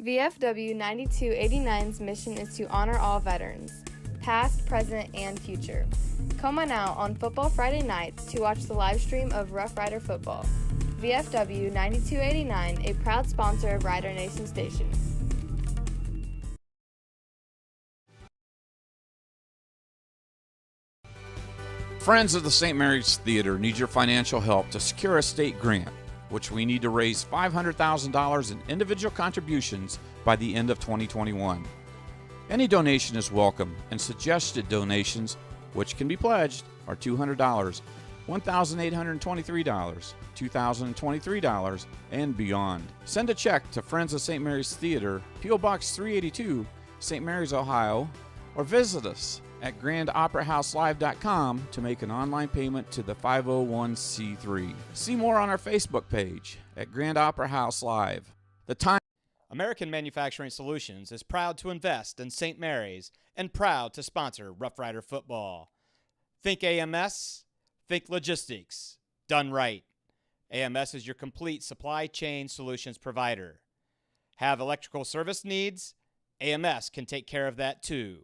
VFW 9289's mission is to honor all veterans, past, present, and future. Come on out on Football Friday nights to watch the live stream of Rough Rider football. VFW 9289, a proud sponsor of Rider Nation Station. Friends of the St. Mary's Theater need your financial help to secure a state grant, which we need to raise $500,000 in individual contributions by the end of 2021. Any donation is welcome, and suggested donations, which can be pledged, are $200, $1,823, $2,023, and beyond. Send a check to Friends of St. Mary's Theater, P.O. Box 382, St. Mary's, Ohio, or visit us at grandoperahouselive.com to make an online payment to the 501c3. See more on our Facebook page at Grand Opera House Live. American Manufacturing Solutions is proud to invest in St. Mary's and proud to sponsor Rough Rider football. Think AMS, think logistics, done right. AMS is your complete supply chain solutions provider. Have electrical service needs? AMS can take care of that too.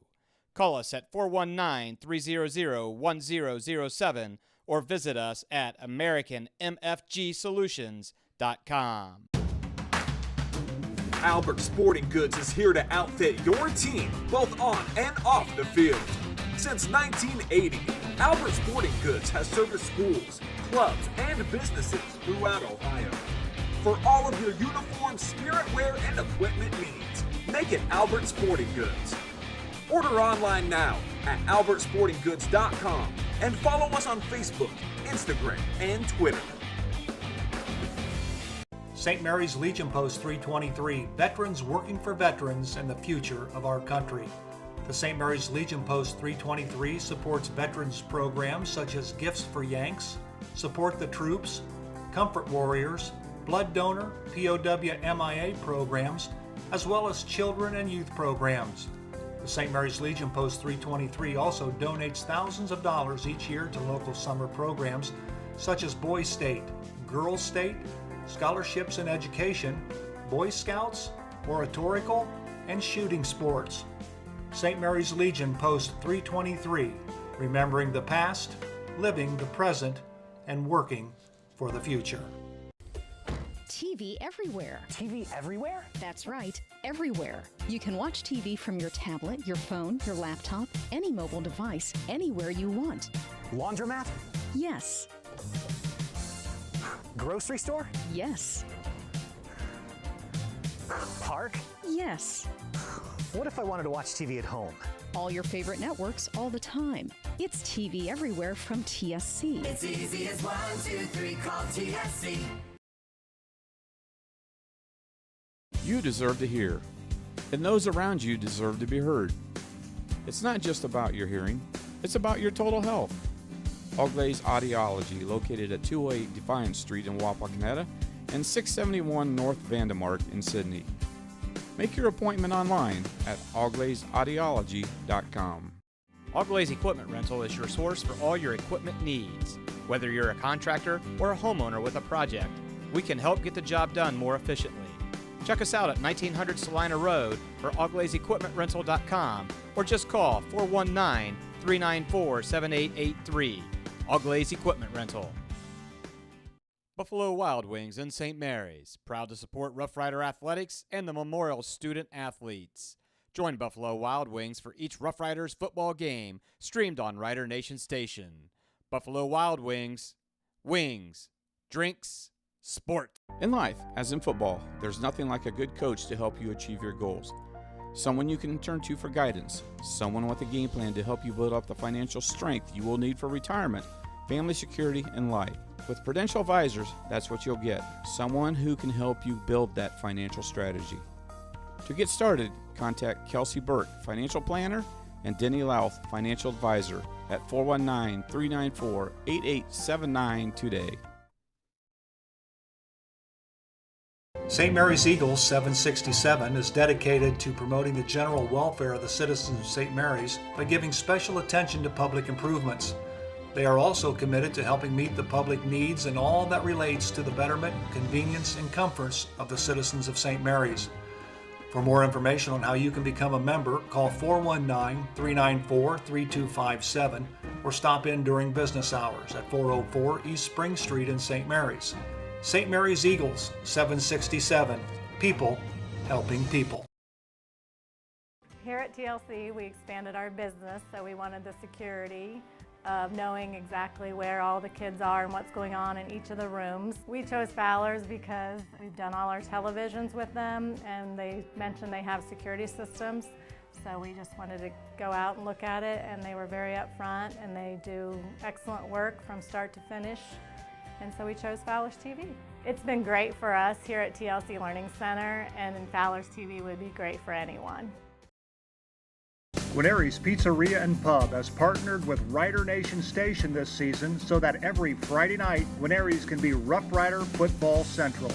Call us at 419-300-1007 or visit us at AmericanMFGSolutions.com. Albert Sporting Goods is here to outfit your team, both on and off the field. Since 1980, Albert Sporting Goods has serviced schools, clubs, and businesses throughout Ohio. For all of your uniform, spirit wear, and equipment needs, make it Albert Sporting Goods. Order online now at albertsportinggoods.com and follow us on Facebook, Instagram, and Twitter. St. Mary's Legion Post 323, veterans working for veterans and the future of our country. The St. Mary's Legion Post 323 supports veterans programs such as Gifts for Yanks, Support the Troops, Comfort Warriors, Blood Donor, POW MIA programs, as well as children and youth programs. The St. Mary's Legion Post 323 also donates thousands of dollars each year to local summer programs such as Boys State, Girls State, Scholarships in Education, Boy Scouts, Oratorical, and Shooting Sports. St. Mary's Legion Post 323, remembering the past, living the present, and working for the future. TV everywhere. TV everywhere? That's right, everywhere. You can watch TV from your tablet, your phone, your laptop, any mobile device, anywhere you want. Laundromat? Yes. Grocery store? Yes. Park? Yes. What if I wanted to watch TV at home? All your favorite networks all the time. It's TV everywhere from TSC. It's easy as 1, 2, 3, call TSC. You deserve to hear, and those around you deserve to be heard. It's not just about your hearing, it's about your total health. Auglaize Audiology, located at 208 Defiance Street in Wapakoneta and 671 North Vandemark in Sydney. Make your appointment online at auglaizeaudiology.com. Auglaize Equipment Rental is your source for all your equipment needs. Whether you're a contractor or a homeowner with a project, we can help get the job done more efficiently. Check us out at 1900 Salina Road or auglaizeequipmentrental.com or just call 419-394-7883. Auglaize Equipment Rental. Buffalo Wild Wings in St. Mary's, proud to support Rough Rider athletics and the Memorial student athletes. Join Buffalo Wild Wings for each Rough Riders football game, streamed on Rider Nation Station. Buffalo Wild Wings, wings, drinks, sport. In life, as in football, there's nothing like a good coach to help you achieve your goals. Someone you can turn to for guidance, someone with a game plan to help you build up the financial strength you will need for retirement, family security, and life. With Prudential Advisors, that's what you'll get, someone who can help you build that financial strategy. To get started, contact Kelsey Burke, Financial Planner, and Denny Louth, Financial Advisor, at 419-394-8879 today. St. Mary's Eagles 767 is dedicated to promoting the general welfare of the citizens of St. Mary's by giving special attention to public improvements. They are also committed to helping meet the public needs in all that relates to the betterment, convenience, and comforts of the citizens of St. Mary's. For more information on how you can become a member, call 419-394-3257 or stop in during business hours at 404 East Spring Street in St. Mary's. St. Mary's Eagles, 767. People helping people. Here at TLC, we expanded our business, so we wanted the security of knowing exactly where all the kids are and what's going on in each of the rooms. We chose Fowler's because we've done all our televisions with them, and they mentioned they have security systems. So we just wanted to go out and look at it, and they were very upfront, and they do excellent work from start to finish. And so we chose Fowler's TV. It's been great for us here at TLC Learning Center, and Fowler's TV would be great for anyone. Guarneri's Pizzeria and Pub has partnered with Rider Nation Station this season so that every Friday night, Guarneri's can be Rough Rider Football Central.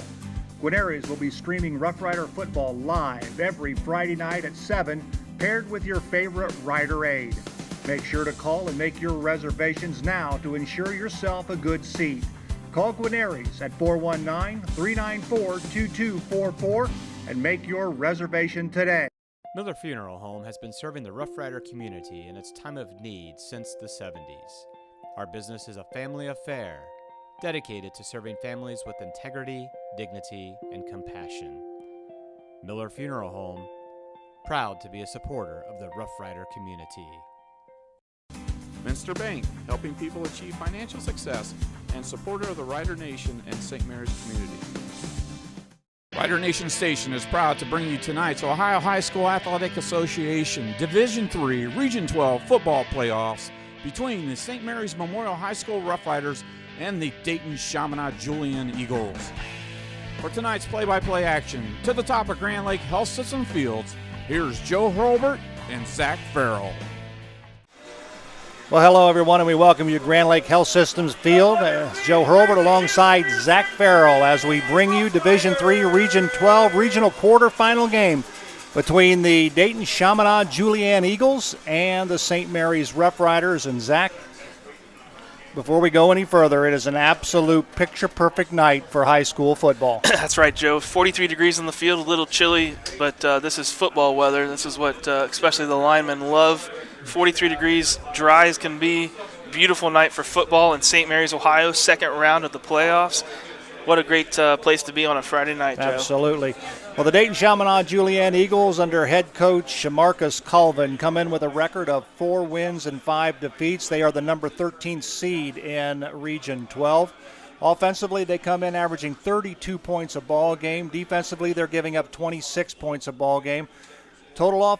Guarneri's will be streaming Rough Rider football live every Friday night at 7, paired with your favorite Rider aid. Make sure to call and make your reservations now to ensure yourself a good seat. Call Guarneri's at 419-394-2244 and make your reservation today. Miller Funeral Home has been serving the Rough Rider community in its time of need since the 70s. Our business is a family affair, dedicated to serving families with integrity, dignity, and compassion. Miller Funeral Home, proud to be a supporter of the Rough Rider community. Minster Bank, helping people achieve financial success and supporter of the Rider Nation and St. Mary's community. Rider Nation Station is proud to bring you tonight's Ohio High School Athletic Association Division III Region 12 football playoffs between the St. Mary's Memorial High School Roughriders and the Dayton Chaminade Julienne Eagles. For tonight's play-by-play action, to the top of Grand Lake Health System Fields, here's Joe Hurlbert and Zach Farrell. Well, hello, everyone, and we welcome you to Grand Lake Health Systems Field. Joe Hurlbert alongside Zach Farrell as we bring you Division III Region 12 regional quarterfinal game between the Dayton Chaminade Julienne Eagles and the St. Mary's Roughriders. And Zach, before we go any further, it is an absolute picture-perfect night for high school football. That's right, Joe. 43 degrees on the field, a little chilly, but this is football weather. This is what especially the linemen love. 43 degrees, dry as can be. Beautiful night for football in St. Mary's, Ohio, second round of the playoffs. What a great place to be on a Friday night, Joe. Absolutely. Well, the Dayton Chaminade Julienne Eagles under head coach Marcus Colvin come in with a record of 4 wins and 5 defeats. They are the number 13 seed in Region 12. Offensively, they come in averaging 32 points a ball game. Defensively, they're giving up 26 points a ball game. Total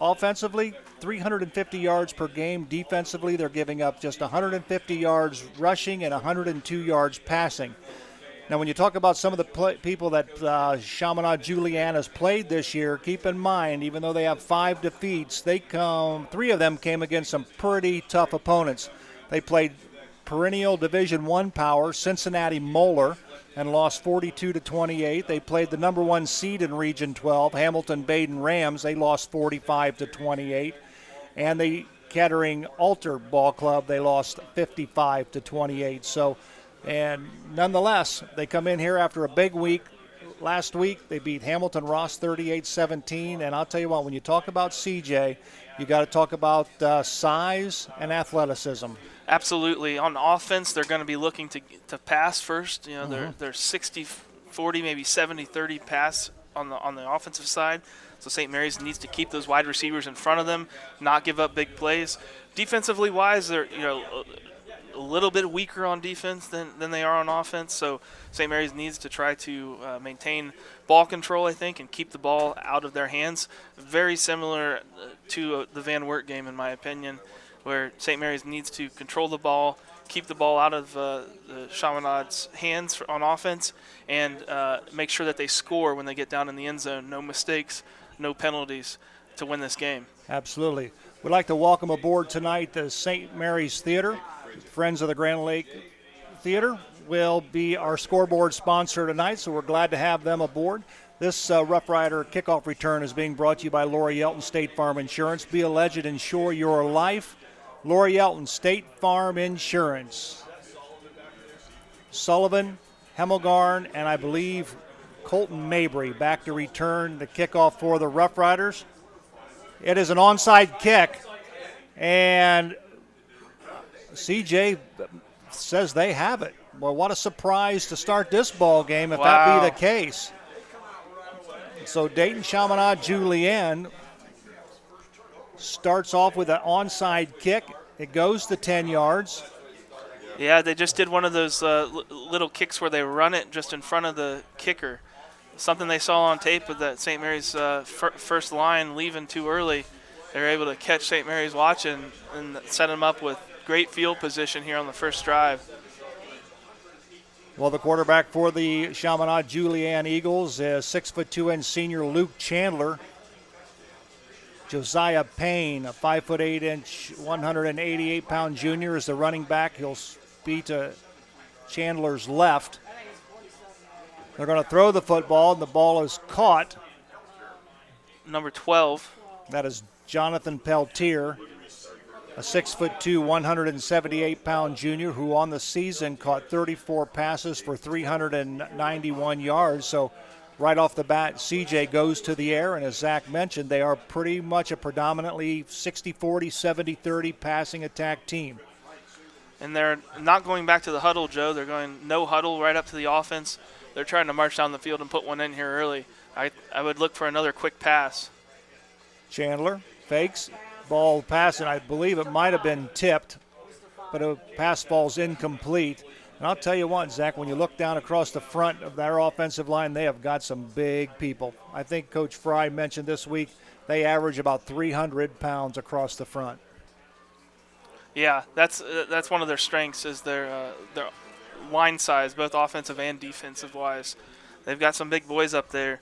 offensively, 350 yards per game. Defensively, they're giving up just 150 yards rushing and 102 yards passing. Now, when you talk about some of the people that Chaminade Julienne has played this year, keep in mind, even though they have 5 defeats, 3 of them came against some pretty tough opponents. They played perennial Division I power Cincinnati Moeller and lost 42-28. They played the number 1 seed in Region 12, Hamilton Baden Rams. They lost 45-28. And the Kettering Alter Ball Club, they lost 55-28. So, and nonetheless, they come in here after a big week. Last week, they beat Hamilton Ross 38-17. And I'll tell you what, when you talk about CJ, you got to talk about size and athleticism. Absolutely. On offense, they're going to be looking to pass first. You know, they're 60-40, maybe 70-30 pass on the offensive side. So St. Mary's needs to keep those wide receivers in front of them, not give up big plays. Defensively wise, they're a little bit weaker on defense than they are on offense. So St. Mary's needs to try to maintain ball control, I think, and keep the ball out of their hands. Very similar to the Van Wert game, in my opinion, where St. Mary's needs to control the ball, keep the ball out of the Chaminade's hands on offense, and make sure that they score when they get down in the end zone. No mistakes, no penalties to win this game. Absolutely. We'd like to welcome aboard tonight the St. Mary's Theater. Friends of the Grand Lake Theater will be our scoreboard sponsor tonight, so we're glad to have them aboard. This Rough Rider kickoff return is being brought to you by Lori Yelton State Farm Insurance. Be a legend, insure your life. Lori Yelton State Farm Insurance. Sullivan, Hemmelgarn, and I believe Colton Mabry back to return the kickoff for the Roughriders. It is an onside kick, and CJ says they have it. Well, what a surprise to start this ball game if that be the case. So Dayton Chaminade Julienne starts off with an onside kick. It goes to 10 yards. Yeah, they just did one of those little kicks where they run it just in front of the kicker. Something they saw on tape with that St. Mary's first line leaving too early. They were able to catch St. Mary's watching and set them up with great field position here on the first drive. Well, the quarterback for the Chaminade Julienne Eagles is 6'2" senior Luke Chandler. Josiah Payne, a 5'8", 188-pound junior, is the running back. He'll be to Chandler's left. They're going to throw the football, and the ball is caught. Number 12. That is Jonathan Peltier, a 6'2", 178-pound junior who on the season caught 34 passes for 391 yards. So right off the bat, CJ goes to the air, and as Zach mentioned, they are pretty much a predominantly 60-40, 70-30 passing attack team. And they're not going back to the huddle, Joe. They're going no huddle right up to the offense. They're trying to march down the field and put one in here early. I would look for another quick pass. Chandler fakes, ball pass, and I believe it might have been tipped, but a pass falls incomplete. And I'll tell you what, Zach, when you look down across the front of their offensive line, they have got some big people. I think Coach Fry mentioned this week they average about 300 pounds across the front. Yeah, that's one of their strengths is their line size, both offensive and defensive wise. They've got some big boys up there.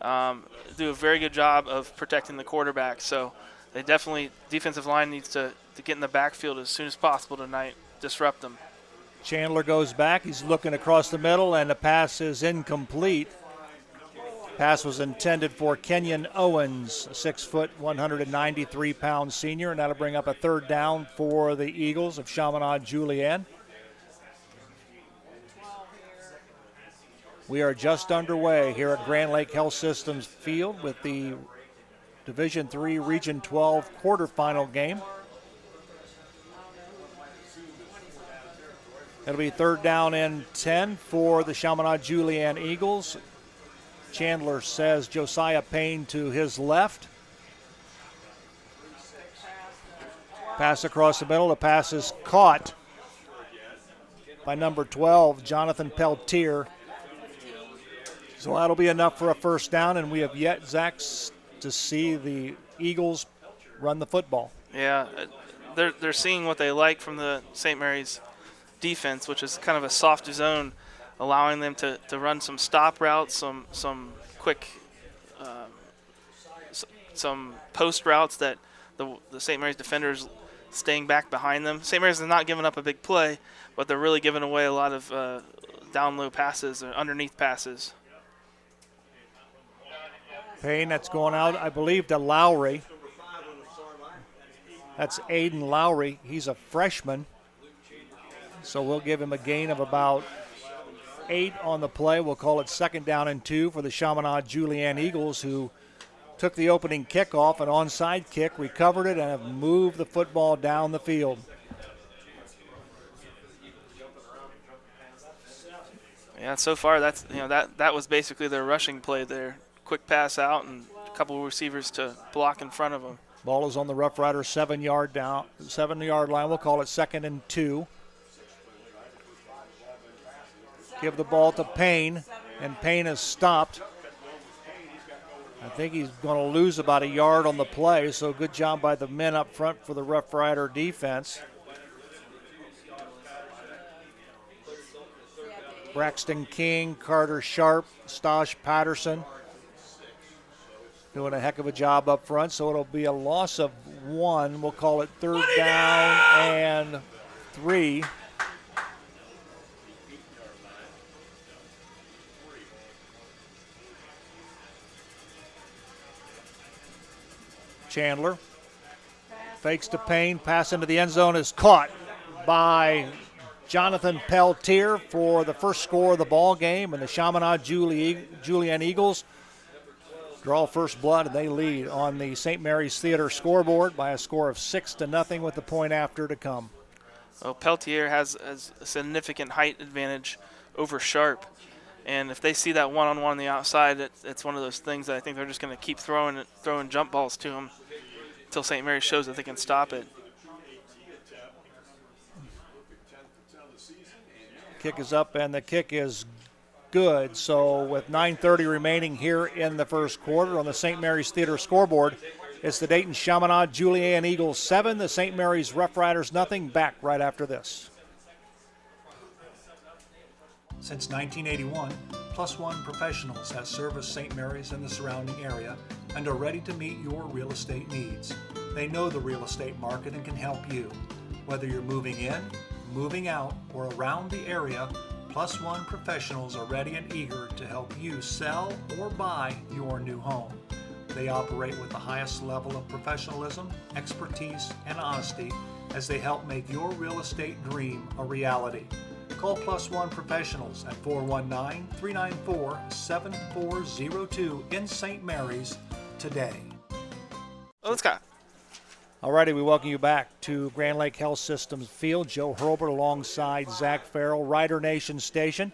Do a very good job of protecting the quarterback. So they definitely, defensive line needs to get in the backfield as soon as possible tonight, disrupt them. Chandler goes back. He's looking across the middle, and the pass is incomplete. Pass was intended for Kenyon Owens, a 6', 193-pound senior, and that'll bring up a third down for the Eagles of Chaminade Julienne. We are just underway here at Grand Lake Health Systems Field with the Division III Region 12 quarterfinal game. It'll be third down and 10 for the Chaminade Julienne Eagles. Chandler says Josiah Payne to his left. Pass across the middle. The pass is caught by number 12, Jonathan Peltier. So that'll be enough for a first down, and we have yet, Zach, to see the Eagles run the football. Yeah, they're seeing what they like from the St. Mary's defense, which is kind of a soft zone, allowing them to run some stop routes, some quick, some post routes that the St. Mary's defenders staying back behind them. St. Mary's is not giving up a big play, but they're really giving away a lot of down low passes or underneath passes. Payne, that's going out, I believe, to Lowry. That's Aiden Lowry. He's a freshman. So we'll give him a gain of about 8 on the play. We'll call it second down and 2 for the Chaminade Julienne Eagles, who took the opening kickoff, an onside kick, recovered it, and have moved the football down the field. Yeah, so far that's that was basically their rushing play there. Quick pass out and a couple of receivers to block in front of them. Ball is on the Roughriders 7-yard line. We'll call it second and 2. Give the ball to Payne, and Payne is stopped. I think he's going to lose about a yard on the play, so good job by the men up front for the Rough Rider defense. Braxton King, Carter Sharp, Stosh Patterson doing a heck of a job up front, so it'll be a loss of 1. We'll call it third down and 3. Chandler fakes to Payne, pass into the end zone is caught by Jonathan Peltier for the first score of the ball game, and the Chaminade Julienne Eagles draw first blood, and they lead on the St. Mary's Theater scoreboard by a score of 6-0 with the point after to come. Well, Peltier has a significant height advantage over Sharp, and if they see that one-on-one on the outside, it's one of those things that I think they're just going to keep throwing jump balls to him until St. Mary's shows that they can stop it. Kick is up, and the kick is good. So with 9:30 remaining here in the first quarter on the St. Mary's Theater scoreboard, it's the Dayton Chaminade Julienne Eagles 7, the St. Mary's Roughriders nothing. Back right after this. Since 1981, Plus One Professionals has serviced St. Mary's and the surrounding area and are ready to meet your real estate needs. They know the real estate market and can help you. Whether you're moving in, moving out, or around the area, Plus One Professionals are ready and eager to help you sell or buy your new home. They operate with the highest level of professionalism, expertise, and honesty as they help make your real estate dream a reality. Call Plus One Professionals at 419-394-7402 in St. Mary's today. Oh, let's go. All righty, we welcome you back to Grand Lake Health Systems Field. Joe Hurlbert alongside Zach Farrell, Rider Nation Station,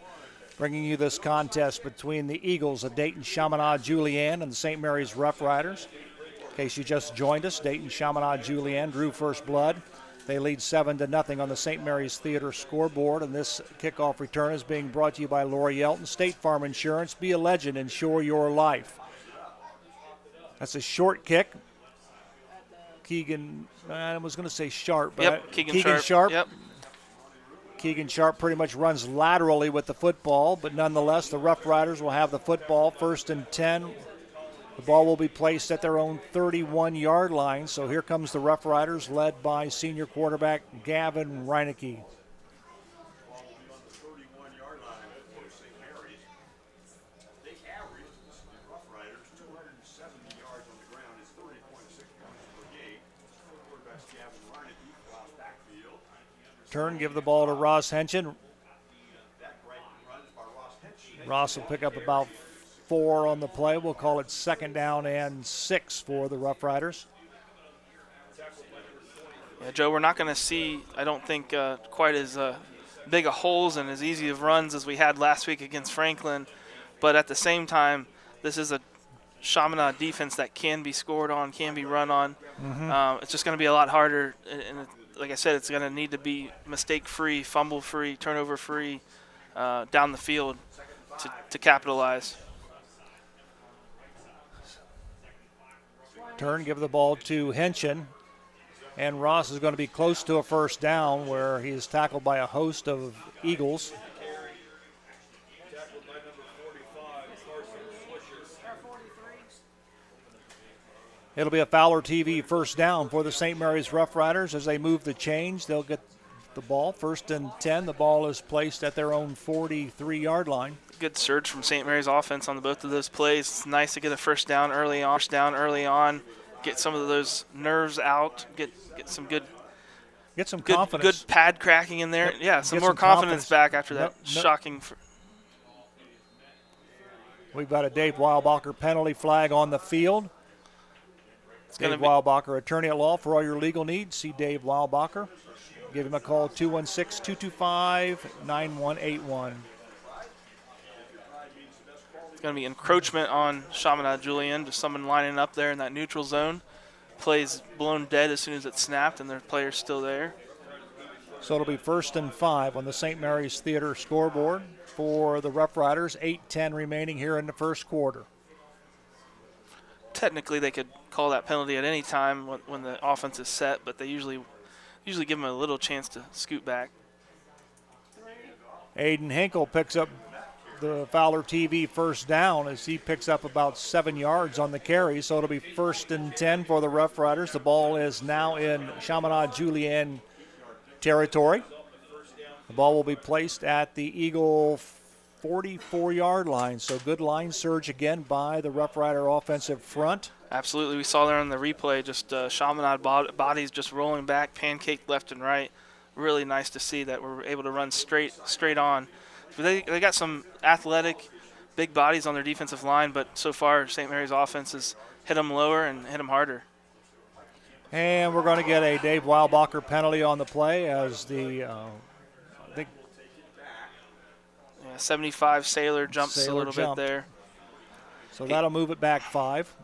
bringing you this contest between the Eagles of Dayton Chaminade Julienne and the St. Mary's Roughriders. In case you just joined us, Dayton Chaminade Julienne drew first blood. They lead 7-0 on the St. Mary's Theater scoreboard, and this kickoff return is being brought to you by Lori Yelton, State Farm Insurance. Be a legend, insure your life. That's a short kick. Keegan, I was going to say Sharp, but yep, Keegan Sharp. Yep. Keegan Sharp pretty much runs laterally with the football, but nonetheless, the Roughriders will have the football 1st and 10. The ball will be placed at their own 31-yard line. So here comes the Roughriders, led by senior quarterback Gavin Reinecke. Turn, give the ball to Ross Henson. Ross will pick up about 4 on the play. We'll call it 2nd down and 6 for the Roughriders. Yeah, Joe, we're not going to see, I don't think, quite as big of holes and as easy of runs as we had last week against Franklin. But at the same time, this is a Chaminade defense that can be scored on, can be run on. Mm-hmm. It's just going to be a lot harder. And like I said, it's going to need to be mistake-free, fumble-free, turnover-free down the field to capitalize. Turn, give the ball to Henson. And Ross is going to be close to a 1st down where he is tackled by a host of Eagles. It'll be a Fowler TV 1st down for the St. Mary's Roughriders. As they move the change, they'll get the ball 1st and 10. The ball is placed at their own 43-yard line. Good surge from St. Mary's offense on both of those plays. It's nice to get a 1st down early on. Get some of those nerves out. Get some good. Get some confidence. Good pad cracking in there. Yep. Yeah, some more confidence back after that shocking. We've got a Dave Weilbacher penalty flag on the field. Dave Weilbacher, attorney at law for all your legal needs. See Dave Weilbacher. Give him a call, 216-225-9181. It's going to be encroachment on Chaminade Julienne, just someone lining up there in that neutral zone. Plays blown dead as soon as it snapped, and their player's still there. So it'll be 1st and 5 on the St. Mary's Theater scoreboard for the Roughriders. 8:10 remaining here in the first quarter. Technically, they could call that penalty at any time when the offense is set, but they usually give them a little chance to scoot back. Aiden Hinkle picks up the Fowler TV 1st down as he picks up about 7 yards on the carry. So it'll be 1st and 10 for the Roughriders. The ball is now in Chaminade Julienne territory. The ball will be placed at the Eagle 44-yard line. So good line surge again by the Rough Rider offensive front. Absolutely. We saw there on the replay just Chaminade bodies just rolling back, pancaked left and right. really nice to see that we're able to run straight on. They got some athletic, big bodies on their defensive line, but so far St. Mary's offense has hit them lower and hit them harder. And we're going to get a Dave Weilbacher penalty on the play as the 75 Sailor jumps a little bit there. So that'll move it back 5.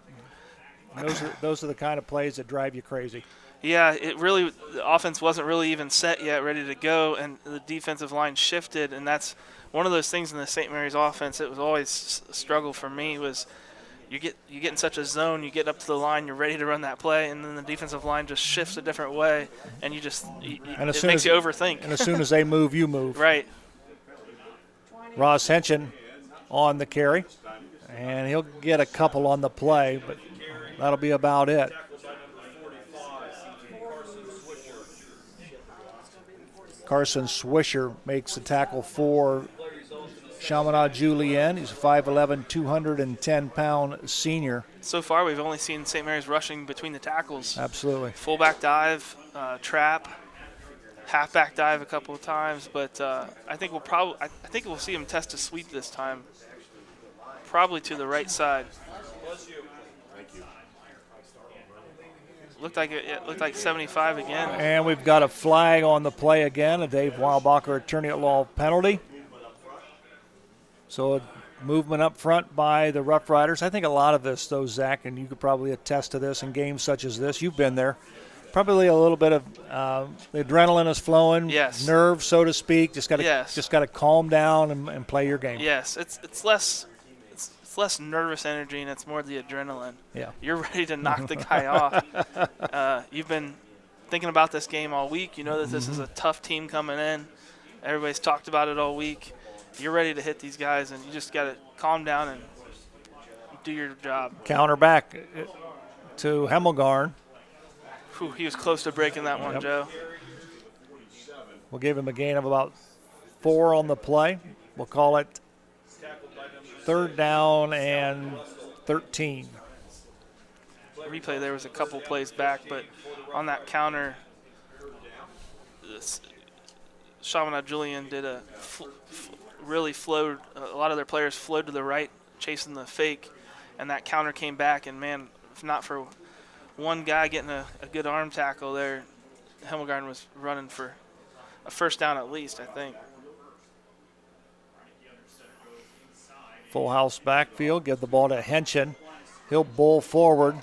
Those are the kind of plays that drive you crazy. Yeah, the offense wasn't really even set yet, ready to go, and the defensive line shifted, and that's one of those things in the St. Mary's offense. It was always a struggle for me was you get in such a zone, you get up to the line, you're ready to run that play, and then the defensive line just shifts a different way, and it makes you overthink. And as soon as they move, you move. Right. Ross Henson on the carry, and he'll get a couple on the play, but that'll be about it. Carson Swisher makes the tackle for Chaminade Julien. He's a 5'11", 210-pound senior. So far, we've only seen St. Mary's rushing between the tackles. Absolutely. Fullback dive, trap, halfback dive a couple of times, but I think we'll see him test a sweep this time, probably to the right side. Looked like 75 again. And we've got a flag on the play again, a Dave Weilbacher attorney at law penalty. So a movement up front by the Rough Riders. I think a lot of this, though, Zach, and you could probably attest to this in games such as this. You've been there. Probably a little bit of the adrenaline is flowing, yes. Nerves, so to speak. Just got to calm down and play your game. Yes, it's less nervous energy and it's more the adrenaline. Yeah, you're ready to knock the guy off. You've been thinking about this game all week. You know that this is a tough team coming in. Everybody's talked about it all week. You're ready to hit these guys, and you just got to calm down and do your job. Counter back to Hemmelgarn. He was close to breaking that one, Joe. We'll give him a gain of about 4 on the play. We'll call it 3rd down and 13. Replay there was a couple plays back, but on that counter, Chaminade Julien did really flowed. A lot of their players flowed to the right, chasing the fake, and that counter came back. And man, if not for one guy getting a good arm tackle there, Hemmelgarn was running for a 1st down at least, I think. Full house backfield, give the ball to Henson. He'll bowl forward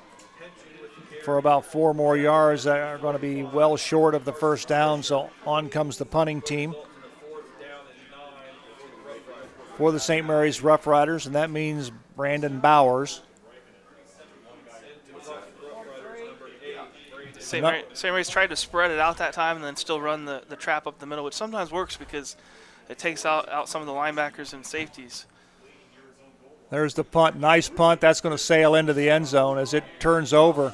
for about 4 more yards that are going to be well short of the 1st down, so on comes the punting team for the St. Mary's Rough Riders, and that means Brandon Bowers. St. Mary's tried to spread it out that time and then still run the trap up the middle, which sometimes works because it takes out some of the linebackers and safeties. There's the punt. Nice punt. That's going to sail into the end zone as it turns over.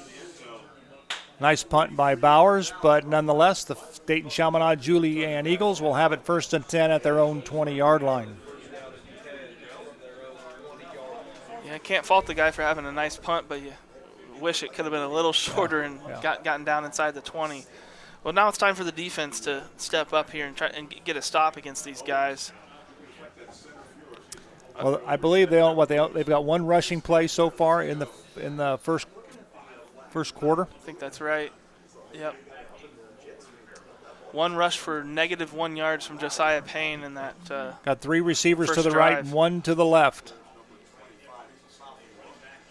Nice punt by Bowers, but nonetheless, the Dayton Chaminade Julien Eagles will have it 1st and 10 at their own 20-yard line. Yeah, can't fault the guy for having a nice punt, but you wish it could have been a little shorter and gotten down inside the 20. Well, now it's time for the defense to step up here and try and get a stop against these guys. Well, I believe they've got 1 rushing play so far in the first quarter. I think that's right. Yep. 1 rush for -1 yards from Josiah Payne in that. Got 3 receivers to the drive. right and 1 to the left.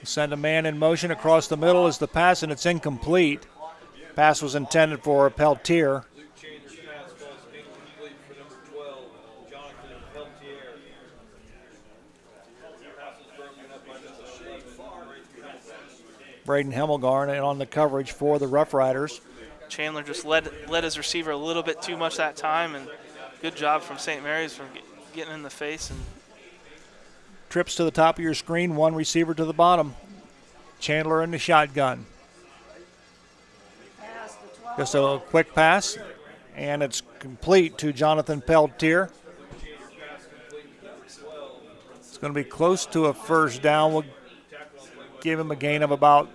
Send a man in motion across the middle as the pass, and it's incomplete. Pass was intended for Peltier. Braden Hemmelgarn and on the coverage for the Rough Riders. Chandler just led his receiver a little bit too much that time, and good job from St. Mary's for getting in the face. And trips to the top of your screen, 1 receiver to the bottom. Chandler in the shotgun. Just a quick pass, and it's complete to Jonathan Peltier. It's going to be close to a 1st down. We'll give him a gain of about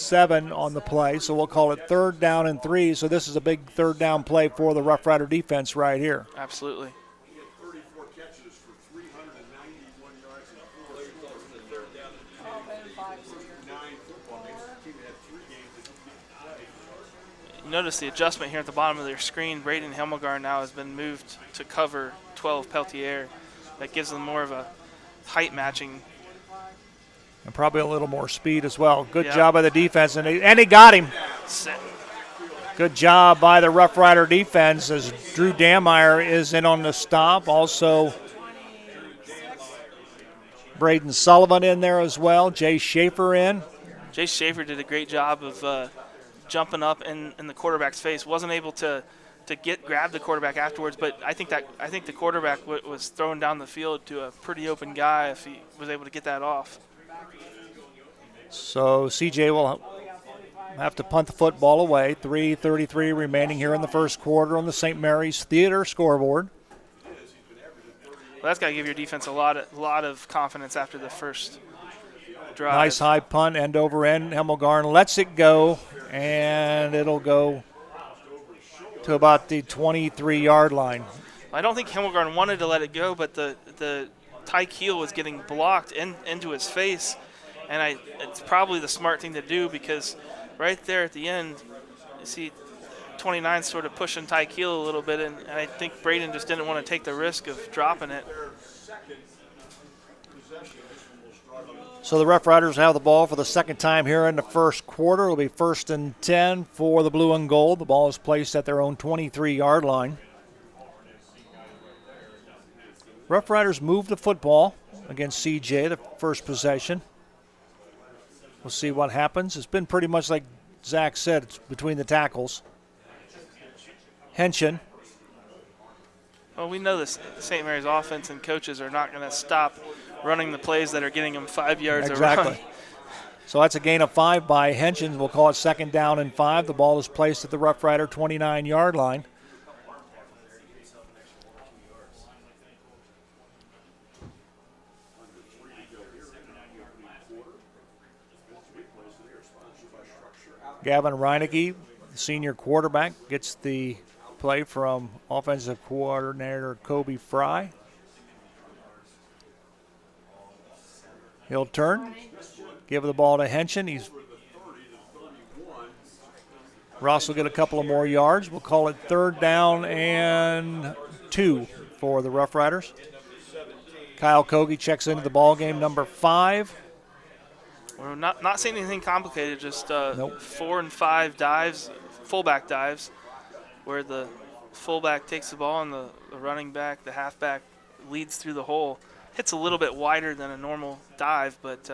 7 on the play, so we'll call it 3rd down and 3. So this is a big 3rd down play for the Rough Rider defense right here. Absolutely. You notice the adjustment here at the bottom of their screen. Braden Hemmelgarn now has been moved to cover 12 Peltier. That gives them more of a height matching. And probably a little more speed as well. Good job by the defense, and he got him. Good job by the Rough Rider defense as Drew Dameyer is in on the stop. Also, Braden Sullivan in there as well. Jay Schaefer in. Jay Schaefer did a great job of jumping up in the quarterback's face. Wasn't able to grab the quarterback afterwards, but I think the quarterback was throwing down the field to a pretty open guy if he was able to get that off. So CJ will have to punt the football away. 3:33 remaining here in the first quarter on the St. Mary's Theater scoreboard. Well, that's got to give your defense a lot of confidence after the first drive. Nice high punt, end over end. Hemmelgarn lets it go, and it'll go to about the 23-yard line. I don't think Hemmelgarn wanted to let it go, but the Tyke heel was getting blocked into his face, and it's probably the smart thing to do because right there at the end, you see 29 sort of pushing Tyke heel a little bit, and I think Braden just didn't want to take the risk of dropping it. So the Rough Riders have the ball for the second time here in the first quarter. It'll be 1st and 10 for the blue and gold. The ball is placed at their own 23-yard line. Rough Riders move the football against CJ, the first possession. We'll see what happens. It's been pretty much like Zach said, it's between the tackles. Henshin. Well, we know this St. Mary's offense and coaches are not going to stop running the plays that are getting them 5 yards a run. So that's a gain of 5 by Henshin. We'll call it 2nd down and 5. The ball is placed at the Rough Rider 29-yard line. Gavin Reinecke, the senior quarterback, gets the play from offensive coordinator Kobe Fry. He'll turn, give the ball to Henshin. Ross will get a couple of more yards. We'll call it 3rd down and 2 for the Rough Riders. Kyle Kogi checks into the ball game, number 5. We're not seeing anything complicated, just 4 and 5 dives, fullback dives, where the fullback takes the ball and the running back, the halfback, leads through the hole. Hits a little bit wider than a normal dive, but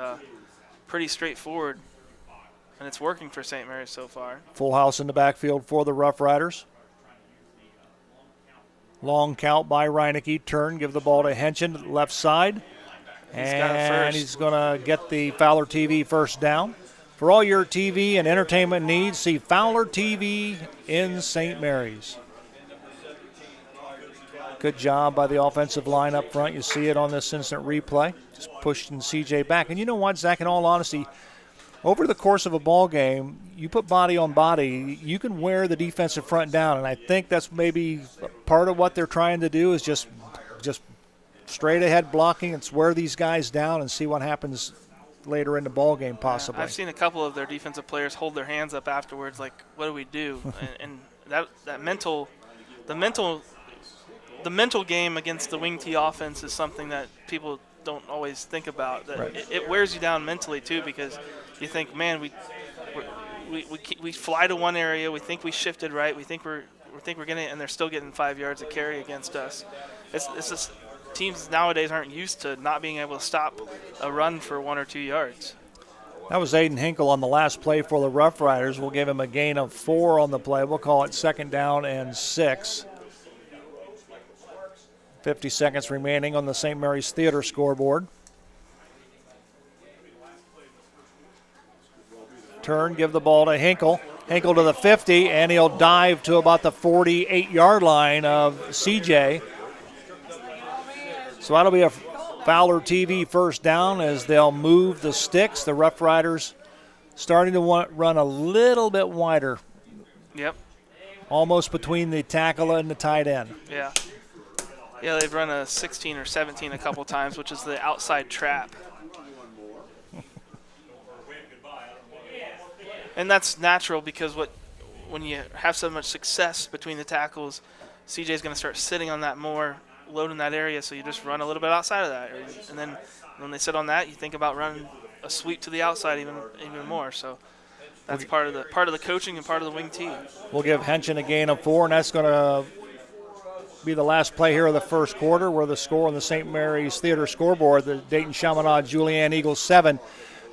pretty straightforward. And it's working for St. Mary's so far. Full house in the backfield for the Rough Riders. Long count by Reinecke. Turn, give the ball to Henshin, left side. And he's going to get the Fowler TV first down. For all your TV and entertainment needs, see Fowler TV in St. Mary's. Good job by the offensive line up front. You see it on this instant replay. Just pushing CJ back. And you know what, Zach, in all honesty, over the course of a ball game, you put body on body, you can wear the defensive front down. And I think that's maybe part of what they're trying to do is just straight ahead blocking. It's wear these guys down and see what happens later in the ball game possibly. Yeah, I've seen a couple of their defensive players hold their hands up afterwards like, what do we do? and that mental game against the wing T offense is something that people don't always think about. That right. It wears you down mentally too, because you think, man, we fly to one area, we think we shifted right, we think we're getting it, and they're still getting 5 yards of carry against us. It's just teams nowadays aren't used to not being able to stop a run for 1 or 2 yards. That was Aiden Hinkle on the last play for the Rough Riders. We'll give him a gain of 4 on the play. We'll call it 2nd down and 6. 50 seconds remaining on the St. Mary's Theater scoreboard. Turn, give the ball to Hinkle. Hinkle to the 50, and he'll dive to about the 48-yard line of CJ. So that'll be a Fowler TV first down as they'll move the sticks. The Rough Riders starting to run a little bit wider. Yep. Almost between the tackle and the tight end. Yeah. Yeah, they've run a 16 or 17 a couple times, which is the outside trap. And that's natural because when you have so much success between the tackles, CJ's going to start sitting on that more, loading that area, so you just run a little bit outside of that. And then when they sit on that, you think about running a sweep to the outside even more. So that's part of the coaching and part of the wing team. We'll give Henchen a gain of 4, and that's going to be the last play here of the first quarter, where the score on the St. Mary's Theater scoreboard, the Dayton Chaminade Julienne Eagles 7,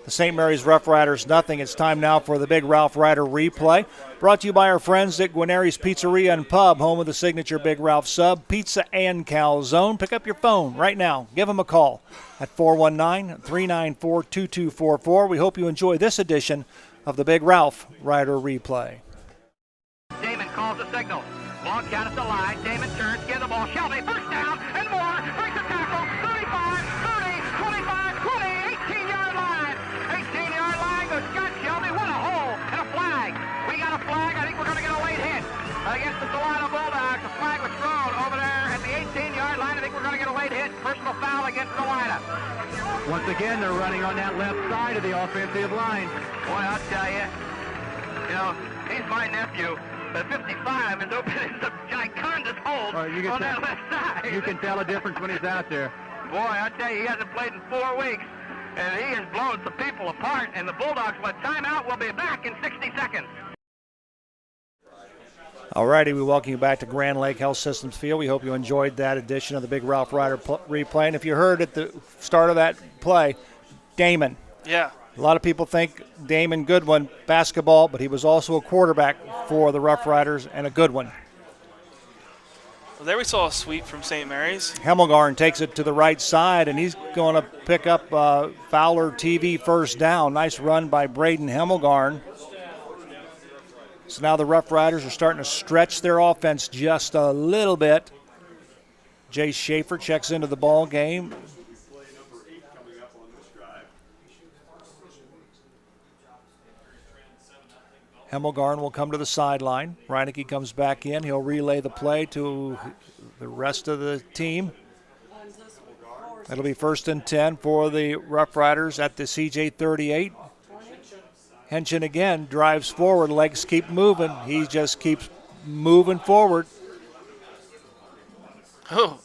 the St. Mary's Roughriders nothing. It's time now for the big Ralph Ryder replay. Brought to you by our friends at Guarneri's Pizzeria and Pub, home of the signature Big Ralph sub, pizza and calzone. Pick up your phone right now. Give them a call at 419-394-2244. We hope you enjoy this edition of the Big Ralph Ryder replay. Damon calls the signal. Long count at the line. Damon turns, gives the ball. Shelby, first down and more. Breaks the tackle. 35, 30, 25, 20, 18-yard line. 18-yard line goes Scott Shelby. What a hole and a flag. We got a flag. I think we're going to get a late hit against the Salina Bulldogs. The flag was thrown over there at the 18-yard line. I think we're going to get a late hit. Personal foul against Salina. Once again, they're running on that left side of the offensive line. Boy, I'll tell you, he's my nephew. The 55 is opening some gigantic holes on that left side. You can tell a difference when he's out there. Boy, I tell you, he hasn't played in 4 weeks, and he has blown some people apart, and the Bulldogs with timeout will be back in 60 seconds. All righty, we welcome you back to Grand Lake Health Systems Field. We hope you enjoyed that edition of the Big Ralph Ryder replay. And if you heard at the start of that play, Damon. Yeah. A lot of people think Damon Goodwin, basketball, but he was also a quarterback for the Rough Riders and a good one. Well, there we saw a sweep from St. Mary's. Hemmelgarn takes it to the right side, and he's going to pick up Fowler TV first down. Nice run by Braden Hemmelgarn. So now the Rough Riders are starting to stretch their offense just a little bit. Jay Schaefer checks into the ball game. Hemmelgarn will come to the sideline. Reineke comes back in. He'll relay the play to the rest of the team. It'll be 1st and 10 for the Rough Riders at the CJ 38. Henchen again drives forward. Legs keep moving. He just keeps moving forward. Oh.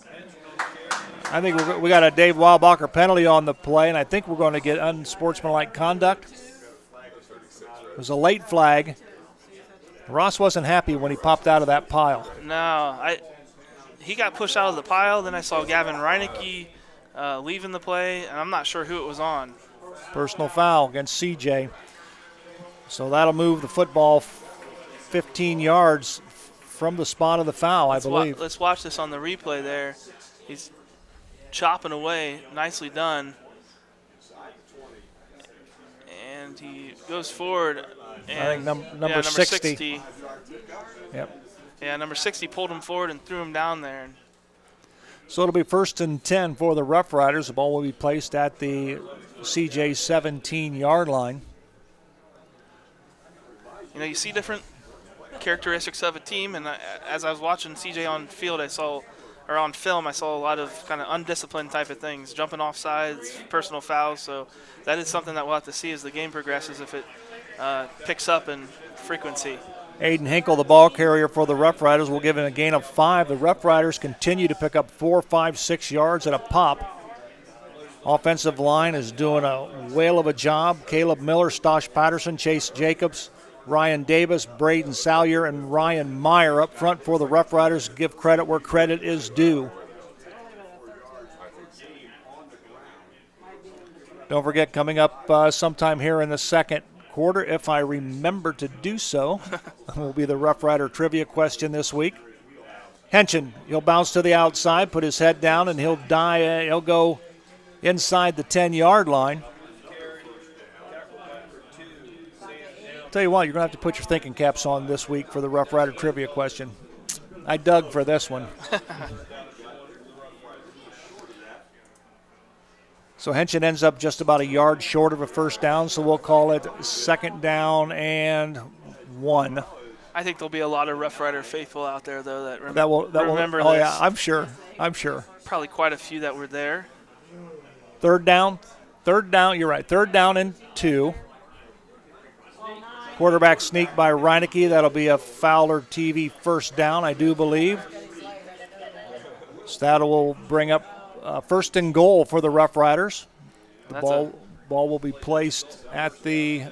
I think we got a Dave Weilbacher penalty on the play, and I think we're going to get unsportsmanlike conduct. It was a late flag. Ross wasn't happy when he popped out of that pile. No, he got pushed out of the pile. Then I saw Gavin Reineke leaving the play, and I'm not sure who it was on. Personal foul against CJ. So that'll move the football 15 yards from the spot of the foul, I believe. Let's watch this on the replay there. He's chopping away. Nicely done. And he goes forward. And I think number 60. Yep. Yeah, number 60 pulled him forward and threw him down there. So it'll be 1st and 10 for the Rough Riders. The ball will be placed at the CJ 17-yard line. You see different characteristics of a team, and as I was watching CJ on field, on film, I saw a lot of kind of undisciplined type of things, jumping off sides, personal fouls. So that is something that we'll have to see as the game progresses if it picks up in frequency. Aiden Hinkle, the ball carrier for the Rough Riders, will give him a gain of 5. The Rough Riders continue to pick up 4, 5, 6 yards at a pop. Offensive line is doing a whale of a job. Caleb Miller, Stosh Patterson, Chase Jacobs, Ryan Davis, Braden Salyer, and Ryan Meyer up front for the Rough Riders. Give credit where credit is due. Don't forget, coming up sometime here in the second quarter, if I remember to do so, will be the Rough Rider trivia question this week. Henchen, he'll bounce to the outside, put his head down, and he'll go inside the 10-yard line. Tell you what, you're going to have to put your thinking caps on this week for the Rough Rider trivia question. I dug for this one. So Henson ends up just about a yard short of a first down, so we'll call it 2nd down and 1. I think there'll be a lot of Rough Rider faithful out there, though, that will. remember Oh, this. yeah, I'm sure. Probably quite a few that were there. 3rd down, you're right, 3rd down and 2. Quarterback sneak by Reinecke. That'll be a Fowler TV first down, I do believe. So that will bring up 1st and goal for the Rough Riders. The ball will be placed at the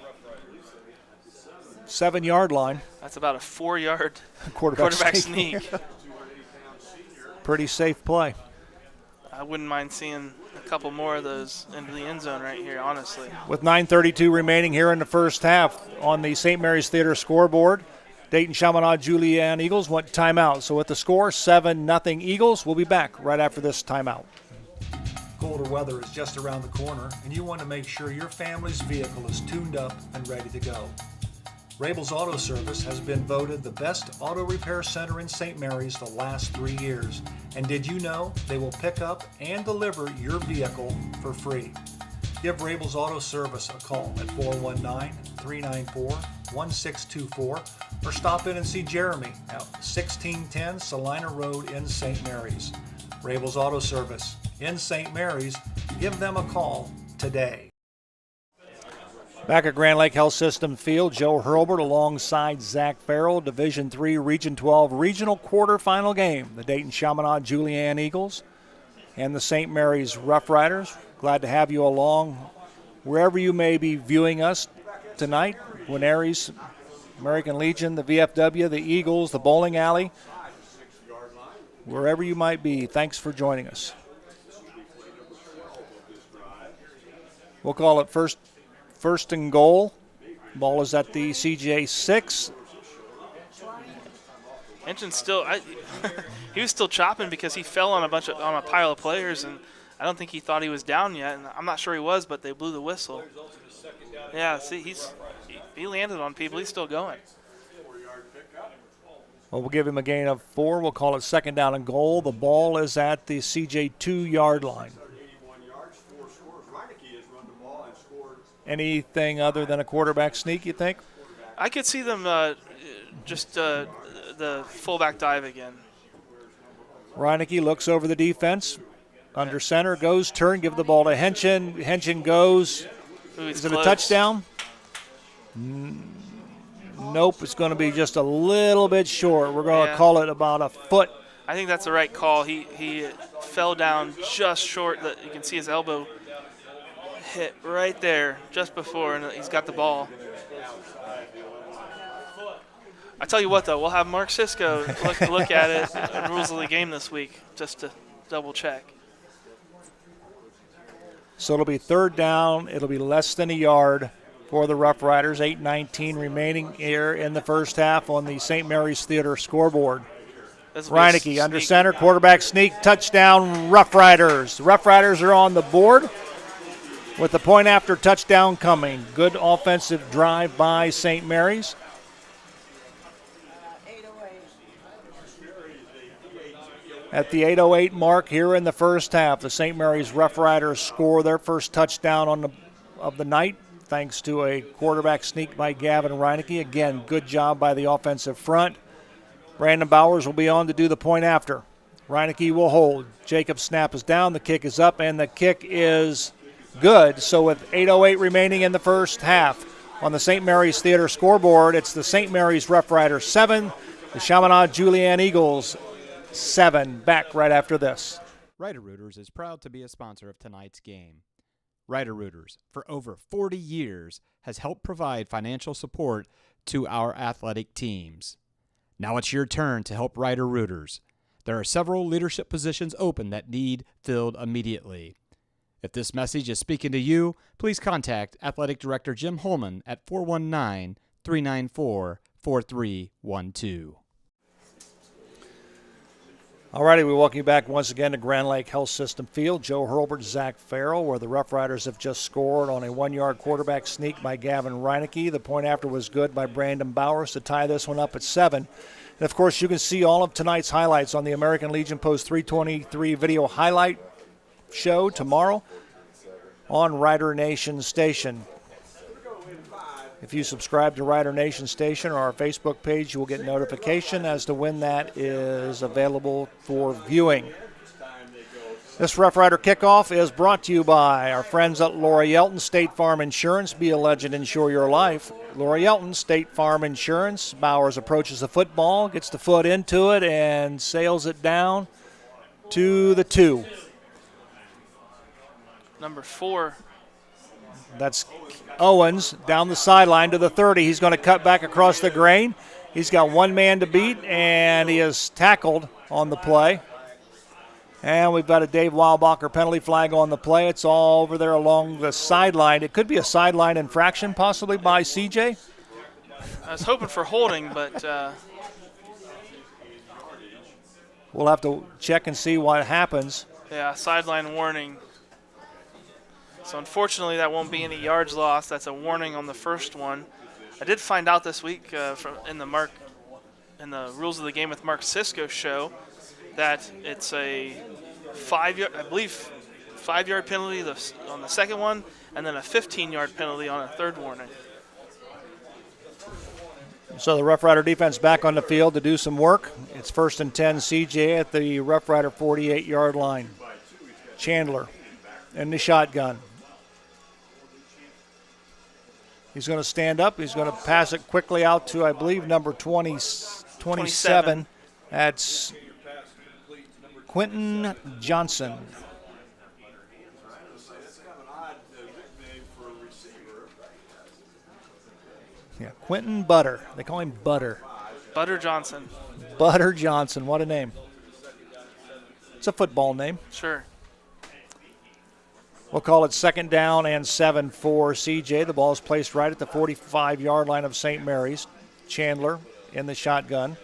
7-yard line. That's about a 4-yard quarterback sneak. Pretty safe play. I wouldn't mind seeing a couple more of those into the end zone right here, honestly. With 9:32 remaining here in the first half on the St. Mary's Theater scoreboard, Dayton Chaminade Julienne Eagles went timeout. So with the score 7-0 Eagles, we'll be back right after this timeout. Colder weather is just around the corner, and you want to make sure your family's vehicle is tuned up and ready to go. Rabel's Auto Service has been voted the best auto repair center in St. Mary's the last 3 years. And did you know they will pick up and deliver your vehicle for free? Give Rabel's Auto Service a call at 419-394-1624 or stop in and see Jeremy at 1610 Salina Road in St. Mary's. Rabel's Auto Service in St. Mary's. Give them a call today. Back at Grand Lake Health System Field, Joe Hurlbert alongside Zach Farrell, Division III Region 12 regional quarterfinal game. The Dayton Chaminade Julienne Eagles and the St. Mary's Rough Riders. Glad to have you along wherever you may be viewing us tonight. Gwen Aries, American Legion, the VFW, the Eagles, the bowling alley. Wherever you might be, thanks for joining us. We'll call it first and goal. Ball is at the CJ 6. Henson still, he was still chopping because he fell on a pile of players, and I don't think he thought he was down yet. And I'm not sure he was, but they blew the whistle. Yeah, see, he landed on people. He's still going. Well, we'll give him a gain of 4. We'll call it 2nd down and goal. The ball is at the CJ 2-yard line. Anything other than a quarterback sneak, you think? I could see them just the fullback dive again. Reinecke looks over the defense. Under center, goes, turn, give the ball to Henson. Henson goes. Ooh, is it close. A touchdown? Nope, it's going to be just a little bit short. We're going to call it about a foot. I think that's the right call. He fell down just short. You can see his elbow hit right there just before, and he's got the ball. I tell you what, though, we'll have Mark Sisko look at it and rules of the game this week just to double check. So it'll be 3rd down. It'll be less than a yard for the Rough Riders. 8:19 remaining here in the first half on the St. Mary's Theater scoreboard. Reinecke under center, quarterback sneak, touchdown, Rough Riders. The Rough Riders are on the board with the point after touchdown coming. Good offensive drive by St. Mary's. At the 8:08 mark here in the first half, the St. Mary's Rough Riders score their first touchdown of the night thanks to a quarterback sneak by Gavin Reinecke. Again, good job by the offensive front. Brandon Bowers will be on to do the point after. Reinecke will hold. Jacob's snap is down, the kick is up, and the kick is good. So with 8:08 remaining in the first half on the St. Mary's Theater scoreboard, it's the St. Mary's Rough Riders 7, the Chaminade Julienne Eagles 7. Back right after this. Roughriders is proud to be a sponsor of tonight's game. Roughriders, for over 40 years, has helped provide financial support to our athletic teams. Now it's your turn to help Roughriders. There are several leadership positions open that need filled immediately. If this message is speaking to you, please contact Athletic Director Jim Holman at 419-394-4312. All righty, we welcome you back once again to Grand Lake Health System Field. Joe Hurlbert, Zach Farrell, where the Rough Riders have just scored on a 1-yard quarterback sneak by Gavin Reinecke. The point after was good by Brandon Bowers to tie this one up at 7. And, of course, you can see all of tonight's highlights on the American Legion Post 323 video highlight show tomorrow. on Rider Nation Station. If you subscribe to Rider Nation Station or our Facebook page, you will get notification as to when that is available for viewing. This Rough Rider Kickoff is brought to you by our friends at Laura Yelton State Farm Insurance. Be a legend, insure your life. Laura Yelton State Farm Insurance. Bowers approaches the football, gets the foot into it, and sails it down to the 2. Number 4. That's Owens down the sideline to the 30. He's going to cut back across the grain. He's got one man to beat, and he is tackled on the play. And we've got a Dave Weilbacher penalty flag on the play. It's all over there along the sideline. It could be a sideline infraction possibly by CJ. I was hoping for holding, but we'll have to check and see what happens. Yeah, sideline warning. So unfortunately, that won't be any yards lost. That's a warning on the first one. I did find out this week in the Rules of the Game with Mark Sisko's show that it's a 5-yard penalty on the second one, and then a 15-yard penalty on a third warning. So the Rough Rider defense back on the field to do some work. It's 1st and 10, CJ at the Rough Rider 48-yard line. Chandler in the shotgun. He's going to stand up. He's going to pass it quickly out to, I believe, number 27. That's Quentin Johnson. Yeah, Quentin Butter. They call him Butter. Butter Johnson. Butter Johnson. What a name. It's a football name. Sure. We'll call it 2nd down and 7 for CJ. The ball is placed right at the 45-yard line of St. Mary's. Chandler in the shotgun.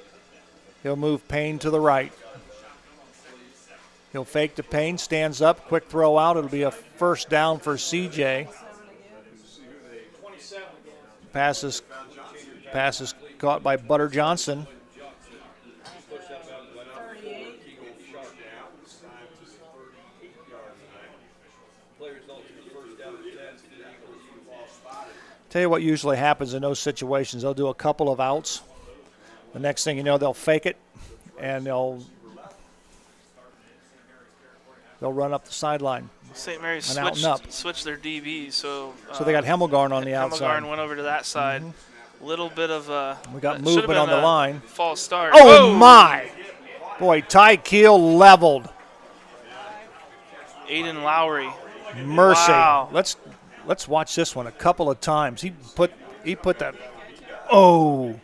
He'll move Payne to the right. He'll fake to Payne, stands up, quick throw out. It'll be a 1st down for CJ. Passes caught by Butter Johnson. Tell you what usually happens in those situations. They'll do a couple of outs. The next thing you know, they'll fake it, and they'll run up the sideline. St. Mary's switched their DBs, so they got Hemmelgarn on the outside. Hemmelgarn went over to that side. Little bit of we got movement on the line. False start. Oh my! Boy, Ty Keel leveled. Aiden Lowry. Mercy. Wow. Let's watch this one a couple of times. He put that. Oh,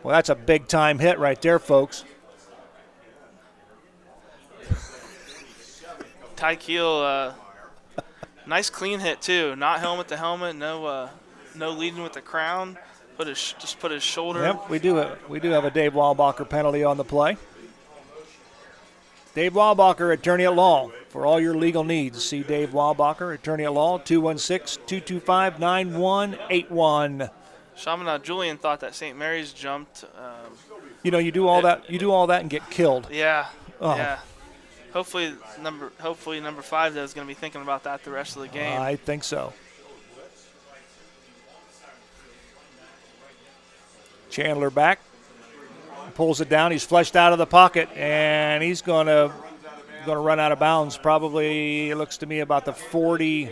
well, that's a big time hit right there, folks. Ty Keel, nice clean hit too. Not helmet to helmet. No leading with the crown. Just put his shoulder. Yep, we do have a Dave Weilbacher penalty on the play. Dave Weilbacher, attorney at law. For all your legal needs, see Dave Weilbacher, attorney at law, 216-225-9181. Chaminade Julian thought that St. Mary's jumped. You do all that and get killed. Yeah. Oh. Yeah. Hopefully number 5 is going to be thinking about that the rest of the game. I think so. Chandler back, pulls it down. He's flushed out of the pocket, and he's going to run out of bounds. Probably, it looks to me, about the 40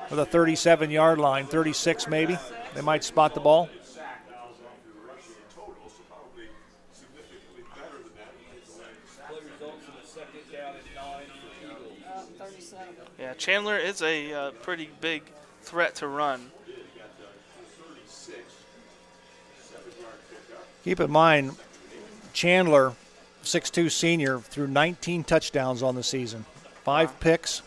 or the 37-yard line, 36 maybe. They might spot the ball. Yeah, Chandler is a pretty big threat to run. Keep in mind, Chandler, 6'2 senior, threw 19 touchdowns on the season. 5 picks,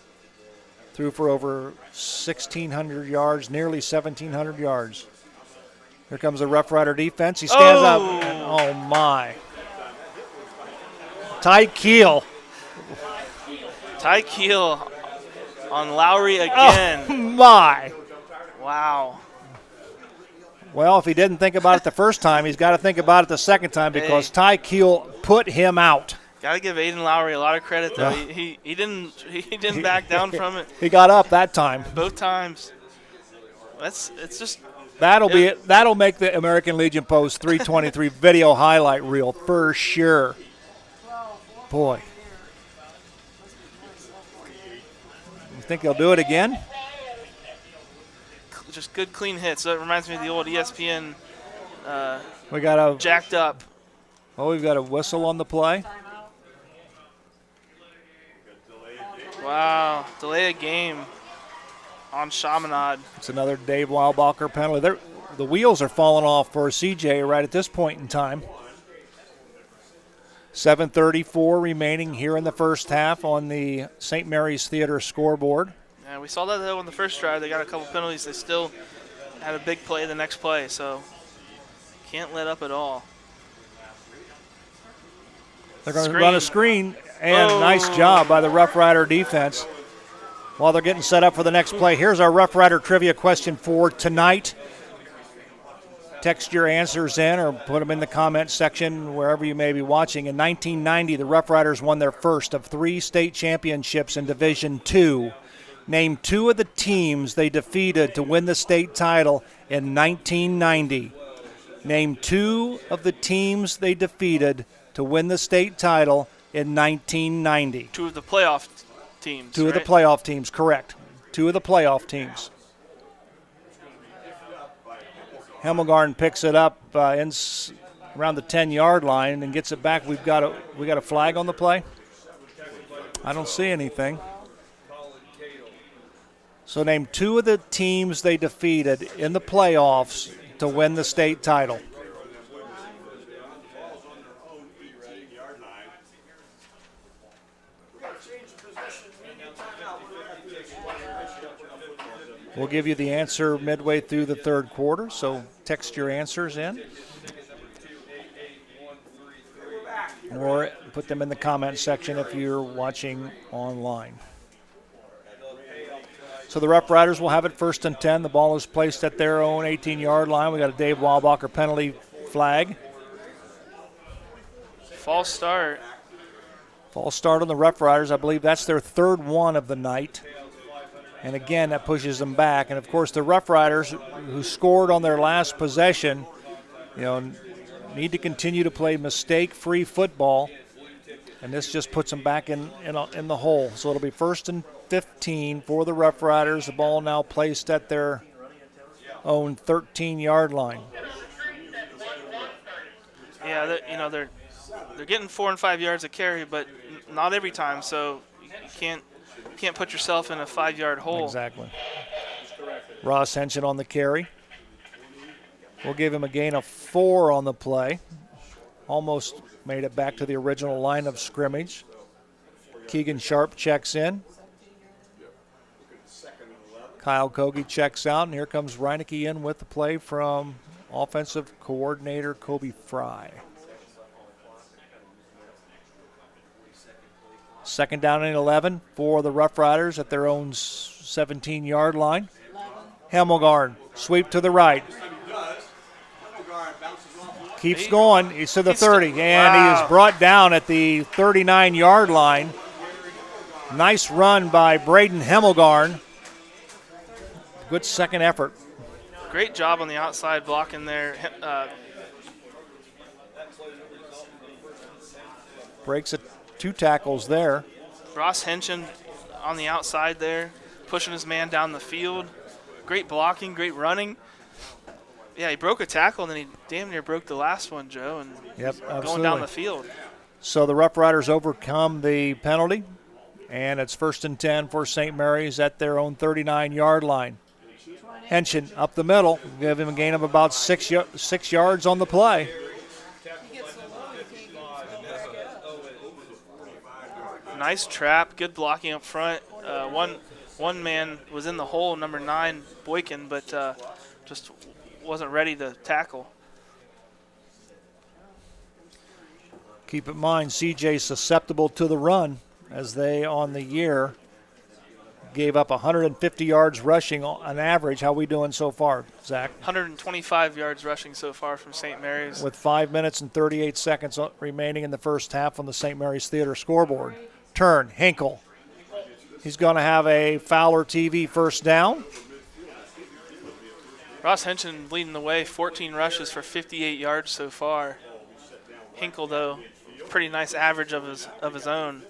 threw for over 1,600 yards, nearly 1,700 yards. Here comes the Rough Rider defense. He stands up. And, oh, my. Ty Keel. Ty Keel on Lowry again. Oh, my. Wow. Well, if he didn't think about it the first time, he's got to think about it the second time because Ty Keel put him out. Got to give Aiden Lowry a lot of credit, though. Yeah. He didn't back down from it. He got up that time. Both times. It's just that'll make the American Legion Post 323 video highlight reel for sure. Boy. You think they'll do it again? just good, clean hits. That reminds me of the old ESPN we got a jacked up. Oh, we've got a whistle on the play. Wow, delay a game on Chaminade. It's another Dave Weilbacher penalty. The wheels are falling off for CJ right at this point in time. 7:34 remaining here in the first half on the St. Mary's Theater scoreboard. Yeah, we saw that though on the first drive. They got a couple penalties. They still had a big play the next play, so can't let up at all. They're going to run a screen, and nice job by the Rough Rider defense. While they're getting set up for the next play, here's our Rough Rider trivia question for tonight. Text your answers in or put them in the comment section wherever you may be watching. In 1990, the Rough Riders won their first of 3 state championships in Division II. Name 2 of the teams they defeated to win the state title in 1990. Name 2 of the teams they defeated to win the state title in 1990. 2 of the playoff teams. 2 of the playoff teams, correct. 2 of the playoff teams. Hemmelgarn picks it up around the 10-yard line and gets it back. We got a flag on the play. I don't see anything. So name 2 of the teams they defeated in the playoffs to win the state title. We'll give you the answer midway through the third quarter, so text your answers in. Or put them in the comment section if you're watching online. So the Rough Riders will have it 1st and 10. The ball is placed at their own 18-yard line. We got a Dave Weilbacher penalty flag. False start. False start on the Rough Riders. I believe that's their 3rd one of the night. And again, that pushes them back. And of course, the Rough Riders, who scored on their last possession, need to continue to play mistake-free football. And this just puts them back in the hole. So it'll be 1st and 15 for the Rough Riders. The ball now placed at their own 13-yard line. Yeah, they're getting 4 and 5 yards a carry, but not every time. So you can't put yourself in a 5-yard hole. Exactly. Ross Henshin on the carry. We'll give him a gain of 4 on the play. Almost made it back to the original line of scrimmage. Keegan Sharp checks in. Kyle Kogi checks out, and here comes Reineke in with the play from offensive coordinator Kobe Fry. 2nd down and 11 for the Rough Riders at their own 17-yard line. Hemmelgarn, sweep to the right. Keeps going. He's to the 30, and he is brought down at the 39-yard line. Nice run by Braden Hemmelgarn. Good second effort. Great job on the outside blocking there. Breaks 2 tackles there. Ross Henshin on the outside there, pushing his man down the field. Great blocking, great running. Yeah, he broke a tackle, and then he damn near broke the last one, Joe, and going down the field. So the Rough Riders overcome the penalty, and it's 1st and 10 for St. Mary's at their own 39-yard line. Henshin up the middle, give him a gain of about 6 yards on the play. Nice trap, good blocking up front. One man was in the hole, number 9, Boykin, but just wasn't ready to tackle. Keep in mind, CJ susceptible to the run as they on the year gave up 150 yards rushing on average. How are we doing so far, Zach? 125 yards rushing so far from St. Mary's. With 5 minutes and 38 seconds remaining in the first half on the St. Mary's Theater scoreboard. Turn, Hinkle. He's going to have a Fowler TV first down. Ross Henson leading the way, 14 rushes for 58 yards so far. Hinkle, though, pretty nice average of his own.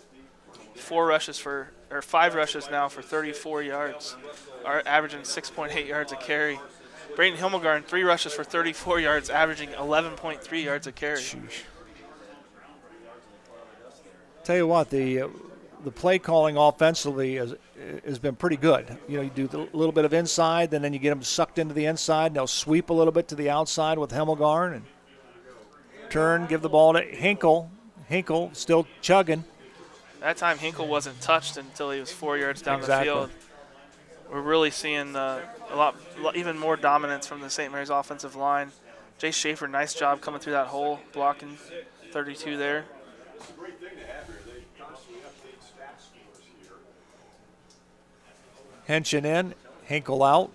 5 rushes now for 34 yards, averaging 6.8 yards a carry. Braden Himmelgarn, 3 rushes for 34 yards, averaging 11.3 yards a carry. Sheesh. Tell you what, the play calling offensively has been pretty good. You know, you do a little bit of inside, and then you get them sucked into the inside, and they'll sweep a little bit to the outside with Himmelgarn. And turn, give the ball to Hinkle. Hinkle still chugging. That time Hinkle wasn't touched until he was 4 yards down the field. We're really seeing even more dominance from the St. Mary's offensive line. Jay Schaefer, nice job coming through that hole, blocking 32 there. Henson in, Hinkle out.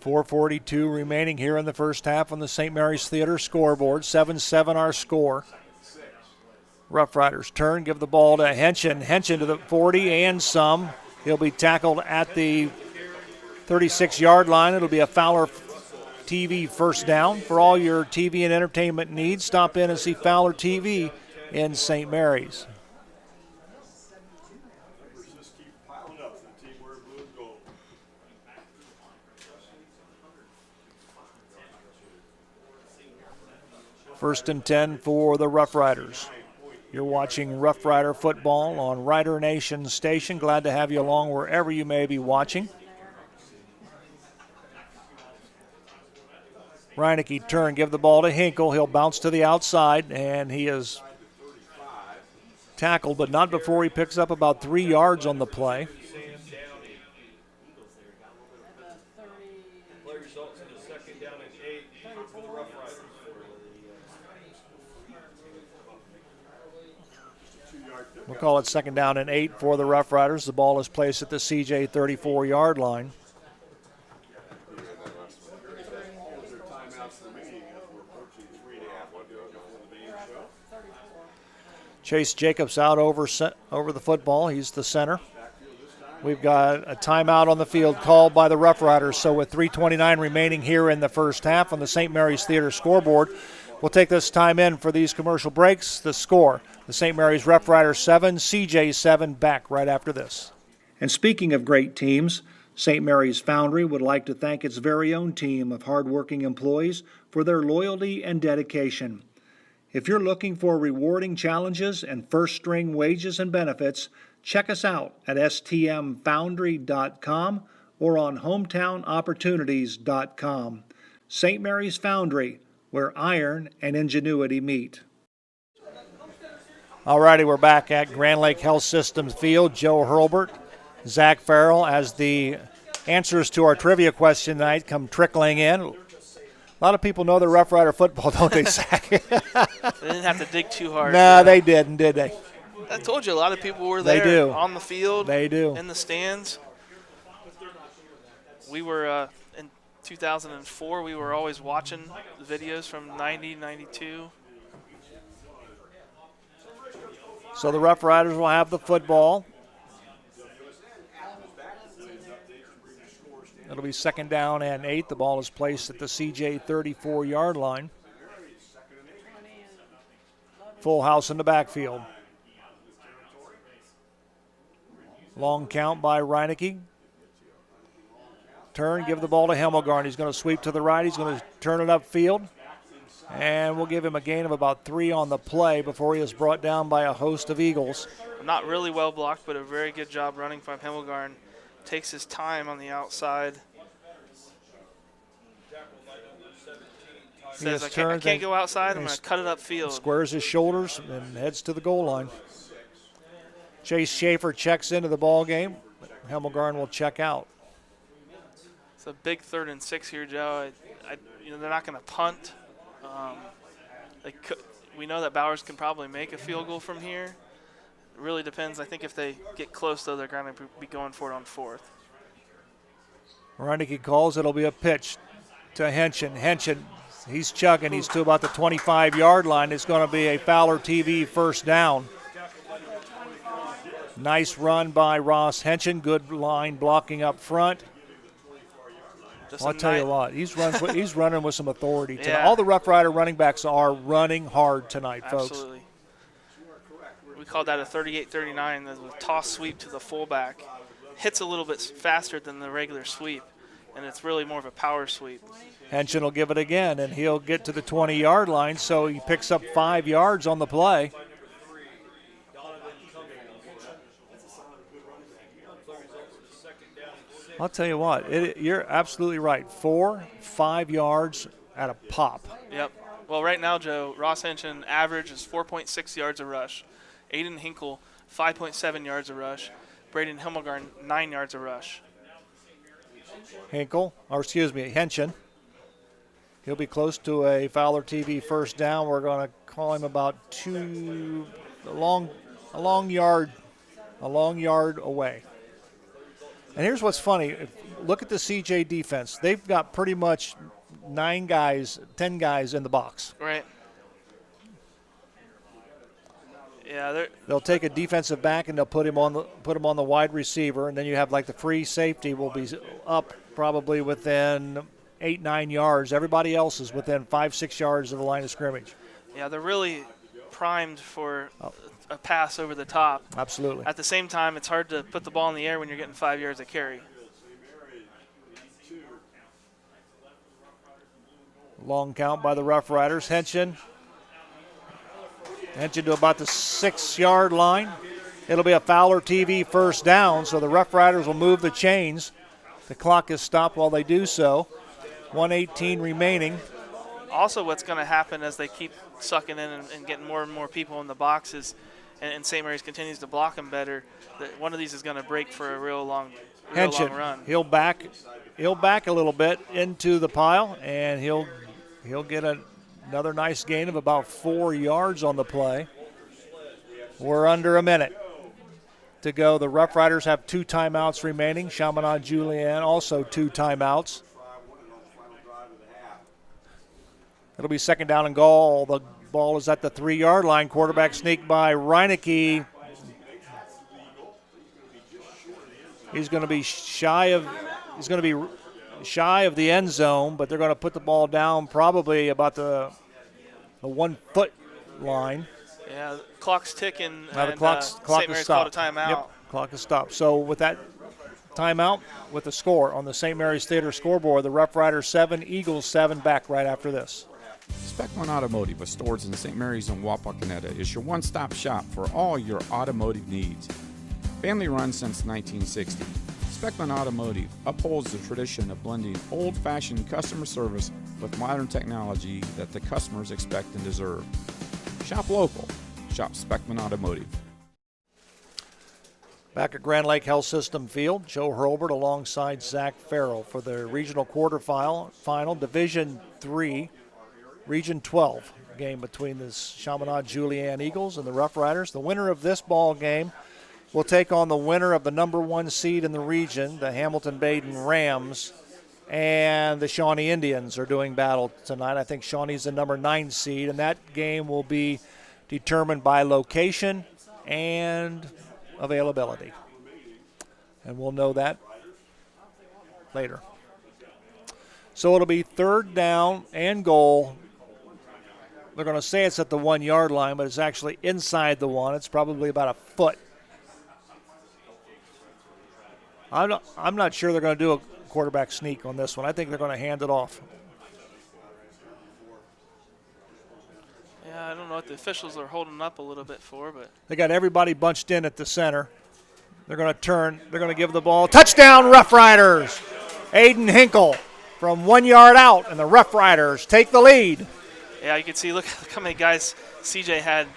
4:42 remaining here in the first half on the St. Mary's Theater scoreboard. 7-7 our score. Roughriders turn, give the ball to Henson. Henson to the 40 and some. He'll be tackled at the 36-yard line. It'll be a Fowler TV first down. For all your TV and entertainment needs, stop in and see Fowler TV in St. Mary's. First and 10 for the Roughriders. You're watching Rough Rider football on Rider Nation Station. Glad to have you along wherever you may be watching. Reinecke turn, give the ball to Hinkle. He'll bounce to the outside, and he is tackled, but not before he picks up about 3 yards on the play. We'll call it second down and 8 for the Roughriders. The ball is placed at the CJ 34-yard line. Chase Jacobs out over the football. He's the center. We've got a timeout on the field called by the Roughriders. So with 3:29 remaining here in the first half on the St. Mary's Theater scoreboard, we'll take this time in for these commercial breaks. The score, the St. Mary's Roughriders 7, CJ 7, back right after this. And speaking of great teams, St. Mary's Foundry would like to thank its very own team of hardworking employees for their loyalty and dedication. If you're looking for rewarding challenges and first-string wages and benefits, check us out at stmfoundry.com or on hometownopportunities.com. St. Mary's Foundry, where iron and ingenuity meet. All righty, we're back at Grand Lake Health Systems Field. Joe Hurlbert, Zach Farrell, as the answers to our trivia question tonight come trickling in. A lot of people know the Rough Rider football, don't they, Zach? They didn't have to dig too hard. No, they didn't, did they? I told you, a lot of people were there. They do. On the field. They do. In the stands. We were, in 2004, we were always watching the videos from 90, 92. So the Rough Riders will have the football. It'll be second down and 8. The ball is placed at the CJ 34-yard line. Full house in the backfield. Long count by Reinecke. Turn, give the ball to Himmelgarn. He's going to sweep to the right. He's going to turn it upfield. And we'll give him a gain of about 3 on the play before he is brought down by a host of Eagles. Not really well blocked, but a very good job running from Himmelgarn. Takes his time on the outside. Says, I can't go outside. I'm going to cut it upfield. Squares his shoulders and heads to the goal line. Chase Schaefer checks into the ball game. Himmelgarn will check out. It's a big 3rd and 6 here, Joe. They're not going to punt. we know that Bowers can probably make a field goal from here. It really depends. I think if they get close, though, they're going to be going for it on 4th. Reineke calls. It'll be a pitch to Henchen. Henchen, he's chugging. He's to about the 25-yard line. It's going to be a Fowler TV first down. Nice run by Ross Henchen. Good line blocking up front. I'll tell you what, he's running with some authority tonight. Yeah. All the Rough Rider running backs are running hard tonight, folks. Absolutely. We called that a 38-39, the toss sweep to the fullback. Hits a little bit faster than the regular sweep, and it's really more of a power sweep. Henchen will give it again, and he'll get to the 20-yard line, so he picks up 5 yards on the play. I'll tell you what, you're absolutely right. 4-5 yards at a pop. Yep. Well, right now, Joe, Ross Henchen average is 4.6 yards a rush. Aiden Hinkle, 5.7 yards a rush. Braden Himmelgarn, 9 yards a rush. Henchen. He'll be close to a Fowler TV first down. We're going to call him about a long yard away. And here's what's funny. Look at the CJ defense. They've got pretty much 10 guys in the box. Right. Yeah, they'll take a defensive back and they'll put him on the wide receiver, and then you have like the free safety will be up probably within 8-9 yards. Everybody else is within 5-6 yards of the line of scrimmage. Yeah, they're really primed for a pass over the top. Absolutely. At the same time, it's hard to put the ball in the air when you're getting 5 yards of carry. Long count by the Rough Riders. Henchen to about the 6-yard line. It'll be a Fowler TV first down, so the Rough Riders will move the chains. The clock is stopped while they do so. 1:18 remaining. Also, what's going to happen as they keep sucking in and getting more and more people in the boxes, and St. Mary's continues to block them better, that one of these is going to break for a real long run. He'll back a little bit into the pile, and he'll get another nice gain of about 4 yards on the play. We're under a minute to go. The Rough Riders have 2 timeouts remaining. Chaminade Julienne also 2 timeouts. It'll be second down and goal. The ball is at the 3-yard line. Quarterback sneak by Reineke. He's going to be shy of the end zone, but they're going to put the ball down probably about the 1 foot line. Yeah, the clock's ticking, Now clock St. Mary's called a timeout. Yep, clock is stopped. So with that timeout, with the score on the St. Mary's Theater scoreboard, the Rough Riders 7, Eagles 7, back right after this. Speckman Automotive with stores in St. Mary's and Wapakoneta is your one-stop shop for all your automotive needs. Family run since 1960. Speckman Automotive upholds the tradition of blending old-fashioned customer service with modern technology that the customers expect and deserve. Shop local. Shop Speckman Automotive. Back at Grand Lake Health System Field, Joe Hurlbert alongside Zach Farrell for the regional final Division 3, Region 12 game between the Chaminade Julienne Eagles and the Rough Riders. The winner of this ball game will take on the winner of the number 1 seed in the region, the Hamilton-Baden Rams, and the Shawnee Indians are doing battle tonight. I think Shawnee's the number 9 seed, and that game will be determined by location and availability. And we'll know that later. So it'll be third down and goal. They're going to say it's at the 1-yard line, but it's actually inside the 1. It's probably about a foot. I'm not sure they're going to do a quarterback sneak on this one. I think they're going to hand it off. Yeah, I don't know what the officials are holding up a little bit for, but They got everybody bunched in at the center. They're going to turn. They're going to give the ball. Touchdown, Rough Riders. Aiden Hinkle from 1 yard out, and the Rough Riders take the lead. yeah, you can see, look how many guys CJ had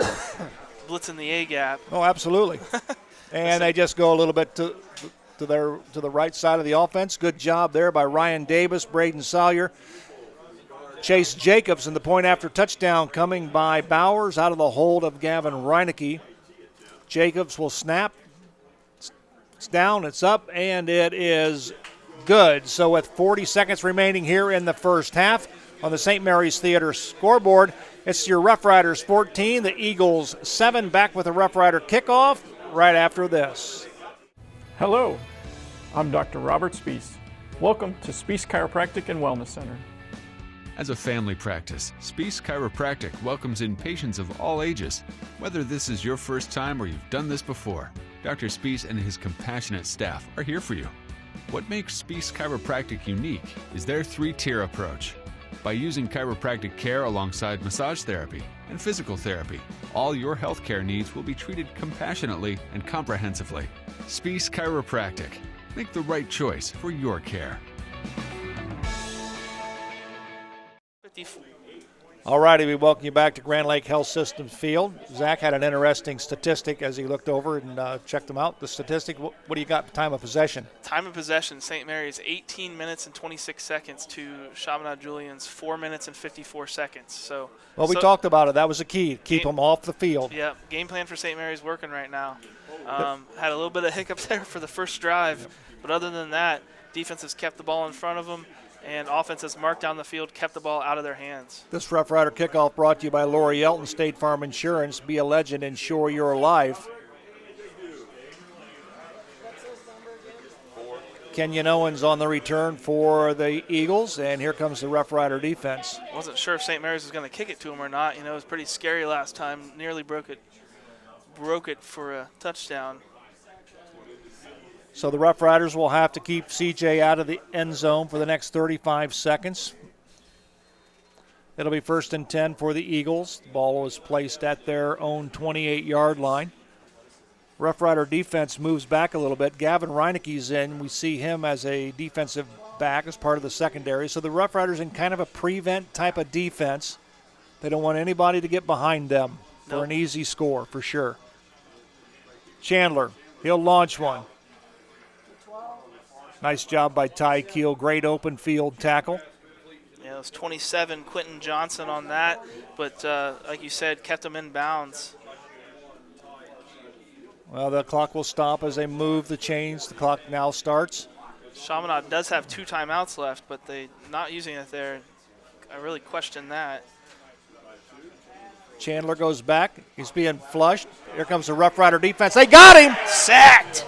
blitzing the A-gap. Oh, absolutely. And they just go a little bit to the right side of the offense. Good job there by Ryan Davis, Braden Sawyer. Chase Jacobs, and the point after touchdown coming by Bowers out of the hold of Gavin Reinecke. Jacobs will snap. It's down, it's up, and it is good. So with 40 seconds remaining here in the first half on the St. Mary's Theater scoreboard, it's your Rough Riders 14, the Eagles 7. Back with a Rough Rider kickoff right after this. Hello, I'm Dr. Robert Spees. Welcome to Spees Chiropractic and Wellness Center. As a family practice, Spees Chiropractic welcomes in patients of all ages. Whether this is your first time or you've done this before, Dr. Spees and his compassionate staff are here for you. What makes Spees Chiropractic unique is their 3-tier approach. By using chiropractic care alongside massage therapy and physical therapy, all your healthcare needs will be treated compassionately and comprehensively. Spees Chiropractic. Make the right choice for your care. All righty, we welcome you back to Grand Lake Health Systems Field. Zach had an interesting statistic as he looked over and checked them out. The statistic, what do you got, time of possession? Time of possession, St. Mary's 18 minutes and 26 seconds to Chaminade Julian's 4 minutes and 54 seconds. So, we talked about it. That was the key, keep them off the field. Yeah, game plan for St. Mary's working right now. Had a little bit of hiccup there for the first drive, but other than that, defense has kept the ball in front of them, and offense has marked down the field, kept the ball out of their hands. This Rough Rider kickoff brought to you by Lori Yelton State Farm Insurance. Be a legend, insure your life. Kenyon Owens on the return for the Eagles, and here comes the Rough Rider defense. Wasn't sure if St. Mary's was going to kick it to him or not. You know, it was pretty scary last time. Nearly broke it for a touchdown. So the Rough Riders will have to keep CJ out of the end zone for the next 35 seconds. It'll be 1st and 10 for the Eagles. The ball was placed at their own 28-yard line. Rough Rider defense moves back a little bit. Gavin Reinecke's in. We see him as a defensive back as part of the secondary. So the Rough Riders in kind of a prevent type of defense. They don't want anybody to get behind them for an easy score, for sure. Chandler, he'll launch one. Nice job by Ty Keel. Great open field tackle. Yeah, it was 27, Quentin Johnson on that, but like you said, kept him in bounds. Well, the clock will stop as they move the chains. The clock now starts. Chaminade does have 2 timeouts left, but they're not using it there. I really question that. Chandler goes back. He's being flushed. Here comes the Rough Rider defense. They got him! Sacked!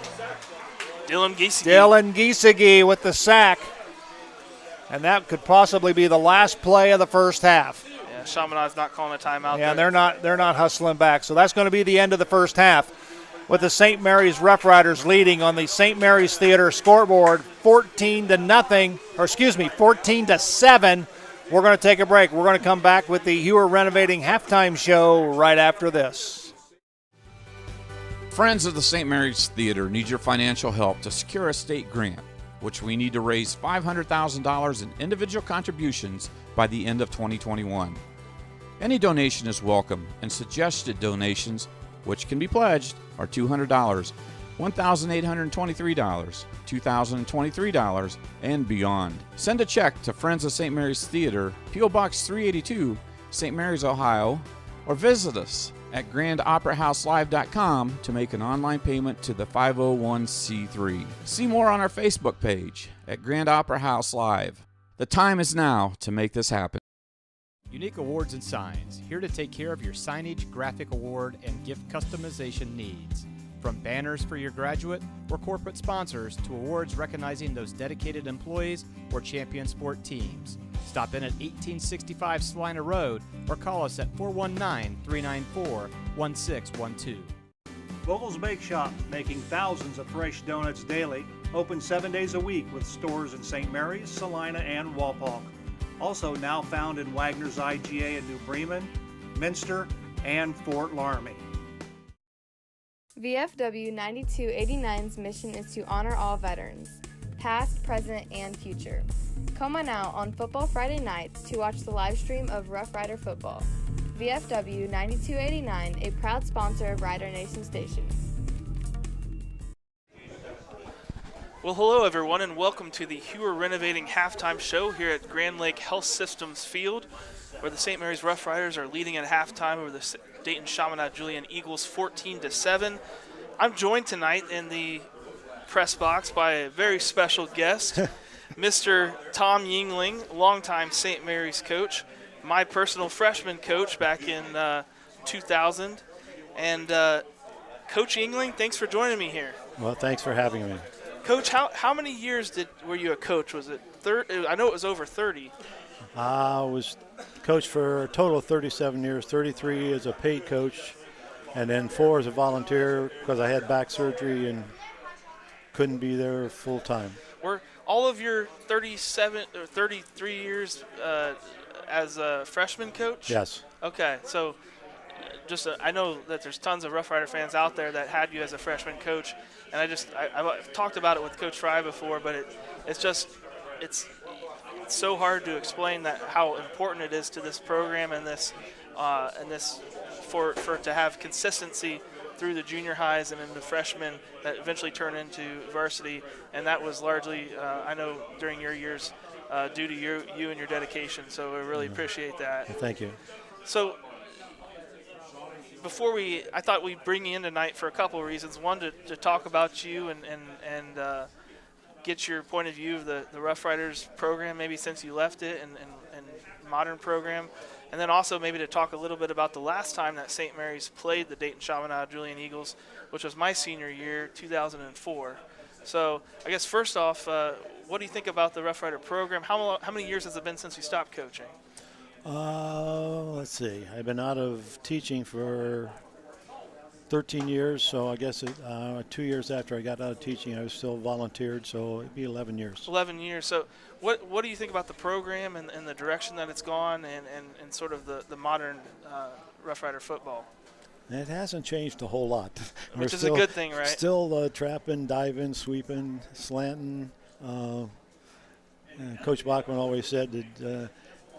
Dylan Giesecke with the sack. And that could possibly be the last play of the first half. Yeah, Chaminade's not calling a timeout. Yeah, they're not hustling back. So that's going to be the end of the first half, with the St. Mary's Rough Riders leading on the St. Mary's Theater scoreboard 14-7. We're going to take a break. We're going to come back with the Hewer Renovating halftime show right after this. Friends of the St. Mary's Theater need your financial help to secure a state grant, which we need to raise $500,000 in individual contributions by the end of 2021. Any donation is welcome, and suggested donations, which can be pledged, are $200, $1,823, $2,023, and beyond. Send a check to Friends of St. Mary's Theater, P.O. Box 382, St. Mary's, Ohio, or visit us at grandoperahouselive.com to make an online payment to the 501c3. See more on our Facebook page at Grand Opera House Live. The time is now to make this happen. Unique Awards and Signs, here to take care of your signage, graphic award, and gift customization needs. From banners for your graduate or corporate sponsors to awards recognizing those dedicated employees or champion sport teams. Stop in at 1865 Salina Road or call us at 419-394-1612. Vogel's Bake Shop, making thousands of fresh donuts daily. Open 7 days a week with stores in St. Mary's, Salina, and Walpock. Also now found in Wagner's IGA in New Bremen, Minster, and Fort Laramie. VFW 9289's mission is to honor all veterans, past, present, and future. Come on out on Football Friday nights to watch the live stream of Rough Rider football. VFW 9289, a proud sponsor of Rider Nation Station. Well, hello everyone, and welcome to the Hewer Renovating Halftime Show here at Grand Lake Health Systems Field, where the St. Mary's Roughriders are leading at halftime over the Dayton Chaminade Julian Eagles 14-7. I'm joined tonight in the press box by a very special guest, Mr. Tom Yingling, longtime St. Mary's coach, my personal freshman coach back in 2000. And Coach Yingling, thanks for joining me here. Well, thanks for having me. Coach, how many years were you a coach? Was it 30? I know it was over 30. I was coach for a total of 37 years, 33 as a paid coach, and then 4 as a volunteer because I had back surgery and couldn't be there full time. Were all of your 37 or 33 years as a freshman coach? Yes. Okay, so I know that there's tons of Rough Rider fans out there that had you as a freshman coach, and I've talked about it with Coach Fry before, but it's so hard to explain that how important it is to this program and this for to have consistency through the junior highs and into freshmen that eventually turn into varsity, and that was largely I know during your years due to you and your dedication. So I really appreciate that. Well, thank you. So I thought we'd bring you in tonight for a couple of reasons. One, to talk about you and get your point of view of the Rough Riders program, maybe since you left it, and modern program. And then also maybe to talk a little bit about the last time that St. Mary's played the Dayton Chaminade Julian Eagles, which was my senior year, 2004. So I guess first off, what do you think about the Rough Rider program? How many years has it been since you stopped coaching? Let's see. I've been out of teaching for 13 years, so I guess 2 years after I got out of teaching, I was still volunteered, so it'd be 11 years. 11 years. So what do you think about the program and the direction that it's gone and sort of the modern Rough Rider football? It hasn't changed a whole lot. Which is a good thing, right? Still trapping, diving, sweeping, slanting. Coach Bachman always said that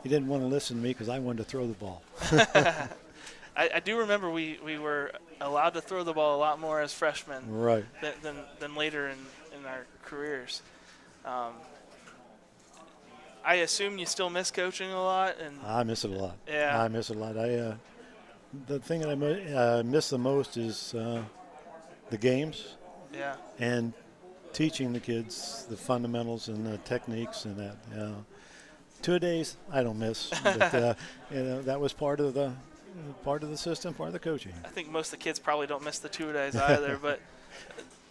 he didn't want to listen to me because I wanted to throw the ball. I do remember we were allowed to throw the ball a lot more as freshmen right. than later in our careers. I assume you still miss coaching a lot. And I miss it a lot. Yeah. I miss it a lot. The thing that I miss the most is the games. Yeah. And teaching the kids the fundamentals and the techniques and that. 2 days I don't miss, but that was part of the system, part of the coaching. I think most of the kids probably don't miss the 2 days either, but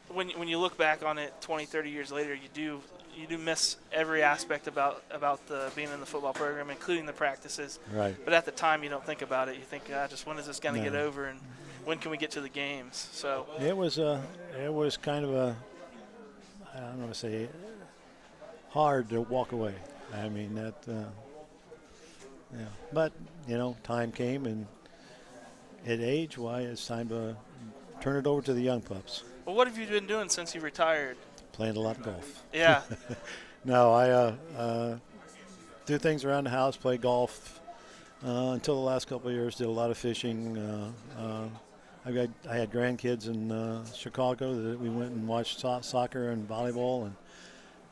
when you look back on it 20, 30 years later, you do miss every aspect about being in the football program, including the practices. Right. But at the time, you don't think about it. You think, just when is this going to get over, and when can we get to the games? So it was kind of I don't know, say hard to walk away. I mean that, yeah. But time came, and at age, it's time to turn it over to the young pups. Well, what have you been doing since you retired? Playing a lot of golf. Yeah. No, I do things around the house, play golf. Until the last couple of years, did a lot of fishing. I had grandkids in Chicago that we went and watched soccer and volleyball, and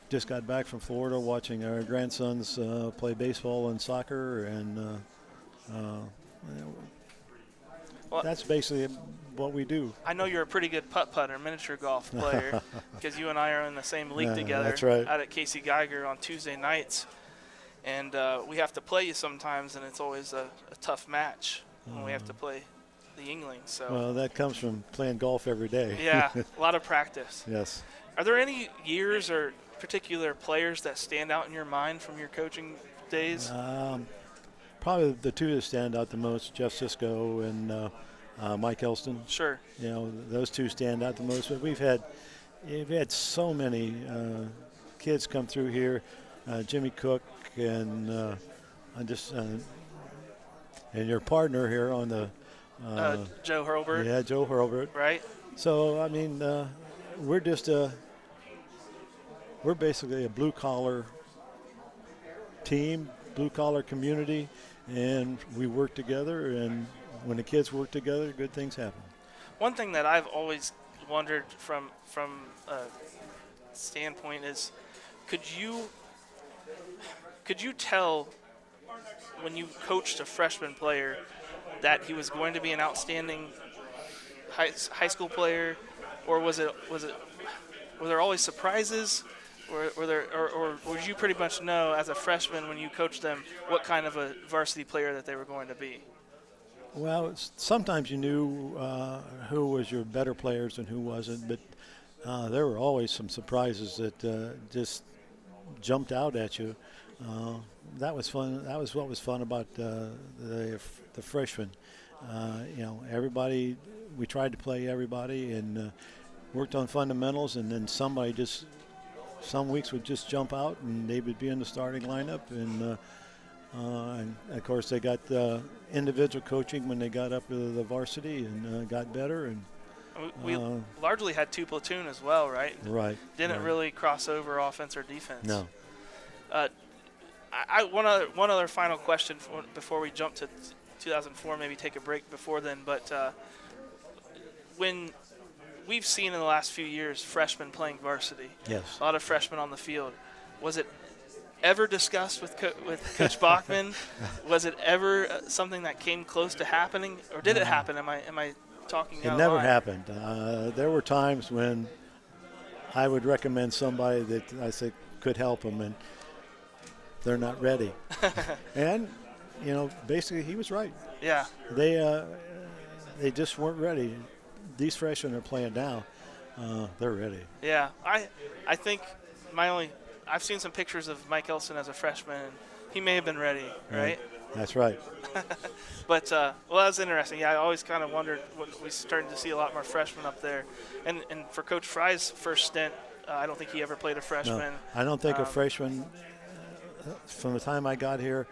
just got back from Florida watching our grandsons play baseball and soccer, and that's basically what we do. I know you're a pretty good putt-putter, miniature golf player, because you and I are in the same league together. That's right. Out at Casey Geiger on Tuesday nights, and we have to play you sometimes, and it's always a tough match when we have to play the Yinglings. So. Well, that comes from playing golf every day. Yeah, a lot of practice. Yes. Are there any years or particular players that stand out in your mind from your coaching days? Probably the two that stand out the most, Jeff Sisko and Mike Elston. Sure. Those two stand out the most. But we've had so many kids come through here. Jimmy Cook and and your partner here on the Joe Hurlbert. Yeah, Joe Hurlbert. Right. So I mean, we're basically a blue-collar team, blue-collar community, and we work together, and when the kids work together, good things happen. One thing that I've always wondered from a standpoint is, could you tell when you coached a freshman player that he was going to be an outstanding high school player, or were there always surprises? Or would you pretty much know as a freshman when you coached them what kind of a varsity player that they were going to be? Well, sometimes you knew who was your better players and who wasn't, but there were always some surprises that just jumped out at you. That was fun. That was what was fun about the freshmen. Everybody, we tried to play everybody and worked on fundamentals, and then some weeks would just jump out and they would be in the starting lineup, and of course they got individual coaching when they got up to the varsity and got better. And we largely had two platoon as well, right? Right. Didn't really cross over offense or defense. No. One other final question before we jump to 2004, maybe take a break before then, but when we've seen in the last few years freshmen playing varsity, yes, a lot of freshmen on the field, was it ever discussed with Coach Bachman? Was it ever something that came close to happening, or did it happen? Am I talking out of line? It never happened. There were times when I would recommend somebody that I said could help them, and they're not ready. And basically he was right. Yeah. They just weren't ready. These freshmen are playing now. They're ready. Yeah, I think I've seen some pictures of Mike Elson as a freshman. He may have been ready, right? That's right. But that's interesting. Yeah, I always kind of wondered when we started to see a lot more freshmen up there. And for Coach Fry's first stint, I don't think he ever played a freshman. No, I don't think a freshman from the time I got here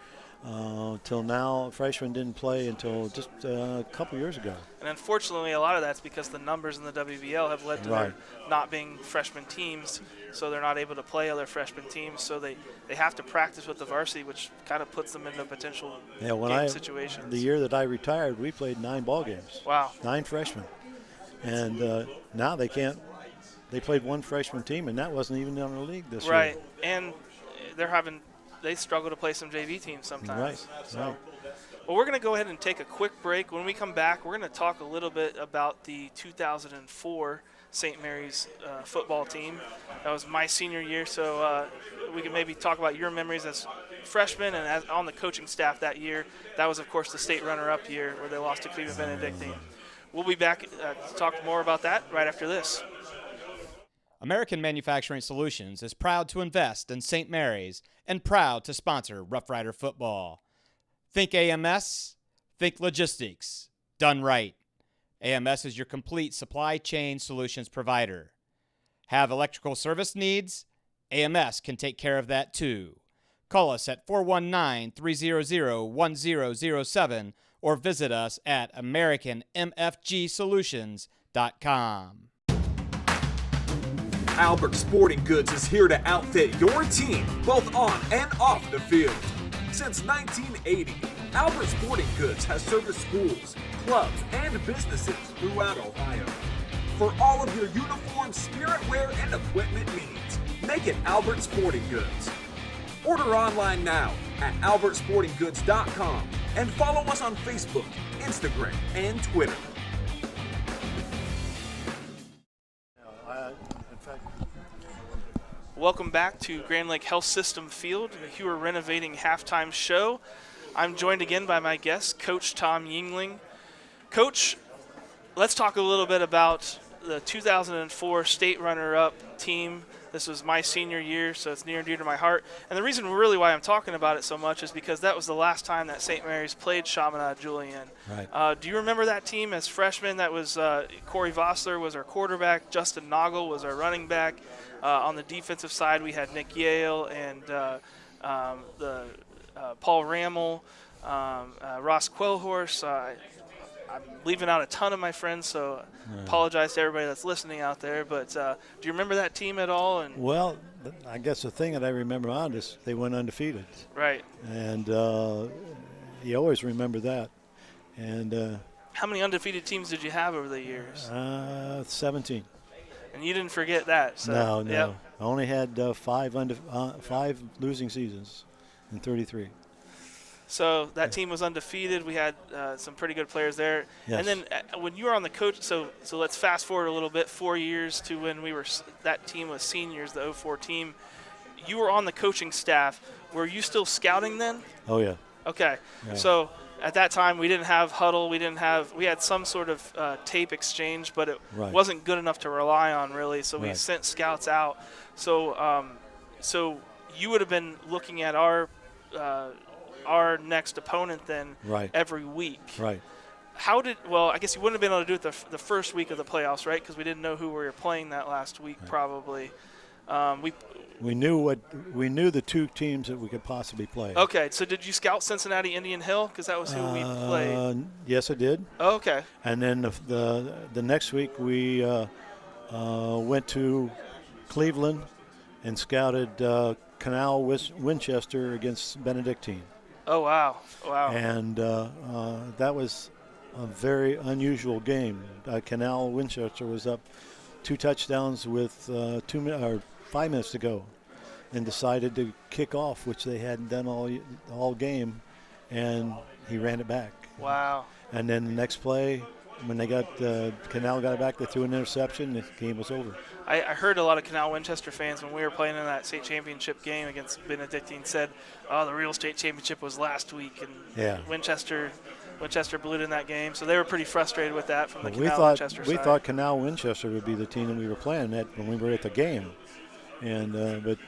till now, freshmen didn't play until just a couple years ago. And unfortunately, a lot of that's because the numbers in the WBL have led to there not being freshman teams, so they're not able to play other freshman teams. So they have to practice with the varsity, which kind of puts them into potential game situations. The year that I retired, we played 9 ball games. Wow. 9 freshmen. And now they can't. They played 1 freshman team, and that wasn't even in the league this year. Right, and they struggle to play some JV teams sometimes. Right. So, right. Well, we're going to go ahead and take a quick break. When we come back, we're going to talk a little bit about the 2004 St. Mary's football team. That was my senior year, so we can maybe talk about your memories as freshmen and as on the coaching staff that year. That was, of course, the state runner-up year where they lost to Cleveland Benedictine. We'll be back to talk more about that right after this. American Manufacturing Solutions is proud to invest in St. Mary's and proud to sponsor Rough Rider football. Think AMS, think logistics, done right. AMS is your complete supply chain solutions provider. Have electrical service needs? AMS can take care of that too. Call us at 419-300-1007 or visit us at AmericanMFGSolutions.com. Albert Sporting Goods is here to outfit your team, both on and off the field. Since 1980, Albert Sporting Goods has serviced schools, clubs, and businesses throughout Ohio. For all of your uniform, spirit wear, and equipment needs, make it Albert Sporting Goods. Order online now at albertsportinggoods.com and follow us on Facebook, Instagram, and Twitter. Welcome back to Grand Lake Health System Field, the Hewer Renovating Halftime Show. I'm joined again by my guest, Coach Tom Yingling. Coach, let's talk a little bit about the 2004 state runner-up team. This was my senior year, so it's near and dear to my heart. And the reason really why I'm talking about it so much is because that was the last time that St. Mary's played Chaminade Julienne. Right. Do you remember that team as freshmen? That was Corey Vossler was our quarterback. Justin Noggle was our running back. On the defensive side, we had Nick Yale and Paul Rammel, Ross Quellhorse. I'm leaving out a ton of my friends, so apologize to everybody that's listening out there. But do you remember that team at all? And well, I guess the thing that I remember on is they went undefeated. Right. And you always remember that. And How many undefeated teams did you have over the years? 17. And you didn't forget that. So, No. Yep. I only had 5 losing seasons in 33. So that team was undefeated. We had some pretty good players there. Yes. And then when you were on the coach, so let's fast forward a little bit, 4 years to when that team was seniors, the 04 team. You were on the coaching staff. Were you still scouting then? Oh, yeah. Okay. Yeah. So at that time, we didn't have huddle. We had some sort of tape exchange, but it wasn't good enough to rely on really. So we sent scouts out. So you would have been looking at our next opponent then every week. Right. I guess you wouldn't have been able to do it the first week of the playoffs, right? Because we didn't know who we were playing that last week probably. We knew the 2 teams that we could possibly play. Okay, so did you scout Cincinnati Indian Hill? Because that was who we played. Yes, I did. Oh, okay. And then the next week we went to Cleveland and scouted Canal Winchester against Benedictine. Oh, wow. And that was a very unusual game. Canal Winchester was up 2 touchdowns with 5 minutes to go and decided to kick off, which they hadn't done all game, and he ran it back. Wow. And then the next play, when Canal got it back, they threw an interception, the game was over. I heard a lot of Canal Winchester fans when we were playing in that state championship game against Benedictine said, oh, the real state championship was last week, and Winchester blew it in that game. So they were pretty frustrated with that from the Canal Winchester side. We thought Canal Winchester would be the team that we were playing at when we were at the game. And but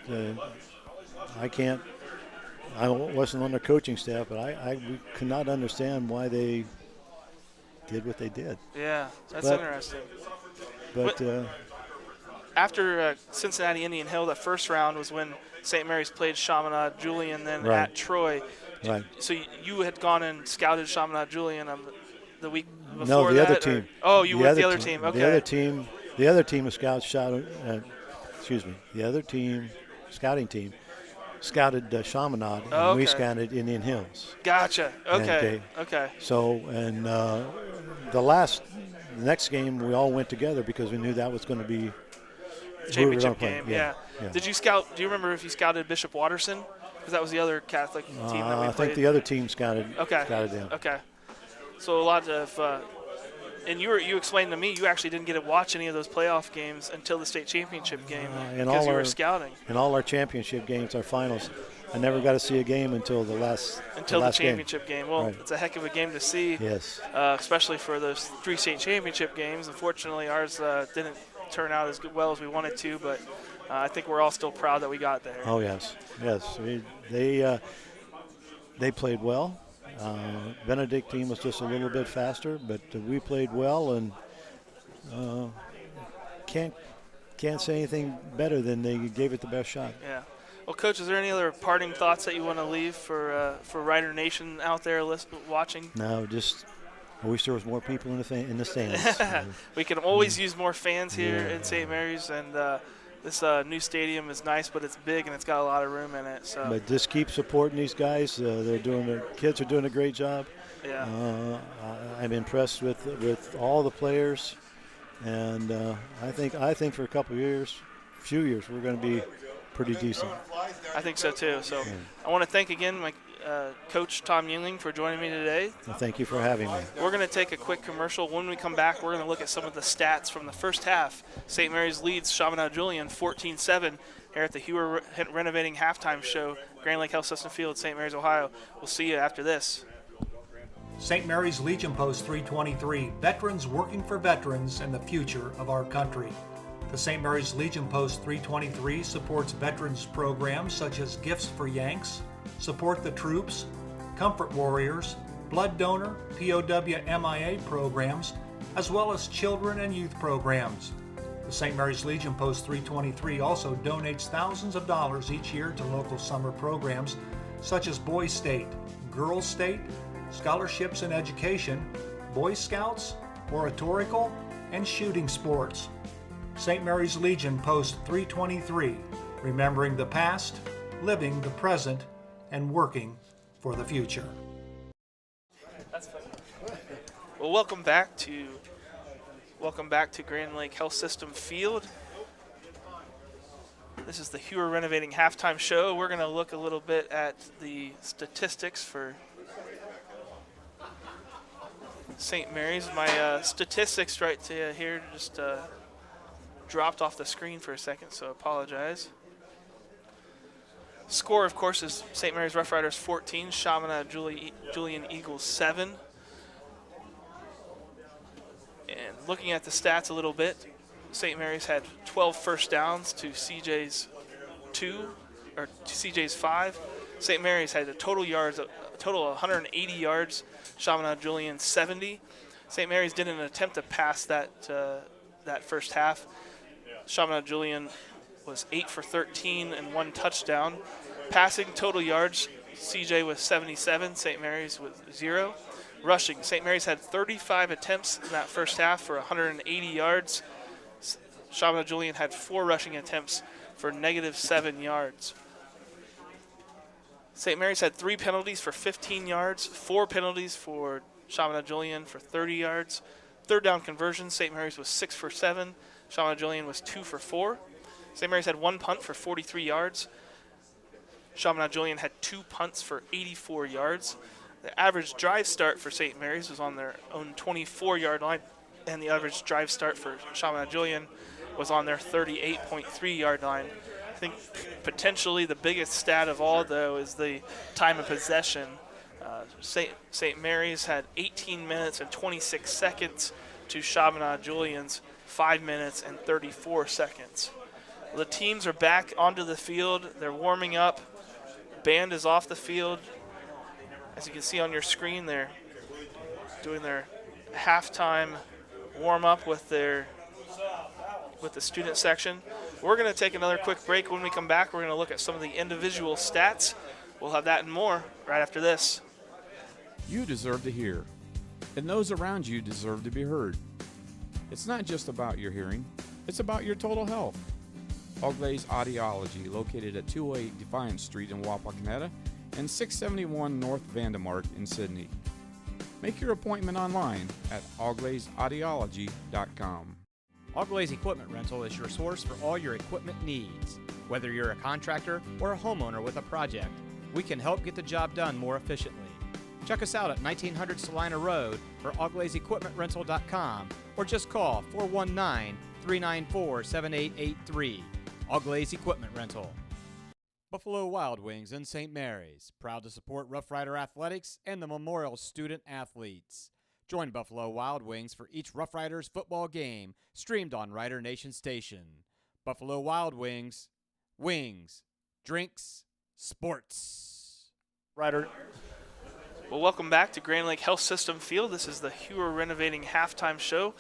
I wasn't on the coaching staff, but we could not understand why they did what they did. Yeah, that's interesting. But after Cincinnati Indian Hill, the first round was when St. Mary's played Chaminade Julian, then at Troy. Right. So you had gone and scouted Chaminade Julian the week before that? No, the other team. Oh, you were with the other team. Okay. The other team of scouts the other team, scouting team, scouted Chaminade, and we scouted Indian Hills. Gotcha. Okay. So, and the next game, we all went together because we knew that was going to be championship game. Yeah. Did you scout? Do you remember if you scouted Bishop Watterson? Because that was the other Catholic team that we played. I think the other team scouted them. Okay. So a lot of. And you explained to me you actually didn't get to watch any of those playoff games until the state championship game because you were scouting. In all our championship games, our finals, I never got to see a game until the championship game. Well, it's a heck of a game to see. Yes. Especially for those 3 state championship games. Unfortunately, ours didn't turn out as well as we wanted to, but I think we're all still proud that we got there. Oh yes. They played well. Benedictine was just a little bit faster, but we played well, and can't say anything better than they gave it the best shot. Yeah. Well, Coach, is there any other parting thoughts that you want to leave for Rider Nation out there watching? No, just I wish there was more people in the stands. We can always use more fans here in St. Mary's, and this new stadium is nice, but it's big and it's got a lot of room in it. So. But just keep supporting these guys. Kids are doing a great job. Yeah. I'm impressed with all the players, and I think for a few years, we're going to be pretty decent. I think so too. So I want to thank again my Coach Tom Yingling for joining me today. Well, thank you for having me. We're going to take a quick commercial. When we come back, we're going to look at some of the stats from the first half. St. Mary's leads Chaminade Julian 14-7 here at the Hewer Renovating Halftime Show, Grand Lake Health System Field, St. Mary's, Ohio. We'll see you after this. St. Mary's Legion Post 323, veterans working for veterans and the future of our country. The St. Mary's Legion Post 323 supports veterans programs such as Gifts for Yanks, Support the Troops, Comfort Warriors, Blood Donor, POW MIA programs, as well as children and youth programs. The St. Mary's Legion Post 323 also donates thousands of dollars each year to local summer programs such as Boys State, Girls State, Scholarships in Education, Boy Scouts, Oratorical, and Shooting Sports. St. Mary's Legion Post 323, remembering the past, living the present, and working for the future. Well, welcome back to Grand Lake Health System Field. This is the Hewer Renovating halftime show. We're going to look a little bit at the statistics for St. Mary's. My statistics right to here just dropped off the screen for a second, so I apologize. Score, of course, is St. Mary's Roughriders 14, Chaminade Julian Eagles 7. And looking at the stats a little bit, St. Mary's had 12 first downs to CJ's 5. St. Mary's had a total of 180 yards. Chaminade Julian 70. St. Mary's didn't attempt to pass that first half. Chaminade Julian was 8 for 13 and 1 touchdown. Passing total yards, CJ was 77. St. Mary's was 0. Rushing, St. Mary's had 35 attempts in that first half for 180 yards. Chaminade Julian had 4 rushing attempts for -7 yards. St. Mary's had 3 penalties for 15 yards, 4 penalties for Chaminade Julian for 30 yards. Third down conversions, St. Mary's was 6 for 7. Chaminade Julian was 2 for 4. St. Mary's had 1 punt for 43 yards. Chaminade Julian had 2 punts for 84 yards. The average drive start for St. Mary's was on their own 24-yard line, and the average drive start for Chaminade Julian was on their 38.3-yard line. I think potentially the biggest stat of all, though, is the time of possession. St. Mary's had 18 minutes and 26 seconds to Chaminade Julian's 5 minutes and 34 seconds. The teams are back onto the field. They're warming up. Band is off the field. As you can see on your screen, they're doing their halftime warm-up with the student section. We're going to take another quick break. When we come back, we're going to look at some of the individual stats. We'll have that and more right after this. You deserve to hear, and those around you deserve to be heard. It's not just about your hearing, it's about your total health. Auglaize Audiology, located at 208 Defiance Street in Wapakoneta and 671 North Vandemark in Sydney. Make your appointment online at auglaizeaudiology.com. Auglaize Equipment Rental is your source for all your equipment needs. Whether you're a contractor or a homeowner with a project, we can help get the job done more efficiently. Check us out at 1900 Salina Road or auglaizeequipmentrental.com or just call 419-394-7883. Auglaize Equipment Rental. Buffalo Wild Wings in St. Mary's, proud to support Rough Rider athletics and the Memorial student athletes. Join Buffalo Wild Wings for each Rough Riders football game, streamed on Rider Nation Station. Buffalo Wild Wings, wings, drinks, sports. Rider. Well, welcome back to Grand Lake Health System Field. This is the Hewer Renovating halftime show,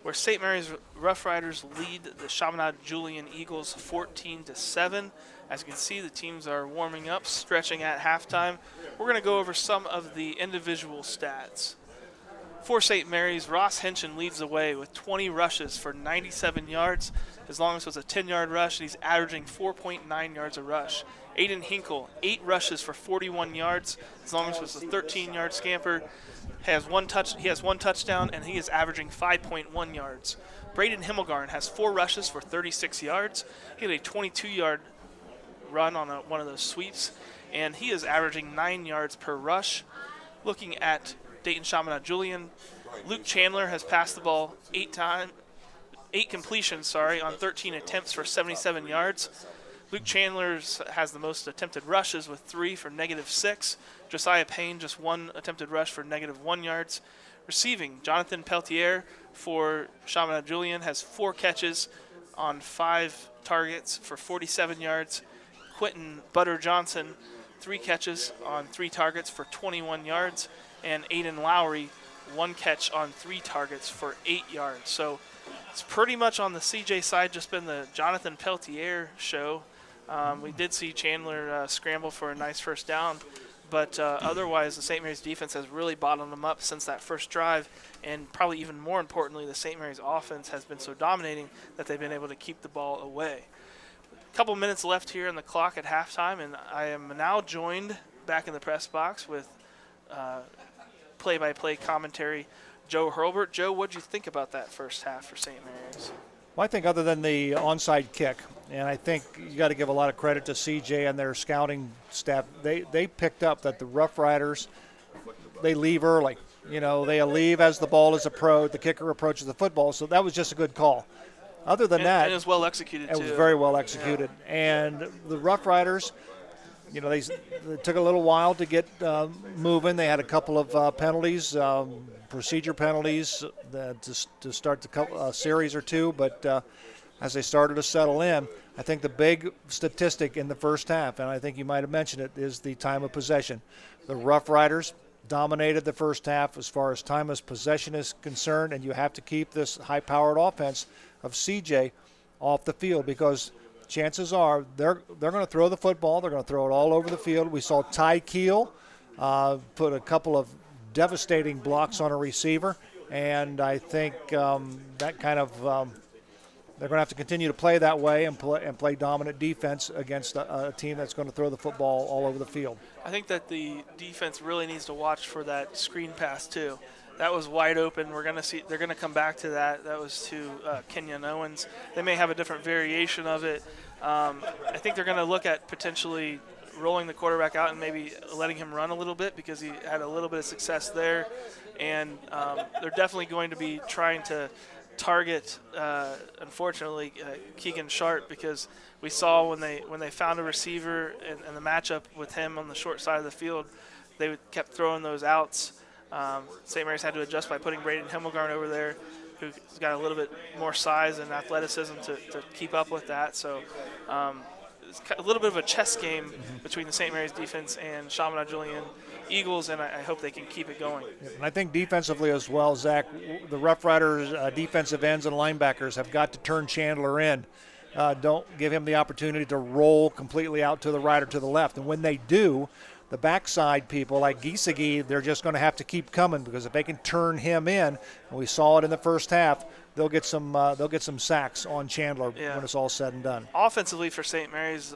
where St. Mary's Rough Riders lead the Chaminade Julian Eagles 14-7. As you can see, the teams are warming up, stretching at halftime. We're going to go over some of the individual stats. For St. Mary's, Ross Henson leads the way with 20 rushes for 97 yards. His longest was a 10-yard rush, and he's averaging 4.9 yards a rush. Aiden Hinkle, 8 rushes for 41 yards. His longest was a 13-yard scamper. He has one touchdown, and he is averaging 5.1 yards. Braden Himmelgarn has 4 rushes for 36 yards. He had a 22-yard run on one of those sweeps, and he is averaging 9 yards per rush. Looking at Dayton Chaminade Julian, Luke Chandler has passed the ball 8 completions, on 13 attempts for 77 yards. Luke Chandler has the most attempted rushes with 3 for -6. Josiah Payne, just 1 attempted rush for -1 yards. Receiving, Jonathan Peltier for Chaminade Julian has 4 catches on 5 targets for 47 yards. Quentin Butter Johnson, 3 catches on 3 targets for 21 yards. And Aiden Lowry, 1 catch on 3 targets for 8 yards. So it's pretty much on the CJ side, just been the Jonathan Peltier show. We did see Chandler scramble for a nice first down, but otherwise the St. Mary's defense has really bottomed them up since that first drive, and probably even more importantly, the St. Mary's offense has been so dominating that they've been able to keep the ball away. A couple minutes left here on the clock at halftime, and I am now joined back in the press box with play-by-play commentary Joe Hurlburt. Joe, what did you think about that first half for St. Mary's? Well, I think other than the onside kick, and I think you got to give a lot of credit to CJ and their scouting staff. They picked up that the Roughriders, they leave early. You know, they leave as the ball is the kicker approaches the football. So that was just a good call. Other than that, and it was well executed too. It was very well executed. Yeah. And the Roughriders, you know, they took a little while to get moving. They had a couple of penalties, procedure penalties to start the series or two. But as they started to settle in, I think the big statistic in the first half, and I think you might have mentioned it, is the time of possession. The Roughriders dominated the first half as far as time of possession is concerned, and you have to keep this high-powered offense of CJ off the field because chances are they're going to throw the football. They're going to throw it all over the field. We saw Ty Keel put a couple of devastating blocks on a receiver, and I think that kind of they're going to have to continue to play that way and play dominant defense against a team that's going to throw the football all over the field. I think that the defense really needs to watch for that screen pass too. That was wide open. We're going to see. They're going to come back to that. That was to Kenyon Owens. They may have a different variation of it. I think they're going to look at potentially rolling the quarterback out and maybe letting him run a little bit because he had a little bit of success there. And they're definitely going to be trying to target, unfortunately, Keegan Sharp because we saw when they found a receiver and the matchup with him on the short side of the field, they kept throwing those outs. St. Mary's had to adjust by putting Braden Himmelgarn over there, who's got a little bit more size and athleticism to keep up with that. So it's a little bit of a chess game between the St. Mary's defense and Chaminade Julian Eagles, and I hope they can keep it going. And I think defensively as well, Zach, the Roughriders defensive ends and linebackers have got to turn Chandler in. Don't give him the opportunity to roll completely out to the right or to the left. And when they do, the backside people like Giesecke, they're just going to have to keep coming because if they can turn him in, and we saw it in the first half, they'll get some sacks on Chandler when it's all said and done. Offensively for St. Mary's,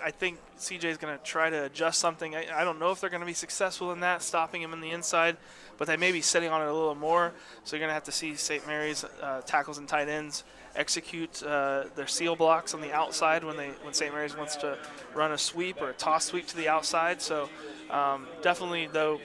I think CJ is going to try to adjust something. I don't know if they're going to be successful in that, stopping him in the inside, but they may be sitting on it a little more. So you're going to have to see St. Mary's tackles and tight ends execute their seal blocks on the outside when St. Mary's wants to run a sweep or a toss sweep to the outside. So definitely, though,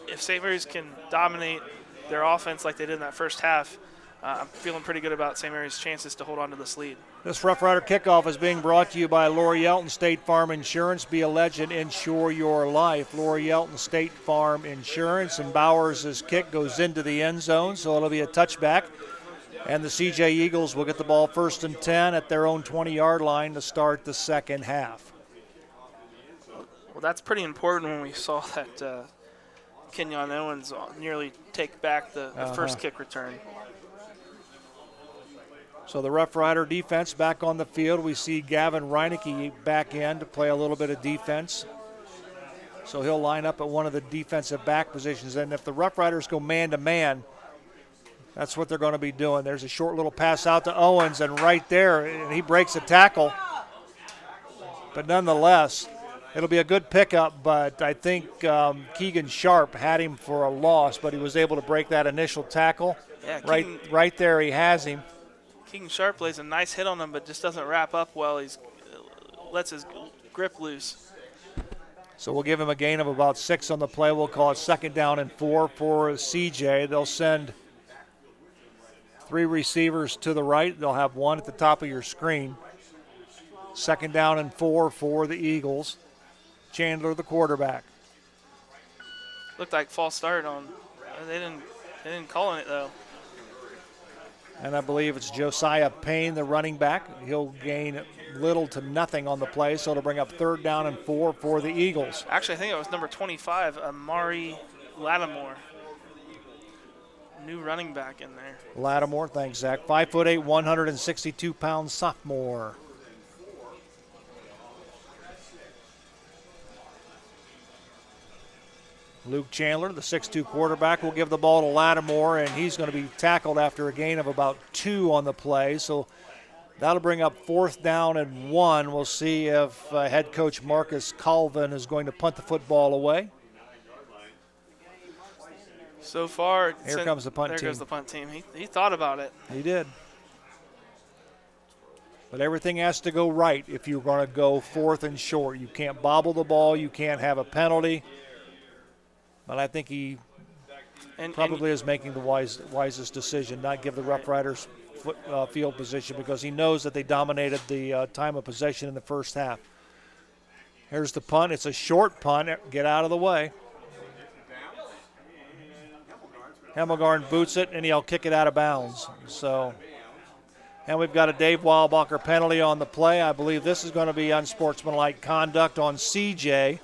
if St. Mary's can dominate their offense like they did in that first half, I'm feeling pretty good about St. Mary's chances to hold on to this lead. This Rough Rider kickoff is being brought to you by Laura Yelton State Farm Insurance. Be a legend, insure your life. Laura Yelton State Farm Insurance, and Bowers' kick goes into the end zone, so it'll be a touchback. And the CJ Eagles will get the ball 1st and 10 at their own 20-yard line to start the second half. Well, that's pretty important when we saw that Kenyon Owens nearly take back the first kick return. So the Rough Rider defense back on the field. We see Gavin Reinecke back in to play a little bit of defense. So he'll line up at one of the defensive back positions. And if the Rough Riders go man-to-man, that's what they're going to be doing. There's a short little pass out to Owens, and right there, and he breaks a tackle. But nonetheless, it'll be a good pickup, but I think Keegan Sharp had him for a loss, but he was able to break that initial tackle. Yeah, right there he has him. Keegan Sharp lays a nice hit on him, but just doesn't wrap up well. He lets his grip loose. So we'll give him a gain of about 6 on the play. We'll call it 2nd down and 4 for CJ. They'll send 3 receivers to the right. They'll have 1 at the top of your screen. 2nd down and 4 for the Eagles. Chandler, the quarterback. Looked like false start on. They didn't call on it though. And I believe it's Josiah Payne, the running back. He'll gain little to nothing on the play, so it'll bring up 3rd down and 4 for the Eagles. Actually, I think it was number 25, Amari Lattimore. New running back in there. Lattimore, thanks, Zach. 5'8", 162-pound sophomore. Luke Chandler, the 6'2 quarterback, will give the ball to Lattimore, and he's going to be tackled after a gain of about 2 on the play. So that'll bring up 4th down and 1. We'll see if head coach Marcus Colvin is going to punt the football away. So far, here comes the punt team. There goes the punt team. He thought about it. He did. But everything has to go right if you're going to go 4th and short. You can't bobble the ball. You can't have a penalty. But I think he probably is making the wisest decision, not give the Rough Riders field position, because he knows that they dominated the time of possession in the first half. Here's the punt. It's a short punt. Get out of the way. Hemmelgarn boots it, and he'll kick it out of bounds. So, and we've got a Dave Weilbacher penalty on the play. I believe this is going to be unsportsmanlike conduct on CJ.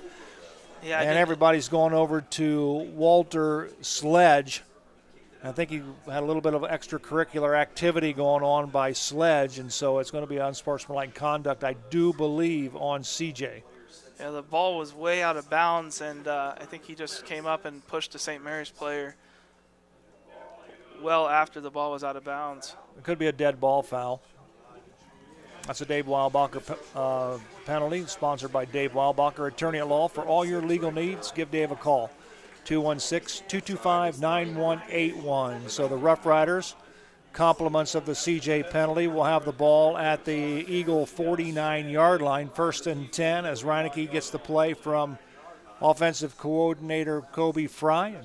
Yeah, and everybody's going over to Walter Sledge. I think he had a little bit of extracurricular activity going on by Sledge, and so it's going to be unsportsmanlike conduct, I do believe, on CJ. Yeah, the ball was way out of bounds, and I think he just came up and pushed the St. Mary's player well after the ball was out of bounds. It could be a dead ball foul. That's a Dave Weilbacher penalty, sponsored by Dave Weilbacher, attorney at law. For all your legal needs, give Dave a call, 216-225-9181. So the Rough Riders, compliments of the CJ penalty, will have the ball at the Eagle 49-yard line, 1st and 10, as Reineke gets the play from offensive coordinator Kobe Fry.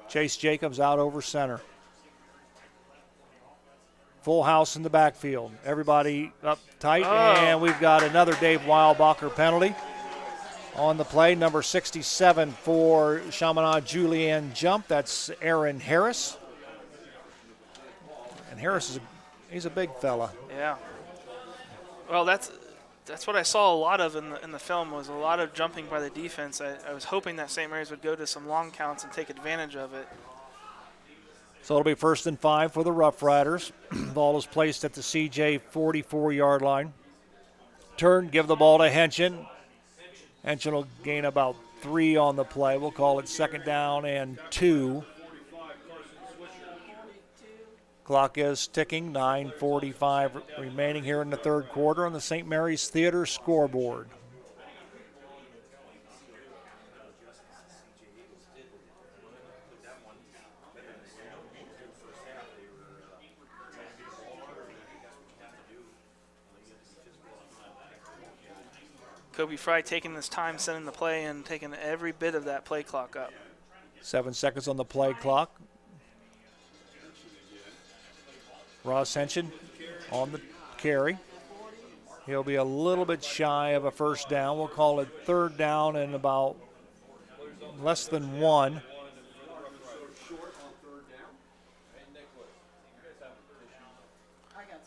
Chase Jacobs out over center. Full house in the backfield. Everybody up tight, and we've got another Dave Weilbacher penalty on the play. Number 67 for Chaminade Julian Jump. That's Aaron Harris. And Harris he's a big fella. Yeah. Well, that's what I saw a lot of in the film, was a lot of jumping by the defense. I was hoping that St. Mary's would go to some long counts and take advantage of it. So it'll be 1st and 5 for the Rough Riders. Ball is placed at the CJ 44-yard line. Turn, give the ball to Henschen. Henschen will gain about 3 on the play. We'll call it 2nd down and 2. Clock is ticking, 9:45 remaining here in the third quarter on the St. Mary's Theater scoreboard. Kobe Fry taking this time, sending the play, and taking every bit of that play clock up. 7 seconds on the play clock. Ross Henschen on the carry. He'll be a little bit shy of a 1st down. We'll call it 3rd down and about less than 1.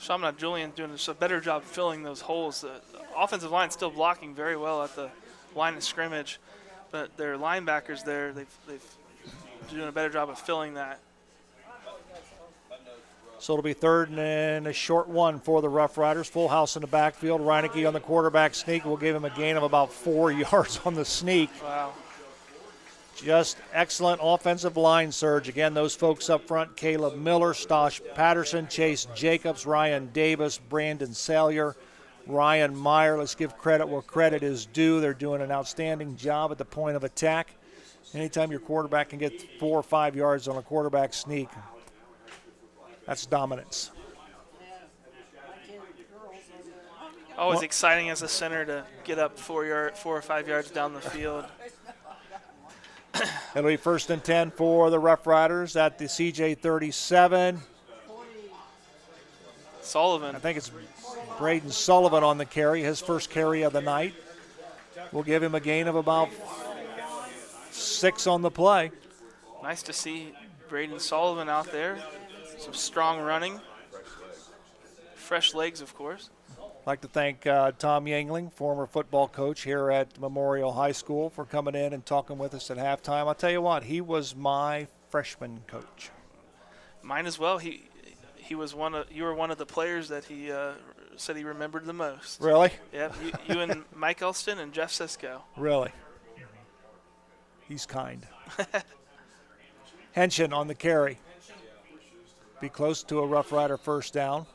Chaminade Julian doing a better job filling those holes. The offensive line still blocking very well at the line of scrimmage, but their linebackers there, they've doing a better job of filling that. So it'll be 3rd and a short 1 for the Rough Riders. Full house in the backfield. Reineke on the quarterback sneak. We'll give him a gain of about 4 yards on the sneak. Wow. Just excellent offensive line surge. Again, those folks up front, Caleb Miller, Stosh Patterson, Chase Jacobs, Ryan Davis, Brandon Salyer, Ryan Meyer. Let's give credit where credit is due. They're doing an outstanding job at the point of attack. Anytime your quarterback can get 4 or 5 yards on a quarterback sneak, that's dominance. Always exciting as a center to get up 4 or 5 yards down the field. It'll be 1st and 10 for the Rough Riders at the CJ 37. Sullivan. I think it's Braden Sullivan on the carry, his first carry of the night. We'll give him a gain of about 6 on the play. Nice to see Braden Sullivan out there. Some strong running. Fresh legs, of course. I'd like to thank Tom Yangling, former football coach here at Memorial High School, for coming in and talking with us at halftime. I'll tell you what, he was my freshman coach. Mine as well. He was you were one of the players that he said he remembered the most. Really? Yep. You and Mike Elston and Jeff Sisko. Really? He's kind. Henschen on the carry. Be close to a Rough Rider 1st down.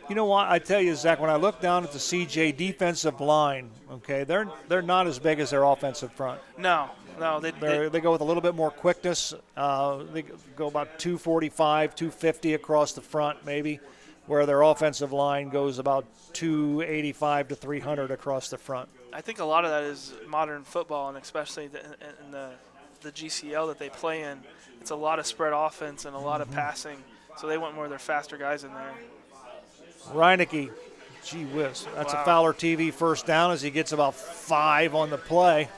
You know what? I tell you, Zach, when I look down at the CJ defensive line, okay, they're not as big as their offensive front. No, they go with a little bit more quickness. They go about 245, 250 across the front, maybe, where their offensive line goes about 285 to 300 across the front. I think a lot of that is modern football, and especially in the GCL that they play in. It's a lot of spread offense and a lot of passing, so they want more of their faster guys in there. Reinecke, gee whiz, that's a Fowler TV first down as he gets about 5 on the play.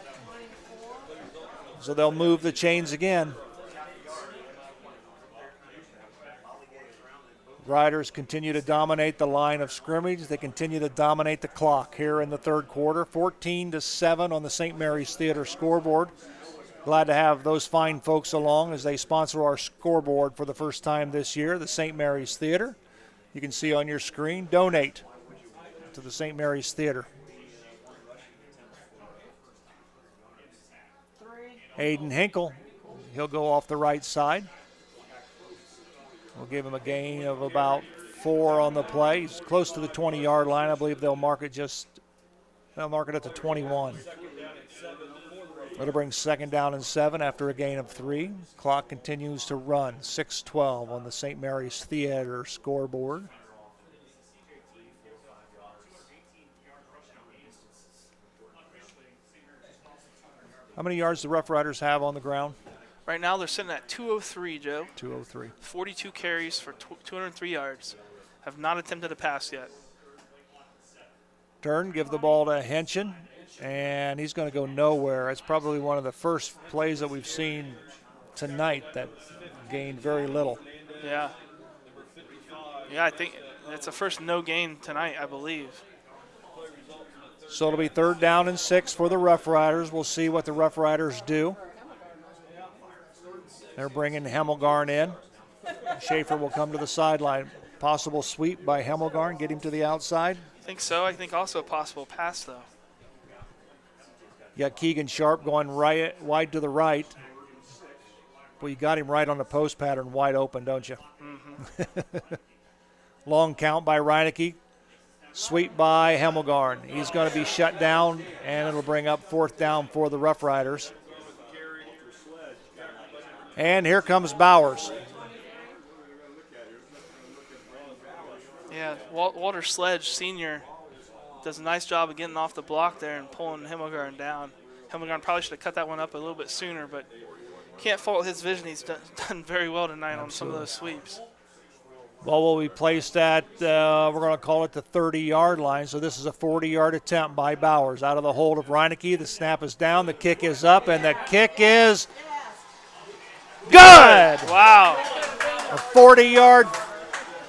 So they'll move the chains again. Riders continue to dominate the line of scrimmage. They continue to dominate the clock here in the third quarter. 14-7 on the St. Mary's Theater scoreboard. Glad to have those fine folks along as they sponsor our scoreboard for the first time this year, the St. Mary's Theater. You can see on your screen, donate to the St. Mary's Theater. Aiden Hinkle, he'll go off the right side. We'll give him a gain of about 4 on the play. He's close to the 20-yard line. I believe they'll mark it at the 21. That'll bring 2nd down and 7 after a gain of 3. Clock continues to run. 6:12 on the St. Mary's Theater scoreboard. How many yards do the Roughriders have on the ground? Right now they're sitting at 203, Joe. 203. 42 carries for 203 yards. Have not attempted a pass yet. Turn, give the ball to Henshin, and he's going to go nowhere. It's probably one of the first plays that we've seen tonight that gained very little. Yeah. Yeah, I think it's the first no gain tonight, I believe. So it'll be 3rd down and 6 for the Roughriders. We'll see what the Roughriders do. They're bringing Hemmelgarn in. Schaefer will come to the sideline. Possible sweep by Hemmelgarn, get him to the outside. I think so. I think also a possible pass, though. You got Keegan Sharp going wide to the right. Well, you got him right on the post pattern, wide open, don't you? Mm-hmm. Long count by Reinecke. Sweep by Hemmelgarn. He's going to be shut down, and it'll bring up 4th down for the Roughriders. And here comes Bowers. Yeah, Walter Sledge, Sr., does a nice job of getting off the block there and pulling Hemmelgarn down. Hemmelgarn probably should have cut that one up a little bit sooner, but can't fault his vision. He's done very well tonight on some of those sweeps. Ball will be placed at, we're going to call it the 30-yard line. So this is a 40-yard attempt by Bowers. Out of the hold of Reinecke. The snap is down. The kick is up, and the kick is good. Wow. A 40-yard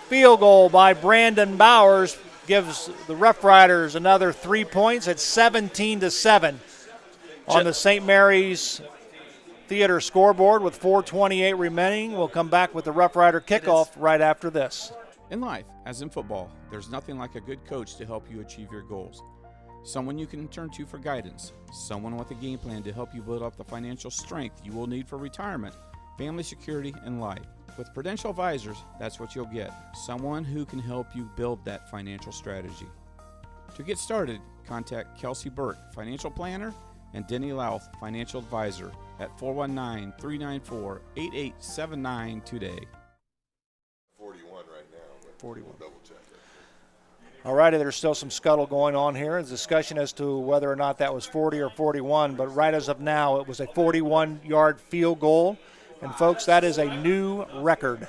field goal by Brandon Bowers gives the Roughriders another 3 points at 17-7 on the St. Mary's Theater scoreboard with 4:28 remaining. We'll come back with the Roughrider kickoff right after this. In life, as in football, there's nothing like a good coach to help you achieve your goals. Someone you can turn to for guidance, someone with a game plan to help you build up the financial strength you will need for retirement, family security, and life. With Prudential Advisors, that's what you'll get, someone who can help you build that financial strategy. To get started, contact Kelsey Burke, financial planner, and Denny Louth, financial advisor, at 419-394-8879 today. 41 right now. 41. We'll double check it. All righty, there's still some scuttle going on here. There's discussion as to whether or not that was 40 or 41, but right as of now, it was a 41-yard field goal. And, folks, that is a new record.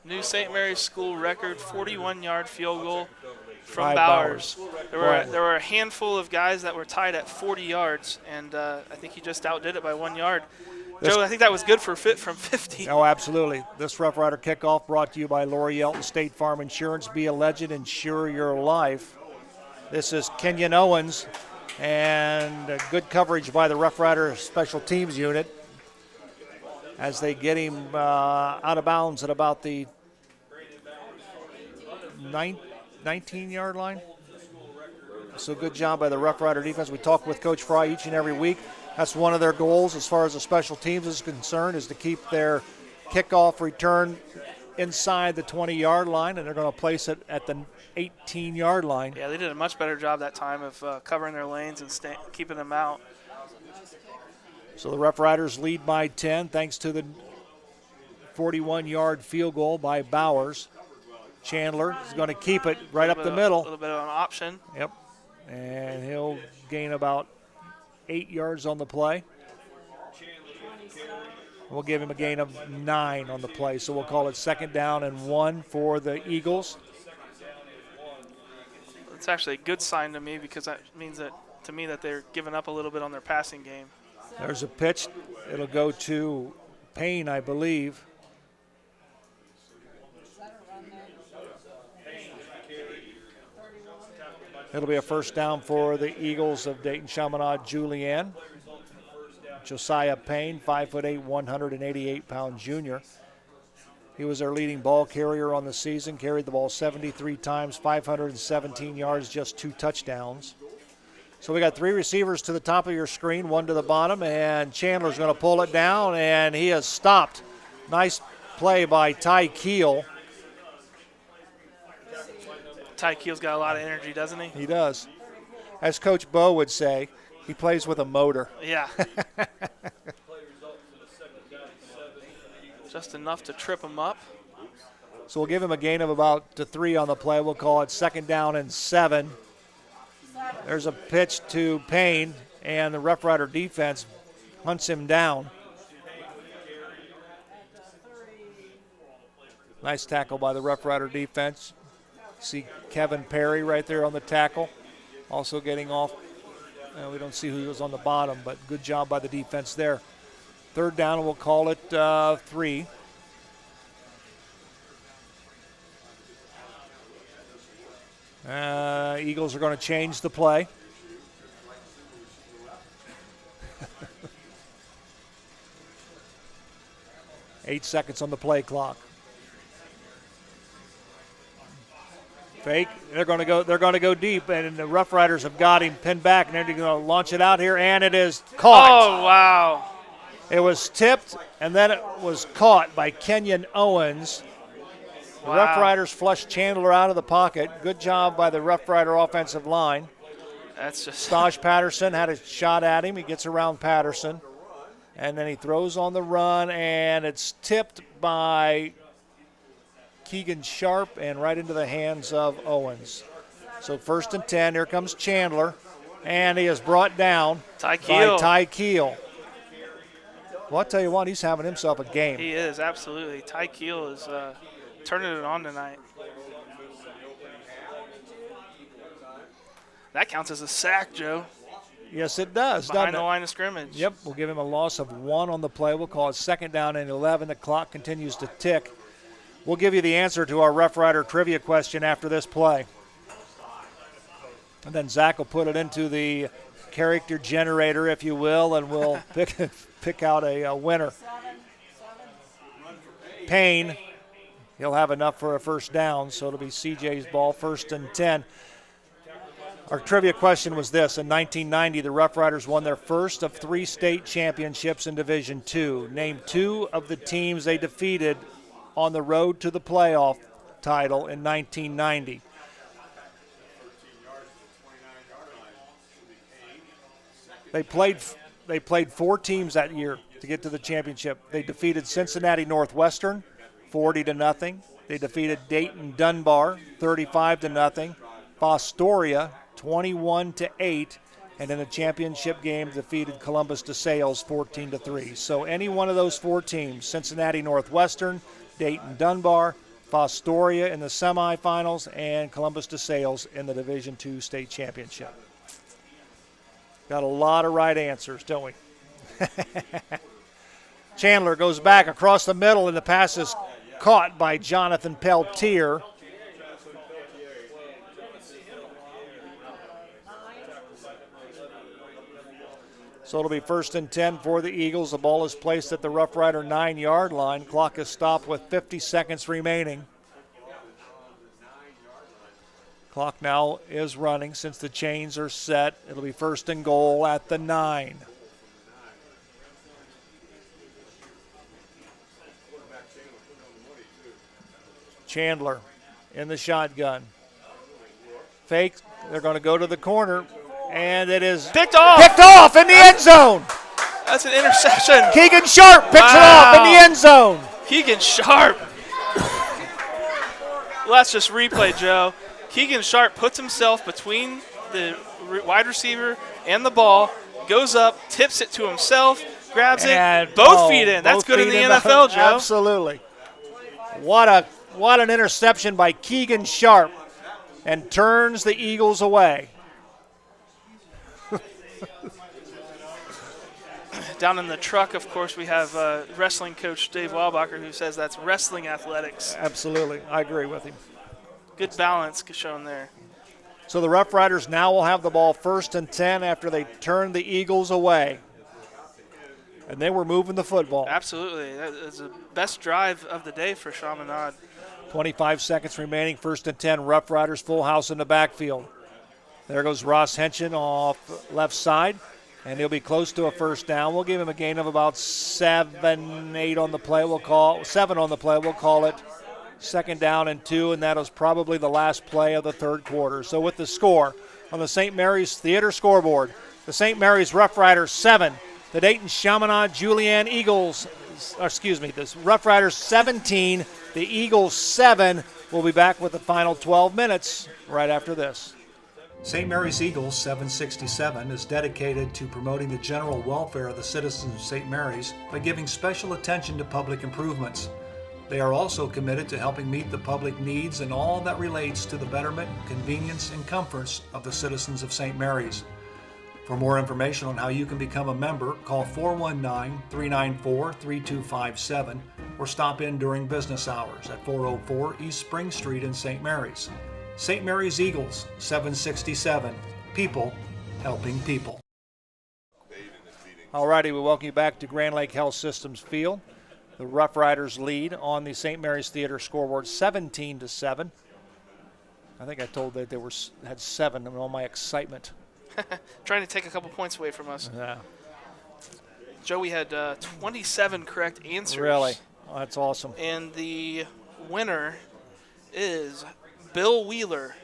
New St. Mary's School record, 41-yard field goal from Bowers. There were a handful of guys that were tied at 40 yards, and I think he just outdid it by 1 yard. Joe, I think that was good from 50. Oh, absolutely. This Rough Rider kickoff brought to you by Lori Yelton State Farm Insurance. Be a legend, insure your life. This is Kenyon Owens, and good coverage by the Rough Rider Special Teams unit as they get him out of bounds at about the 19-yard line. So good job by the Rough Rider defense. We talk with Coach Fry each and every week. That's one of their goals as far as the special teams is concerned, is to keep their kickoff return inside the 20-yard line, and they're going to place it at the 18-yard line. Yeah, they did a much better job that time of covering their lanes and keeping them out. So the Rough Riders lead by 10 thanks to the 41-yard field goal by Bowers. Chandler is going to keep it right up the middle. A little bit of an option. Yep. And he'll gain about 8 yards on the play. We'll give him a gain of 9 on the play, so we'll call it 2nd down and 1 for the Eagles. It's actually a good sign to me because that means that to me that they're giving up a little bit on their passing game. There's a pitch. It'll go to Payne, I believe. It'll be a 1st down for the Eagles of Dayton Chaminade Julienne. Josiah Payne, 5'8", 188-pound junior. He was their leading ball carrier on the season, carried the ball 73 times, 517 yards, just 2 touchdowns. So we got 3 receivers to the top of your screen, 1 to the bottom, and Chandler's going to pull it down, and he has stopped. Nice play by Ty Keel. Ty Keel's got a lot of energy, doesn't he? He does. As Coach Bo would say, he plays with a motor. Yeah. Just enough to trip him up. So we'll give him a gain of about 3 on the play. We'll call it 2nd down and 7. There's a pitch to Payne, and the Rough Rider defense hunts him down. Nice tackle by the Rough Rider defense. See Kevin Perry right there on the tackle, also getting off. We don't see who was on the bottom, but good job by the defense there. 3rd down, and we'll call it 3. Eagles are going to change the play. Eight seconds on the play clock. Fake. They're going to go deep, and the Rough Riders have got him pinned back, and they're going to launch it out here, and it is caught. Oh, wow. It was tipped, and then it was caught by Kenyon Owens. The Rough Riders flushed Chandler out of the pocket. Good job by the Rough Rider offensive line. That's just Staj Patterson had a shot at him. He gets around Patterson, and then he throws on the run, and it's tipped by Keegan Sharp and right into the hands of Owens. So 1st and 10. Here comes Chandler, and he is brought down by Ty Keel. Well, I'll tell you what, he's having himself a game. He is, absolutely. Ty Keel is turning it on tonight. That counts as a sack, Joe. Yes, it does. Behind the line of scrimmage. Yep, we'll give him a loss of 1 on the play. We'll call it 2nd down and 11. The clock continues to tick. We'll give you the answer to our Rough Rider trivia question after this play. And then Zach will put it into the character generator, if you will, and we'll pick out a winner. Payne, he'll have enough for a 1st down, so it'll be CJ's ball, 1st and 10. Our trivia question was this. In 1990, the Rough Riders won their first of 3 state championships in Division II. Name 2 of the teams they defeated on the road to the playoff title in 1990. They played 4 teams that year to get to the championship. They defeated Cincinnati Northwestern 40-0. They defeated Dayton Dunbar 35-0. Fostoria 21-8. And in the championship game, defeated Columbus DeSales 14-3. So any one of those 4 teams, Cincinnati Northwestern, Dayton Dunbar, Fostoria in the semifinals, and Columbus DeSales in the Division II state championship. Got a lot of right answers, don't we? Chandler goes back across the middle, and the pass is caught by Jonathan Peltier. So it'll be 1st and 10 for the Eagles. The ball is placed at the Rough Rider 9-yard line. Clock is stopped with 50 seconds remaining. Clock now is running since the chains are set. It'll be 1st and goal at the 9. Chandler in the shotgun. Fake. They're going to go to the corner, and it is picked off. Picked off in the end zone. That's an interception. Keegan Sharp picks it off in the end zone. Keegan Sharp. Let's just replay, Joe. Keegan Sharp puts himself between the wide receiver and the ball, goes up, tips it to himself, grabs it, both feet in. That's good in the NFL, Joe. Absolutely. What an interception by Keegan Sharp, and turns the Eagles away. Down in the truck, of course, we have wrestling coach Dave Walbacher, who says that's wrestling athletics. Absolutely. I agree with him. Good balance shown there. So the Roughriders now will have the ball 1st and 10 after they turned the Eagles away. And they were moving the football. Absolutely. That is the best drive of the day for Chaminade. 25 seconds remaining, 1st and 10. Roughriders full house in the backfield. There goes Ross Henson off left side, and he'll be close to a first down. We'll give him a gain of about 7 on the play. 7 on the play. We'll call it 2nd down and 2, and that was probably the last play of the 3rd quarter. So with the score on the St. Mary's Theater scoreboard, the St. Mary's Roughriders 7, the Dayton Chaminade Julienne Eagles, the Roughriders 17, the Eagles 7. We'll be back with the final 12 minutes right after this. St. Mary's Eagles 767 is dedicated to promoting the general welfare of the citizens of St. Mary's by giving special attention to public improvements. They are also committed to helping meet the public needs and all that relates to the betterment, convenience, and comforts of the citizens of St. Mary's. For more information on how you can become a member, call 419-394-3257 or stop in during business hours at 404 East Spring Street in St. Mary's. St. Mary's Eagles, 767. People helping people. All righty, we welcome you back to Grand Lake Health Systems Field. The Roughriders lead on the St. Mary's Theater scoreboard, 17-7. I think I told that they had 7 in all my excitement. Trying to take a couple points away from us. Yeah. Joe, we had 27 correct answers. Really? Oh, that's awesome. And the winner is Bill Wheeler.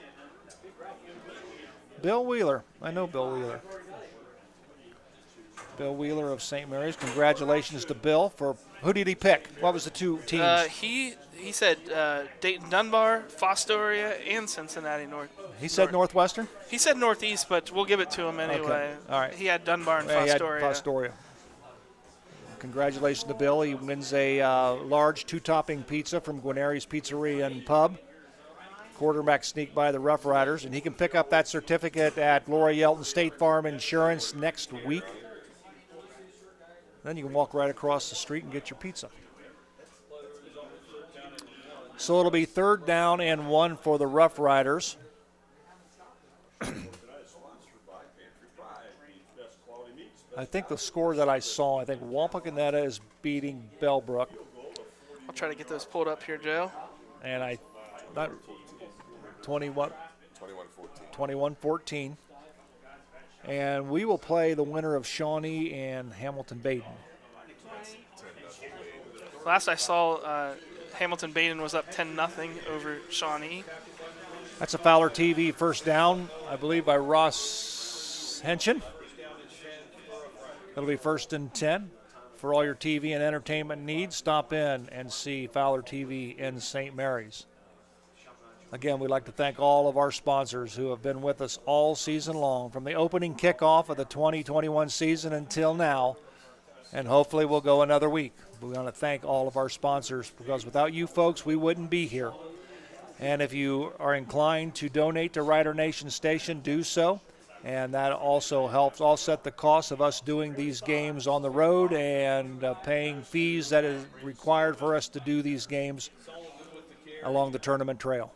Bill Wheeler. I know Bill Wheeler. Bill Wheeler of St. Mary's. Congratulations to Bill for who did he pick? What was the 2 teams? He said Dayton Dunbar, Fostoria, and Cincinnati North. He said Northwestern? He said Northeast, but we'll give it to him anyway. Okay. All right. He had Dunbar and Yeah, Fostoria. He had Fostoria. Congratulations to Bill. He wins a large 2-topping pizza from Guarneri's Pizzeria and Pub. Quarterback sneak by the Roughriders, and he can pick up that certificate at Laura Yelton State Farm Insurance next week. Then you can walk right across the street and get your pizza. So it'll be 3rd down and 1 for the Roughriders. I think the score that I saw, I think Wampakoneta is beating Bellbrook. I'll try to get those pulled up here, Joe. And 21-14. And we will play the winner of Shawnee and Hamilton-Baden. Last I saw, Hamilton-Baden was up 10-0 over Shawnee. That's a Fowler TV first down, I believe, by Ross Henson. It'll be 1st and 10. For all your TV and entertainment needs, stop in and see Fowler TV in St. Mary's. Again, we'd like to thank all of our sponsors who have been with us all season long, from the opening kickoff of the 2021 season until now, and hopefully we'll go another week. We want to thank all of our sponsors, because without you folks, we wouldn't be here. And if you are inclined to donate to Rider Nation Station, do so. And that also helps offset the cost of us doing these games on the road and paying fees that is required for us to do these games along the tournament trail.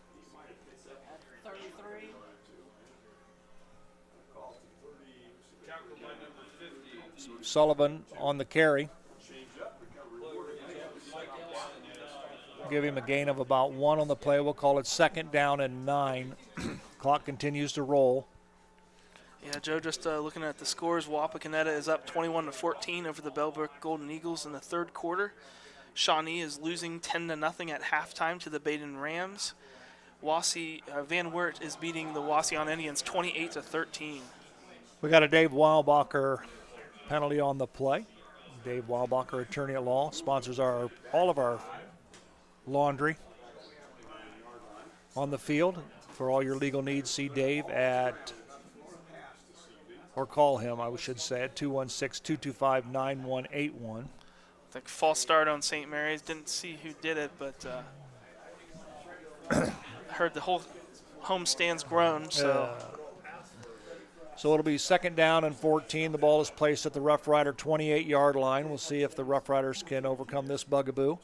Sullivan on the carry. Give him a gain of about 1 on the play. We'll call it 2nd down and 9. Clock continues to roll. Yeah, Joe, just looking at the scores, Wapakoneta is up 21-14 over the Bellbrook Golden Eagles in the 3rd quarter. Shawnee is losing 10-0 at halftime to the Dayton Rams. Van Wert is beating the Wauseon Indians 28-13. We got a Dave Weilbacher penalty on the play. Dave Weilbacher, attorney at law, sponsors all of our laundry on the field. For all your legal needs, see Dave or call him, I should say, at 216-225-9181. The false start on St. Mary's. Didn't see who did it, but heard the whole home stands groan. So it'll be 2nd down and 14. The ball is placed at the Rough Rider 28-yard line. We'll see if the Rough Riders can overcome this bugaboo.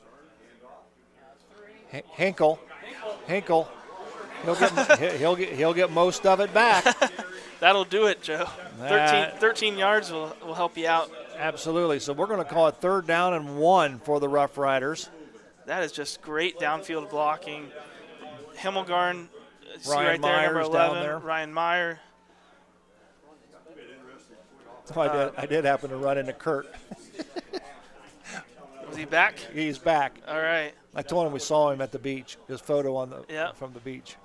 Hinkle. He'll get most of it back. That'll do it, Joe. 13 yards will help you out. Absolutely. So we're going to call it 3rd down and 1 for the Rough Riders. That is just great downfield blocking. Himmelgarn, see Ryan right there, number Myers 11, down there. Ryan Meyer. I did happen to run into Kurt. Was he back? He's back. All right. I told him we saw him at the beach. His photo from the beach.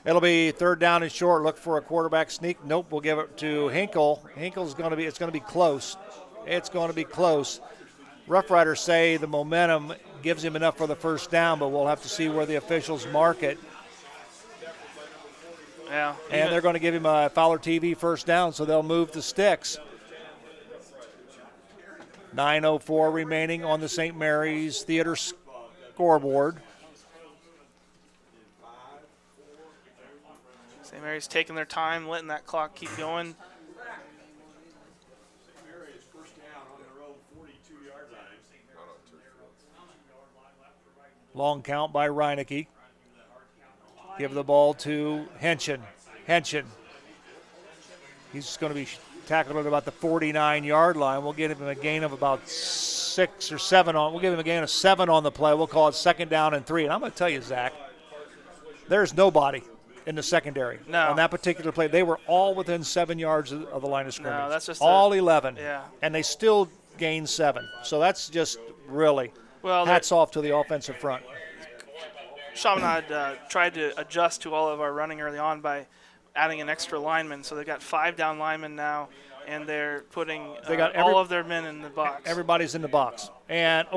It'll be 3rd down and short. Look for a quarterback sneak. Nope, we'll give it to Hinkle. Hinkle's going to be. It's going to be close. It's going to be close. Rough Riders say the momentum gives him enough for the 1st down, but we'll have to see where the officials mark it. Yeah. And they're going to give him a Fowler TV 1st down, so they'll move the sticks. 9:04 remaining on the St. Mary's Theater scoreboard. St. Mary's taking their time, letting that clock keep going. Long count by Reinecke. Give the ball to Henshin. He's going to be tackled at about the 49-yard line. We'll give him a gain of about 6 or 7 on. We'll give him a gain of 7 on the play. We'll call it 2nd down and 3. And I'm going to tell you, Zach, there's nobody in the secondary on that particular play. They were all within 7 yards of the line of scrimmage. No, that's just all 11. Yeah. And they still gained 7. So that's just really hats off to the offensive front. Chaminade tried to adjust to all of our running early on by adding an extra lineman. So they've got 5 down linemen now, and they're putting all of their men in the box. Everybody's in the box. And,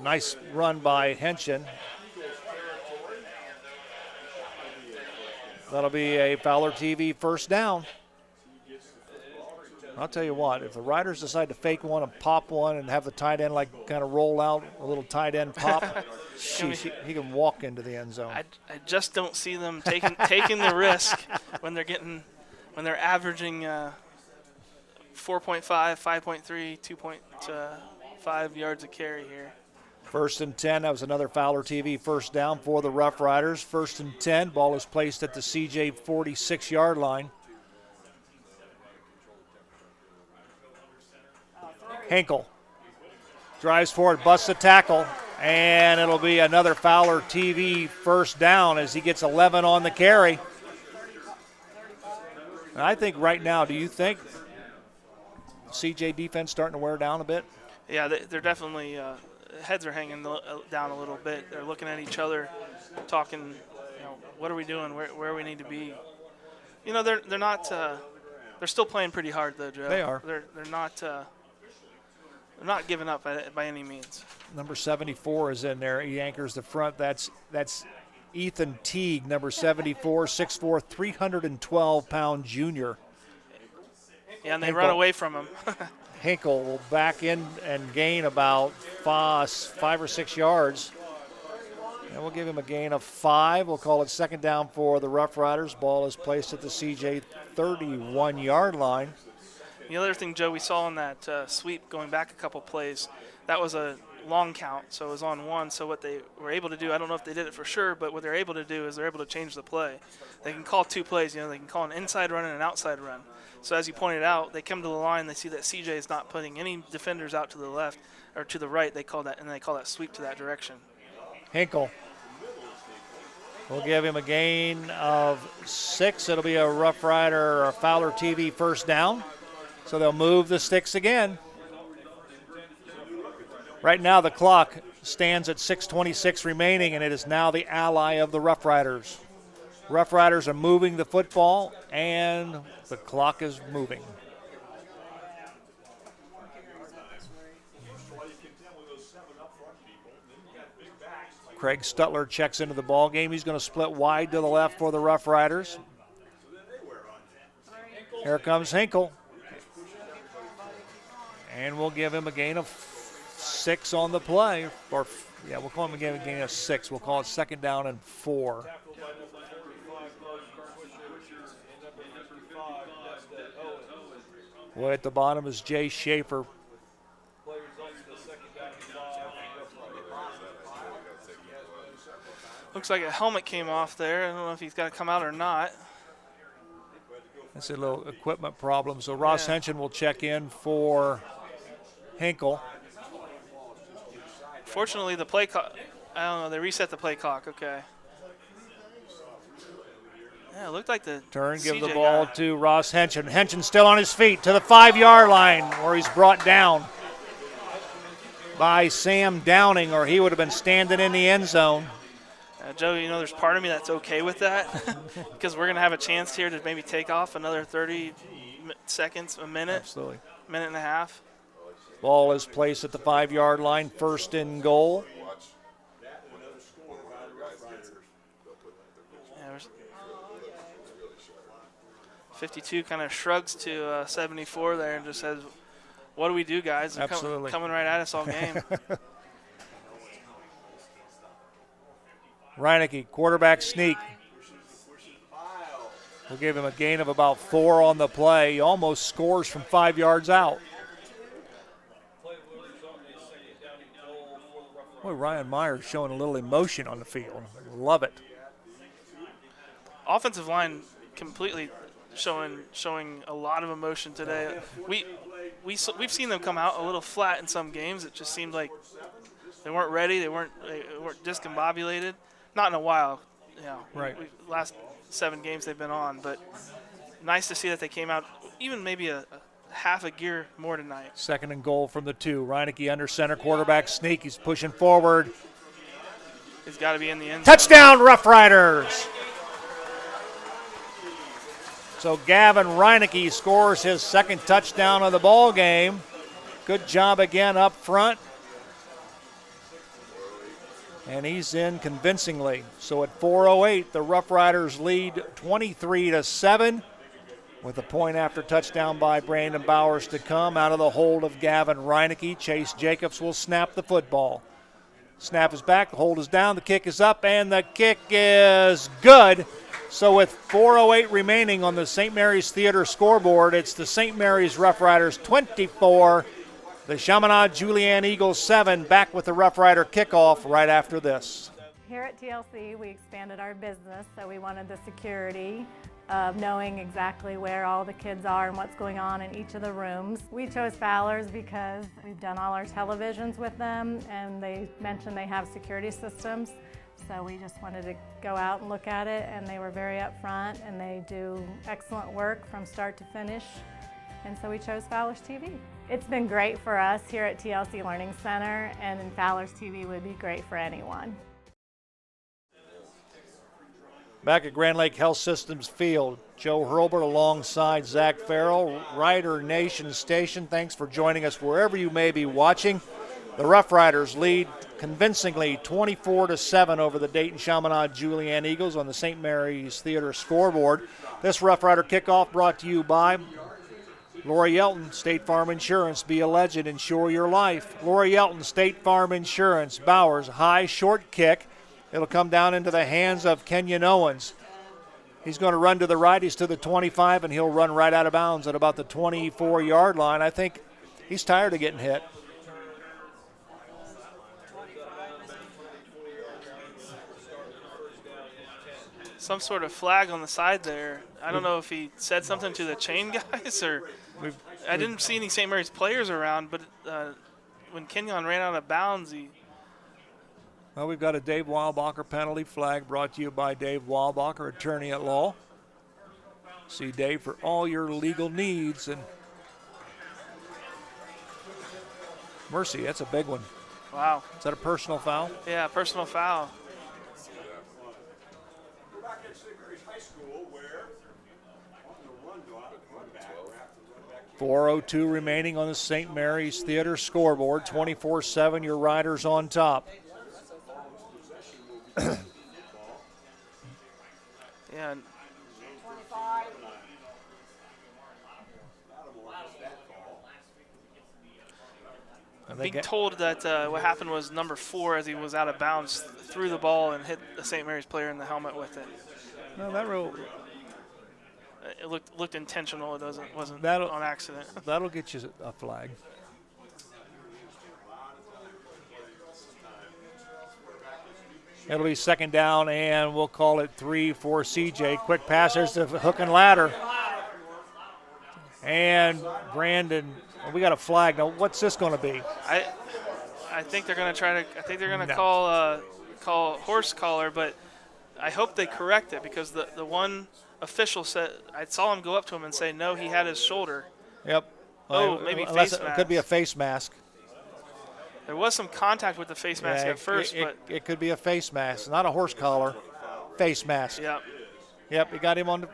nice run by Henshin. That'll be a Fowler TV 1st down. I'll tell you what, if the Riders decide to fake one and pop one and have the tight end kind of roll out, a little tight end pop, he can walk into the end zone. I just don't see them taking the risk when they're averaging 4.5, 5.3, 2.5 yards a carry here. 1st and 10. That was another Fowler TV 1st down for the Rough Riders. 1st and 10. Ball is placed at the CJ 46-yard line. Hinkle drives forward, busts a tackle, and it'll be another Fowler TV 1st down as he gets 11 on the carry. And I think right now, do you think CJ defense starting to wear down a bit? Yeah, they're definitely heads are hanging down a little bit. They're looking at each other, talking, what are we doing, where we need to be. They're not they're still playing pretty hard though, Joe. They are. They're not giving up by any means. Number 74 is in there. He anchors the front. That's Ethan Teague, number 74, 6'4", 312-pound junior. Yeah, and they run away from him. Hinkle will back in and gain about 5 or 6 yards. And we'll give him a gain of 5. We'll call it 2nd down for the Rough Riders. Ball is placed at the CJ 31-yard line. The other thing, Joe, we saw in that sweep going back a couple plays, that was a long count, so it was on 1. So what they were able to do, I don't know if they did it for sure, but what they're able to do is they're able to change the play. They can call 2 plays. They can call an inside run and an outside run. So as you pointed out, they come to the line, they see that CJ is not putting any defenders out to the left or to the right. They call that sweep to that direction. Hinkle. We'll give him a gain of 6. It'll be a Rough Rider or a Fowler TV 1st down. So they'll move the sticks again. Right now the clock stands at 6:26 remaining, and it is now the ally of the Roughriders. Roughriders are moving the football, and the clock is moving. Craig Stutler checks into the ball game. He's going to split wide to the left for the Roughriders. Here comes Hinkle. And we'll give him a gain of 6 on the play. We'll call him a gain of 6. We'll call it 2nd down and 4. Way at the bottom is Jay Schaefer. Looks like a helmet came off there. I don't know if he's got to come out or not. That's a little equipment problem. So Ross Henchen will check in for Hinkle. Fortunately, the play clock, I don't know, they reset the play clock. Okay. Yeah, it looked like the turn, give CJ the ball guy. to Ross Henchen. Henchen still on his feet to the 5-yard line where he's brought down by Sam Downing, or he would have been standing in the end zone. Joe, there's part of me that's okay with that because we're going to have a chance here to maybe take off another 30 seconds, a minute. Absolutely. Minute and a half. Ball is placed at the 5-yard line, 1st and goal. Yeah, 52 kind of shrugs to 74 there and just says, what do we do, guys? They're Absolutely. Coming right at us all game. Reinecke, quarterback sneak. We'll give him a gain of about 4 on the play. He almost scores from 5 yards out. Boy, Ryan Myers showing a little emotion on the field. Love it. Offensive line completely showing a lot of emotion today. We've seen them come out a little flat in some games. It just seemed like they weren't ready. They weren't discombobulated. Not in a while, Right. Last 7 games they've been on, but nice to see that they came out even maybe a half a gear more tonight. 2nd and goal from the 2. Reinecke under center, quarterback sneak. He's pushing forward. He's got to be in the end zone. Touchdown, Roughriders! So Gavin Reinecke scores his 2nd touchdown of the ball game. Good job again up front. And he's in convincingly. So at 4:08, the Roughriders lead 23-7 with a point after touchdown by Brandon Bowers to come out of the hold of Gavin Reinecke. Chase Jacobs will snap the football. Snap is back, the hold is down, the kick is up, and the kick is good. So with 4:08 remaining on the St. Mary's Theater scoreboard, it's the St. Mary's Roughriders 24, the Chaminade Julienne Eagles 7, back with the Roughrider kickoff right after this. Here at TLC, we expanded our business, so we wanted the security of knowing exactly where all the kids are and what's going on in each of the rooms. We chose Fowler's because we've done all our televisions with them, and they mentioned they have security systems. So we just wanted to go out and look at it, and they were very upfront, and they do excellent work from start to finish. And so we chose Fowler's TV. It's been great for us here at TLC Learning Center, and Fowler's TV would be great for anyone. Back at Grand Lake Health Systems Field, Joe Hurlbert alongside Zach Farrell, Rider Nation Station. Thanks for joining us wherever you may be watching. The Roughriders lead convincingly 24-7 over the Dayton Chaminade Julienne Eagles on the St. Mary's Theater scoreboard. This Roughrider kickoff brought to you by Lori Yelton, State Farm Insurance. Be a legend, insure your life. Lori Yelton, State Farm Insurance. Bowers, high short kick. It'll come down into the hands of Kenyon Owens. He's going to run to the right. He's to the 25, and he'll run right out of bounds at about the 24-yard line. I think he's tired of getting hit. Some sort of flag on the side there. I don't know if he said something to the chain guys or I didn't see any St. Mary's players around, but when Kenyon ran out of bounds, Well, we've got a Dave Weilbacher penalty flag brought to you by Dave Weilbacher, attorney at law. See Dave for all your legal needs. And mercy, that's a big one. Wow. Is that a personal foul? Yeah, personal foul. 4:02 remaining on the St. Mary's Theater scoreboard. 24-7, your Riders on top. Yeah. Being told that what happened was number 4, as he was out of bounds, threw the ball and hit the St. Mary's player in the helmet with it. No, that real. It looked intentional. It wasn't on accident. That'll get you a flag. It'll be second down, and we'll call it 3 for CJ. Quick pass. There's the hook and ladder. And Brandon, we got a flag. Now, what's this going to be? I think they're going to try to. I think they're going to call horse collar, but I hope they correct it, because the one official said, I saw him go up to him and say, no, he had his shoulder. Yep. Oh, maybe face mask. It could be a face mask. There was some contact with the face mask at first, but it could be a face mask, not a horse collar, face mask. Yep. Yep, you got him on.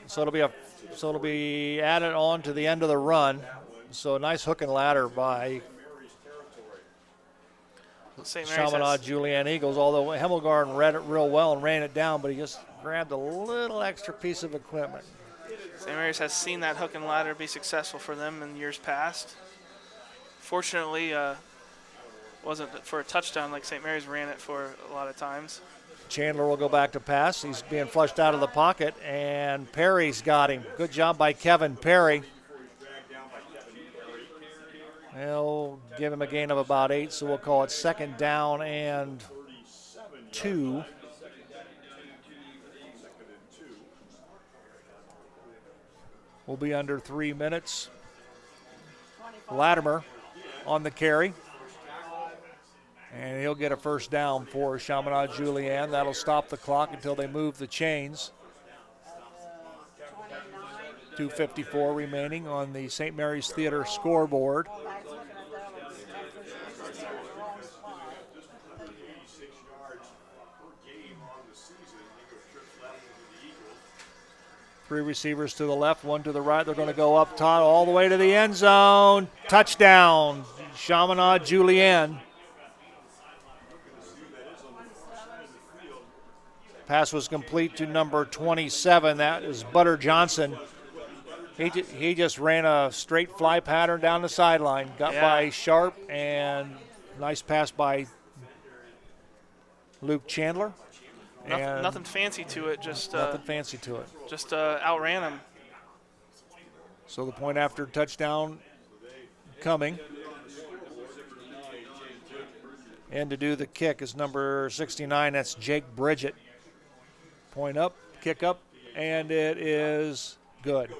So it'll be added on to the end of the run. So a nice hook and ladder by Chaminade Julienne Eagles. Although Hemmelgarn read it real well and ran it down, but he just grabbed a little extra piece of equipment. St. Mary's has seen that hook and ladder be successful for them in years past. Fortunately, wasn't for a touchdown like St. Mary's ran it for a lot of times. Chandler will go back to pass. He's being flushed out of the pocket, and Perry's got him. Good job by Kevin Perry. They'll give him a gain of about 8, so we'll call it second down and 2. We'll be under 3 minutes. Latimer on the carry. And he'll get a first down for Chaminade Julienne. That'll stop the clock until they move the chains. 2:54 remaining on the St. Mary's Theater scoreboard. Three receivers to the left, one to the right. They're going to go up top all the way to the end zone. Touchdown, Chaminade Julienne. Pass was complete to number 27. That is Butter Johnson. He just ran a straight fly pattern down the sideline. Got by Sharp, and nice pass by Luke Chandler. Nothing fancy to it. Just nothing fancy to it. Just outran him. So the point after touchdown coming. And to do the kick is number 69. That's Jake Bridget. Point up, kick up, and it is good.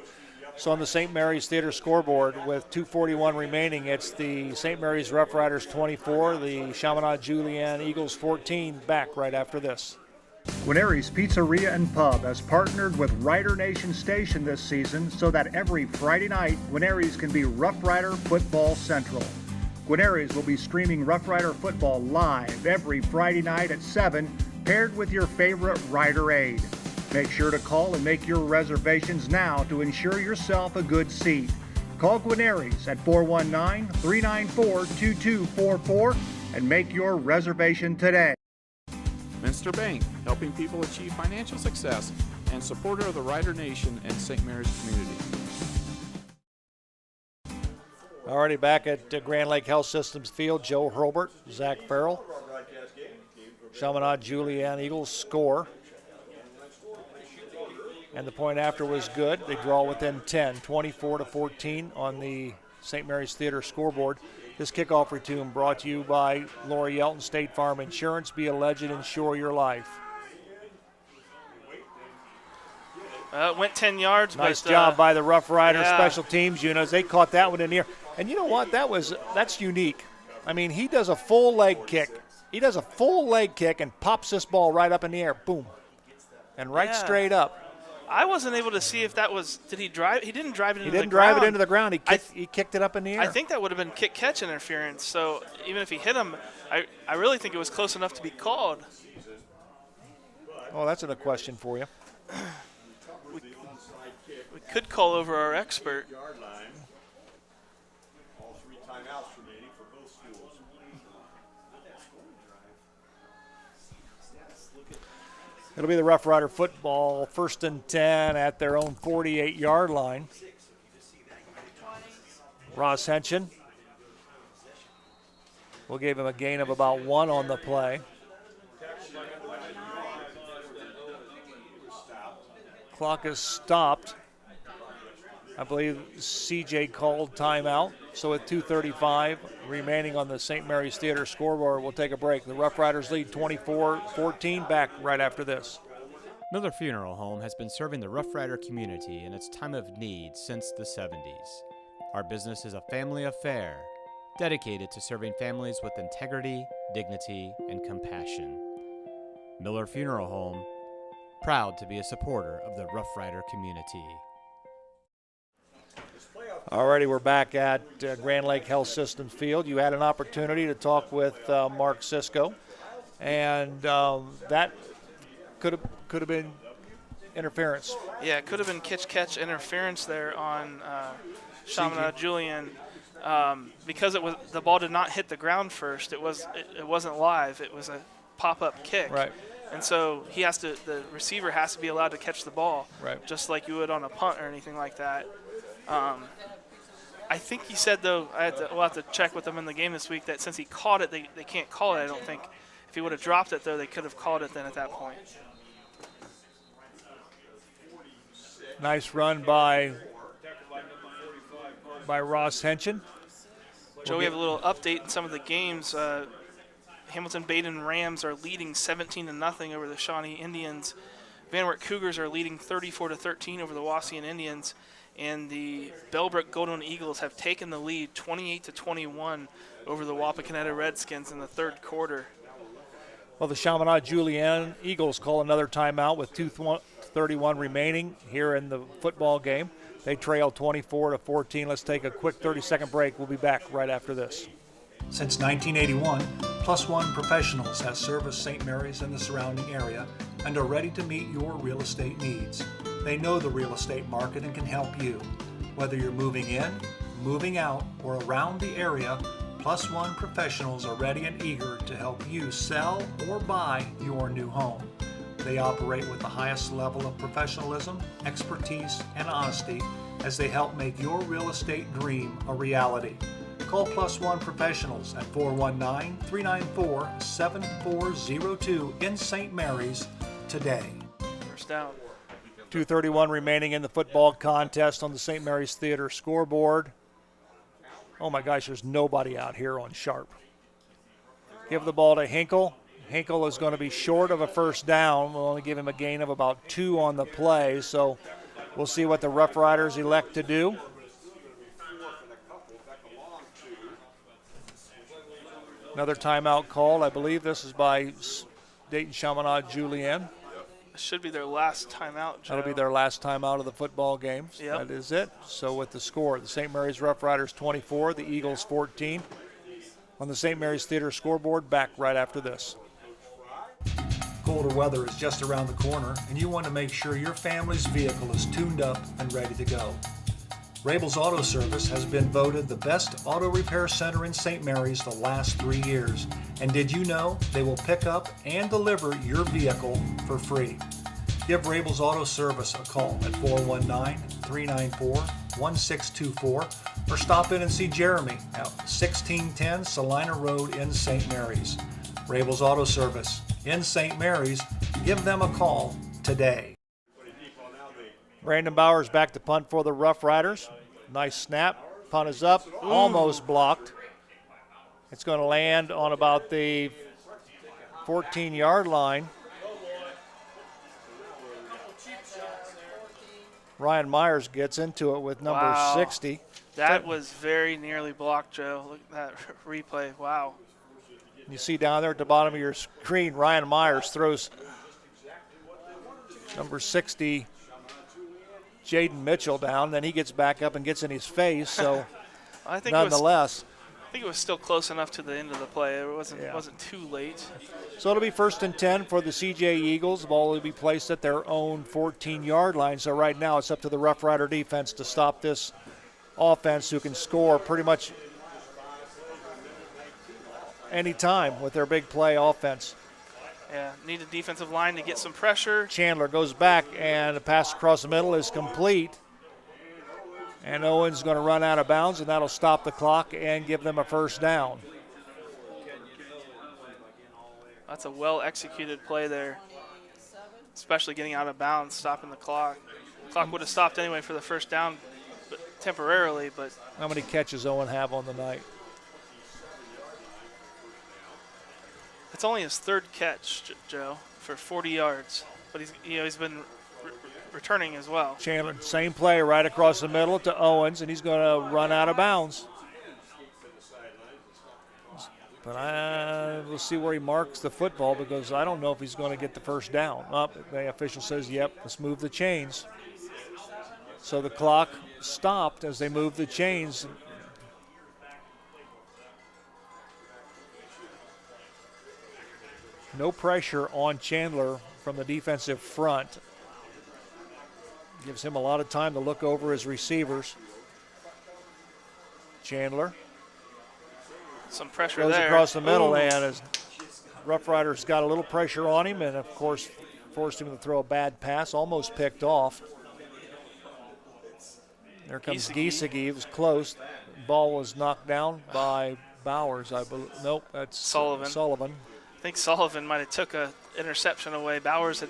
So on the St. Mary's Theater scoreboard with 2:41 remaining, it's the St. Mary's Roughriders 24, the Chaminade Julienne Eagles 14, back right after this. Guarneri's Pizzeria and Pub has partnered with Rider Nation Station this season so that every Friday night, Guarneri's can be Rough Rider Football Central. Guarneri's will be streaming Rough Rider football live every Friday night at 7, paired with your favorite Rider aid. Make sure to call and make your reservations now to ensure yourself a good seat. Call Guarneri's at 419-394-2244 and make your reservation today. Minster Bank, helping people achieve financial success, and supporter of the Rider Nation and St. Mary's community. Already back at Grand Lake Health Systems Field, Joe Hurlbert, Zach Farrell. Chaminade Julienne Eagles score. And the point after was good. They draw within 10, 24-14 on the St. Mary's Theater scoreboard. This kickoff return brought to you by Lori Yelton State Farm Insurance. Be a legend, insure your life. It went 10 yards. Nice job by the Rough Riders special teams units. They caught that one in the air. And you know what? That's unique. I mean, he does a full leg kick. He does a full leg kick and pops this ball right up in the air. Boom. And straight up. I wasn't able to see if that was. Did he drive? He didn't drive it into the ground. He didn't drive it into the ground. He kicked it up in the air. I think that would have been kick-catch interference. So even if he hit him, I really think it was close enough to be called. Oh, that's a question for you. We could call over our expert. It'll be the Rough Rider football, 1st and 10 at their own 48-yard line. Ross Henson will give him a gain of about 1 on the play. Clock is stopped. I believe CJ called timeout. So with 2:35 remaining on the St. Mary's Theater scoreboard, we'll take a break. The Rough Riders lead 24-14, back right after this. Miller Funeral Home has been serving the Rough Rider community in its time of need since the 70s. Our business is a family affair, dedicated to serving families with integrity, dignity, and compassion. Miller Funeral Home, proud to be a supporter of the Rough Rider community. Alrighty, we're back at Grand Lake Health Systems Field. You had an opportunity to talk with Mark Sisko, and that could have been interference. Yeah, it could have been catch interference there on Shamana Julian because the ball did not hit the ground first. It wasn't live. It was a pop-up kick. Right. And so the receiver has to be allowed to catch the ball, right, just like you would on a punt or anything like that. I think he said, though, we'll have to check with him in the game this week, that since he caught it, they can't call it, I don't think. If he would have dropped it, though, they could have called it then at that point. Nice run by Ross Henson. Joe, we have a little update in some of the games. Hamilton-Baden Rams are leading 17-0 over the Shawnee Indians. Van Wert Cougars are leading 34-13 over the Wauseon Indians. And the Bellbrook Golden Eagles have taken the lead 28-21 over the Wapakoneta Redskins in the third quarter. Well, the Chaminade Julienne Eagles call another timeout with 2:31 remaining here in the football game. They trail 24-14. Let's take a quick 30-second break. We'll be back right after this. Since 1981, Plus One Professionals has serviced St. Mary's and the surrounding area and are ready to meet your real estate needs. They know the real estate market and can help you. Whether you're moving in, moving out, or around the area, Plus One Professionals are ready and eager to help you sell or buy your new home. They operate with the highest level of professionalism, expertise, and honesty as they help make your real estate dream a reality. Call Plus One Professionals at 419-394-7402 in St. Mary's today. First down. 2:31 remaining in the football contest on the St. Mary's Theater scoreboard. Oh my gosh, there's nobody out here on sharp. Give the ball to Hinkle. Hinkle is going to be short of a first down. We'll only give him a gain of about 2 on the play, so we'll see what the Rough Riders elect to do. Another timeout called. I believe this is by Dayton Chaminade Julienne. Should be their last timeout, Joe. That'll be their last timeout of the football game. Yep. That is it. So with the score, the St. Mary's Rough Riders 24, the Eagles 14. On the St. Mary's Theater scoreboard, back right after this. Colder weather is just around the corner, and you want to make sure your family's vehicle is tuned up and ready to go. Rabel's Auto Service has been voted the best auto repair center in St. Mary's the last 3 years. And did you know they will pick up and deliver your vehicle for free? Give Rabel's Auto Service a call at 419-394-1624 or stop in and see Jeremy at 1610 Salina Road in St. Mary's. Rabel's Auto Service in St. Mary's. Give them a call today. Brandon Bowers back to punt for the Rough Riders. Nice snap. Punt is up. Almost blocked. It's going to land on about the 14-yard line. Ryan Myers gets into it with number 60. That was very nearly blocked, Joe. Look at that replay. Wow. You see down there at the bottom of your screen, Ryan Myers throws number 60 Jaden Mitchell down. Then he gets back up and gets in his face. So, I think nonetheless. I think it was still close enough to the end of the play. It wasn't too late. So it'll be 1st and 10 for the CJ Eagles. The ball will be placed at their own 14-yard line. So right now it's up to the Rough Rider defense to stop this offense, who can score pretty much any time with their big play offense. Yeah, need a defensive line to get some pressure. Chandler goes back, and the pass across the middle is complete. And Owens is going to run out of bounds, and that'll stop the clock and give them a first down. That's a well-executed play there, especially getting out of bounds, stopping the clock. The clock would have stopped anyway for the first down temporarily, but... How many catches Owen have on the night? It's only his 3rd catch, Joe, for 40 yards, but he's been returning as well. Chandler, same play right across the middle to Owens, and he's going to run out of bounds. But we'll see where he marks the football, because I don't know if he's going to get the first down. The official says, yep, let's move the chains. So the clock stopped as they moved the chains. No pressure on Chandler from the defensive front. Gives him a lot of time to look over his receivers. Chandler. Some pressure goes there. Across the middle, Ooh. and his Rough Riders got a little pressure on him, and of course forced him to throw a bad pass, almost picked off. There comes Giesecke. It was close. Ball was knocked down by Bowers, I believe. Nope, that's Sullivan. I think Sullivan might have took a interception away. Bowers had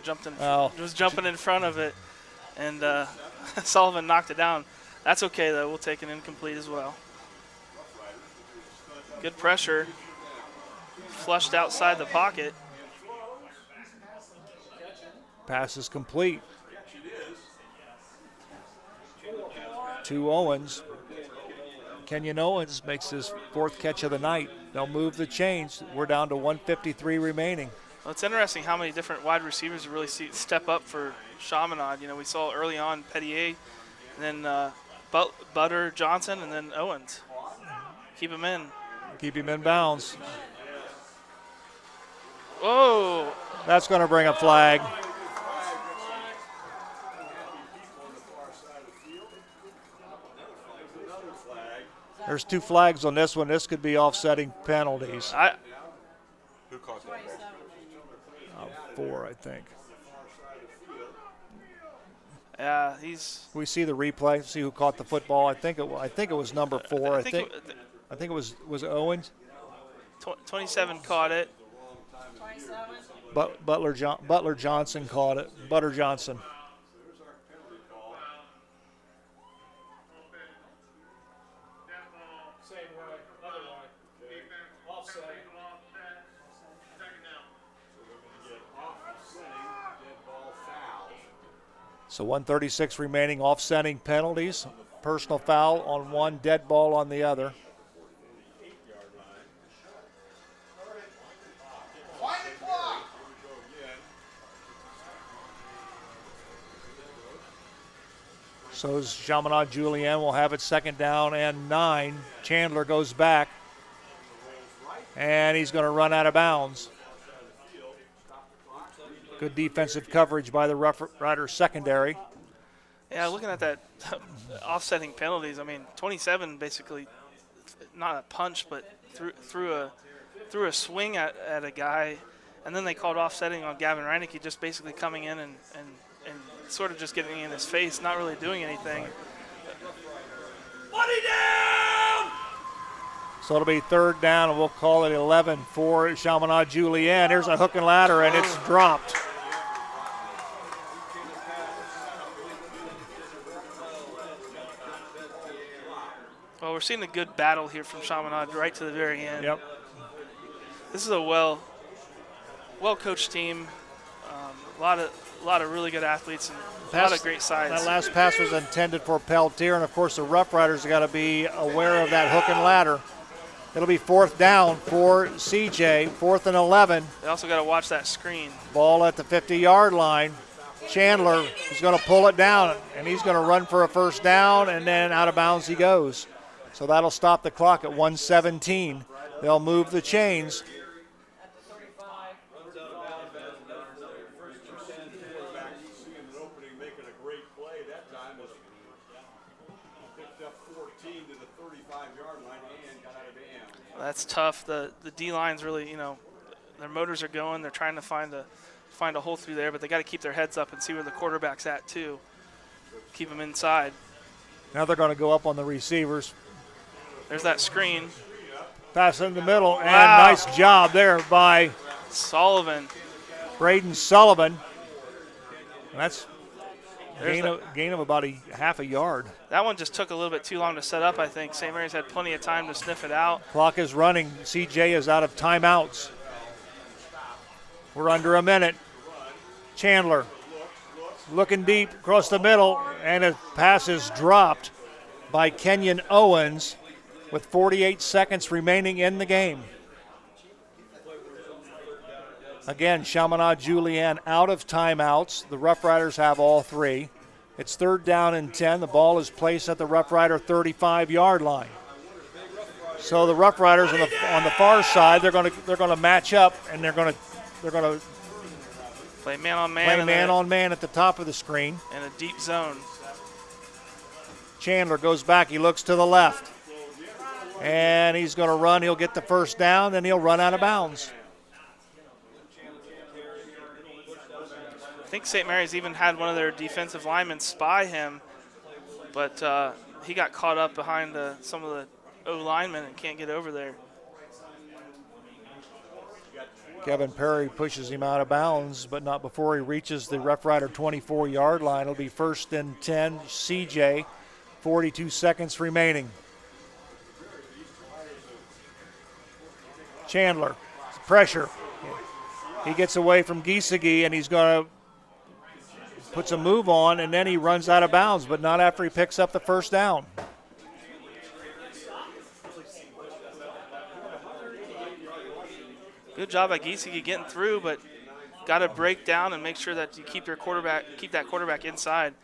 was jumping in front of it, and Sullivan knocked it down. That's okay, though. We'll take an incomplete as well. Good pressure. Flushed outside the pocket. Pass is complete. To Owens. Kenyon Owens makes his 4th catch of the night. They'll move the chains. We're down to 1:53 remaining. Well, it's interesting how many different wide receivers really step up for Chaminade. You know, we saw early on Petier, and then Butter, Johnson, and then Owens. Keep him in. Keep him in bounds. Whoa. That's going to bring a flag. There's 2 flags on this one. This could be offsetting penalties. Who caught that ball? 4, I think. Yeah, We see the replay. See who caught the football. I think it was number 4. I think it was Owens. 27 caught it. Butler Johnson caught it. Butter Johnson. So 1:36 remaining, offsetting penalties. Personal foul on one, dead ball on the other. So Chaminade Julienne will have it 2nd down and 9. Chandler goes back, and he's going to run out of bounds. Good defensive coverage by the Rough Riders secondary. Yeah, looking at that offsetting penalties, I mean, 27 basically, not a punch, but threw a swing at a guy, and then they called offsetting on Gavin Reinecke, just basically coming in and sort of just getting in his face, not really doing anything. Money down! So it'll be 3rd down, and we'll call it 11 for Chaminade Julienne. Here's a hook and ladder, and it's dropped. Well, we're seeing a good battle here from Chaminade right to the very end. Yep. This is a well-coached team. A lot of really good athletes and a lot of great sides. That last pass was intended for Peltier, and of course the Rough Riders have got to be aware of that hook and ladder. It'll be 4th down for CJ, 4th and 11. They also got to watch that screen. Ball at the 50-yard line. Chandler is going to pull it down, and he's going to run for a first down, and then out of bounds he goes. So that'll stop the clock at 1:17. They'll move the chains. That's tough. The D-line's really, their motors are going. They're trying to find a hole through there, but they got to keep their heads up and see where the quarterback's at too. Keep them inside. Now they're going to go up on the receivers. There's that screen. Pass in the middle, and nice job there by Sullivan. Braden Sullivan. That's gain of about half a yard. That one just took a little bit too long to set up, I think. St. Mary's had plenty of time to sniff it out. Clock is running. CJ is out of timeouts. We're under a minute. Chandler looking deep across the middle, and a pass is dropped by Kenyon Owens with 48 seconds remaining in the game. Again, Chaminade Julienne out of timeouts. The Rough Riders have all three. It's 3rd down and 10. The ball is placed at the Rough Rider 35-yard line. So the Rough Riders on the far side, they're going to match up, and they're going to play man on man. Play man on man at the top of the screen. In a deep zone. Chandler goes back. He looks to the left, and he's going to run. He'll get the first down, then he'll run out of bounds. I think St. Mary's even had one of their defensive linemen spy him, but he got caught up behind some of the O linemen and can't get over there. Kevin Perry pushes him out of bounds, but not before he reaches the Rough Rider 24-yard line. It'll be 1st and 10, CJ, 42 seconds remaining. Chandler, pressure. He gets away from Giesecke, and he's going to puts a move on, and then he runs out of bounds, but not after he picks up the first down. Good job by Giesecke getting through, but got to break down and make sure that you keep that quarterback inside.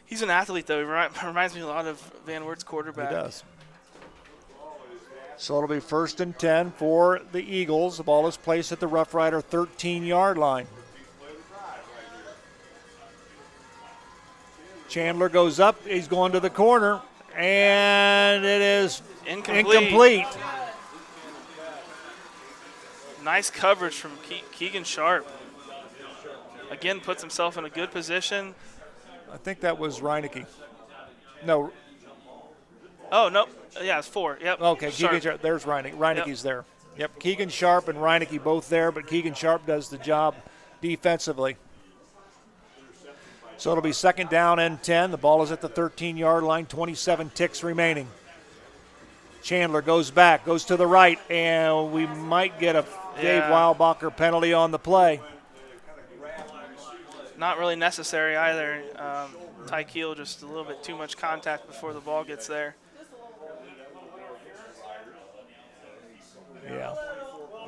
He's an athlete, though. He reminds me a lot of Van Wert's quarterback. He does. So it'll be 1st and 10 for the Eagles. The ball is placed at the Rough Rider 13-yard line. Chandler goes up. He's going to the corner, and it is incomplete. Nice coverage from Keegan Sharp. Again, puts himself in a good position. I think that was Reinecke. No. Oh, no. Yeah, it's 4. Yep. Okay, Keegan Sharp. There's Reinecke. Reinecke's there. Yep, Keegan Sharp and Reinecke both there, but Keegan Sharp does the job defensively. So it'll be 2nd down and 10. The ball is at the 13-yard line, 27 ticks remaining. Chandler goes back, goes to the right, and we might get a Dave Weilbacher penalty on the play. Not really necessary either. Ty Keel just a little bit too much contact before the ball gets there. Yeah.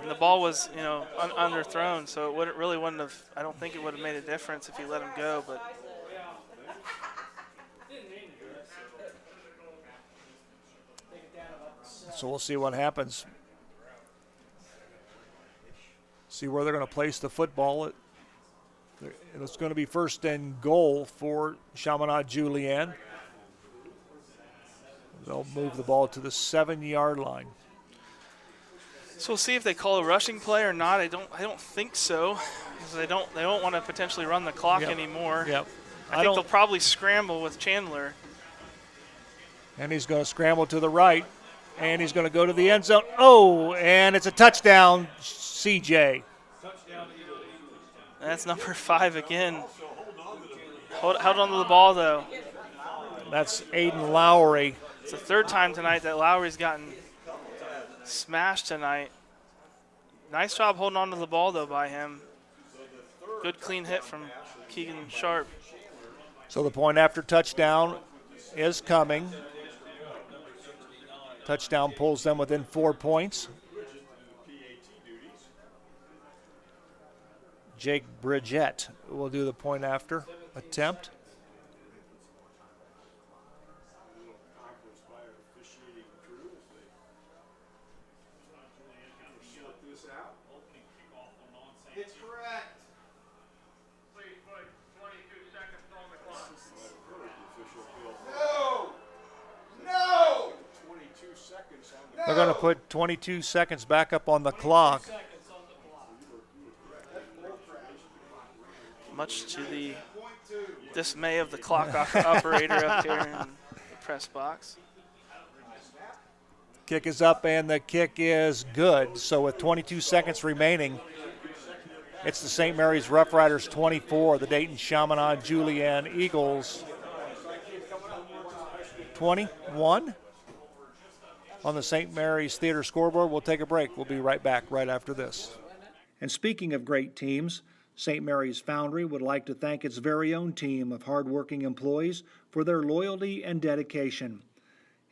And the ball was, underthrown, so it wouldn't have. I don't think it would have made a difference if you let him go. But so we'll see what happens. See where they're going to place the football. It's going to be 1st and goal for Chaminade Julienne. They'll move the ball to the 7-yard line. So we'll see if they call a rushing play or not. I don't think so, because they don't want to potentially run the clock anymore. Yep. I think they'll probably scramble with Chandler. And he's going to scramble to the right, and he's going to go to the end zone. Oh, and it's a touchdown, CJ. That's number 5 again. Held on to the ball, though. That's Aiden Lowry. It's the 3rd time tonight that Lowry's gotten smashed tonight. Nice job holding on to the ball, though, by him. Good clean hit from Keegan Sharp. So the point after touchdown is coming. Touchdown pulls them within 4 points. Jake Bridgette will do the point after attempt. It's correct. Please put 22 seconds on the clock. No! 22 seconds on the clock. They're going to put 22 seconds back up on the clock. Much to the dismay of the clock operator up here in the press box. Kick is up, and the kick is good. So with 22 seconds remaining, it's the St. Mary's Roughriders 24, the Dayton Chaminade Julienne Eagles 21 on the St. Mary's Theater scoreboard. We'll take a break. We'll be right back right after this. And speaking of great teams, St. Mary's Foundry would like to thank its very own team of hardworking employees for their loyalty and dedication.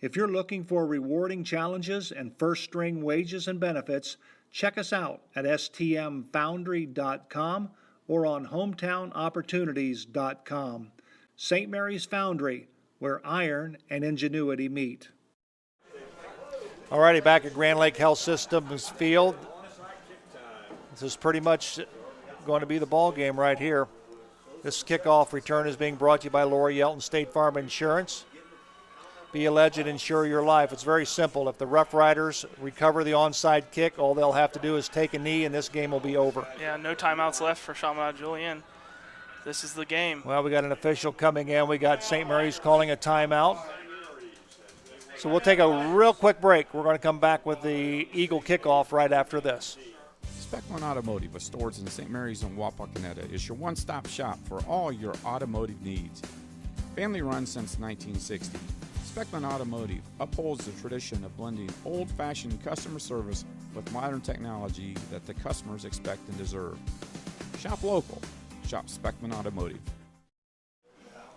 If you're looking for rewarding challenges and first-string wages and benefits, check us out at stmfoundry.com or on hometownopportunities.com. St. Mary's Foundry, where iron and ingenuity meet. All righty, back at Grand Lake Health Systems Field. This is pretty much going to be the ball game right here. This kickoff return is being brought to you by Laura Yelton State Farm Insurance. Be a legend, insure your life. It's very simple. If the Roughriders recover the onside kick, all they'll have to do is take a knee, and this game will be over. Yeah, no timeouts left for Chaminade Julienne. This is the game. Well, we got an official coming in. We got St. Mary's calling a timeout. So we'll take a real quick break. We're going to come back with the Eagle kickoff right after this. Speckman Automotive with stores in St. Mary's and Wapakoneta is your one-stop shop for all your automotive needs. Family run since 1960. Speckman Automotive upholds the tradition of blending old-fashioned customer service with modern technology that the customers expect and deserve. Shop local. Shop Speckman Automotive.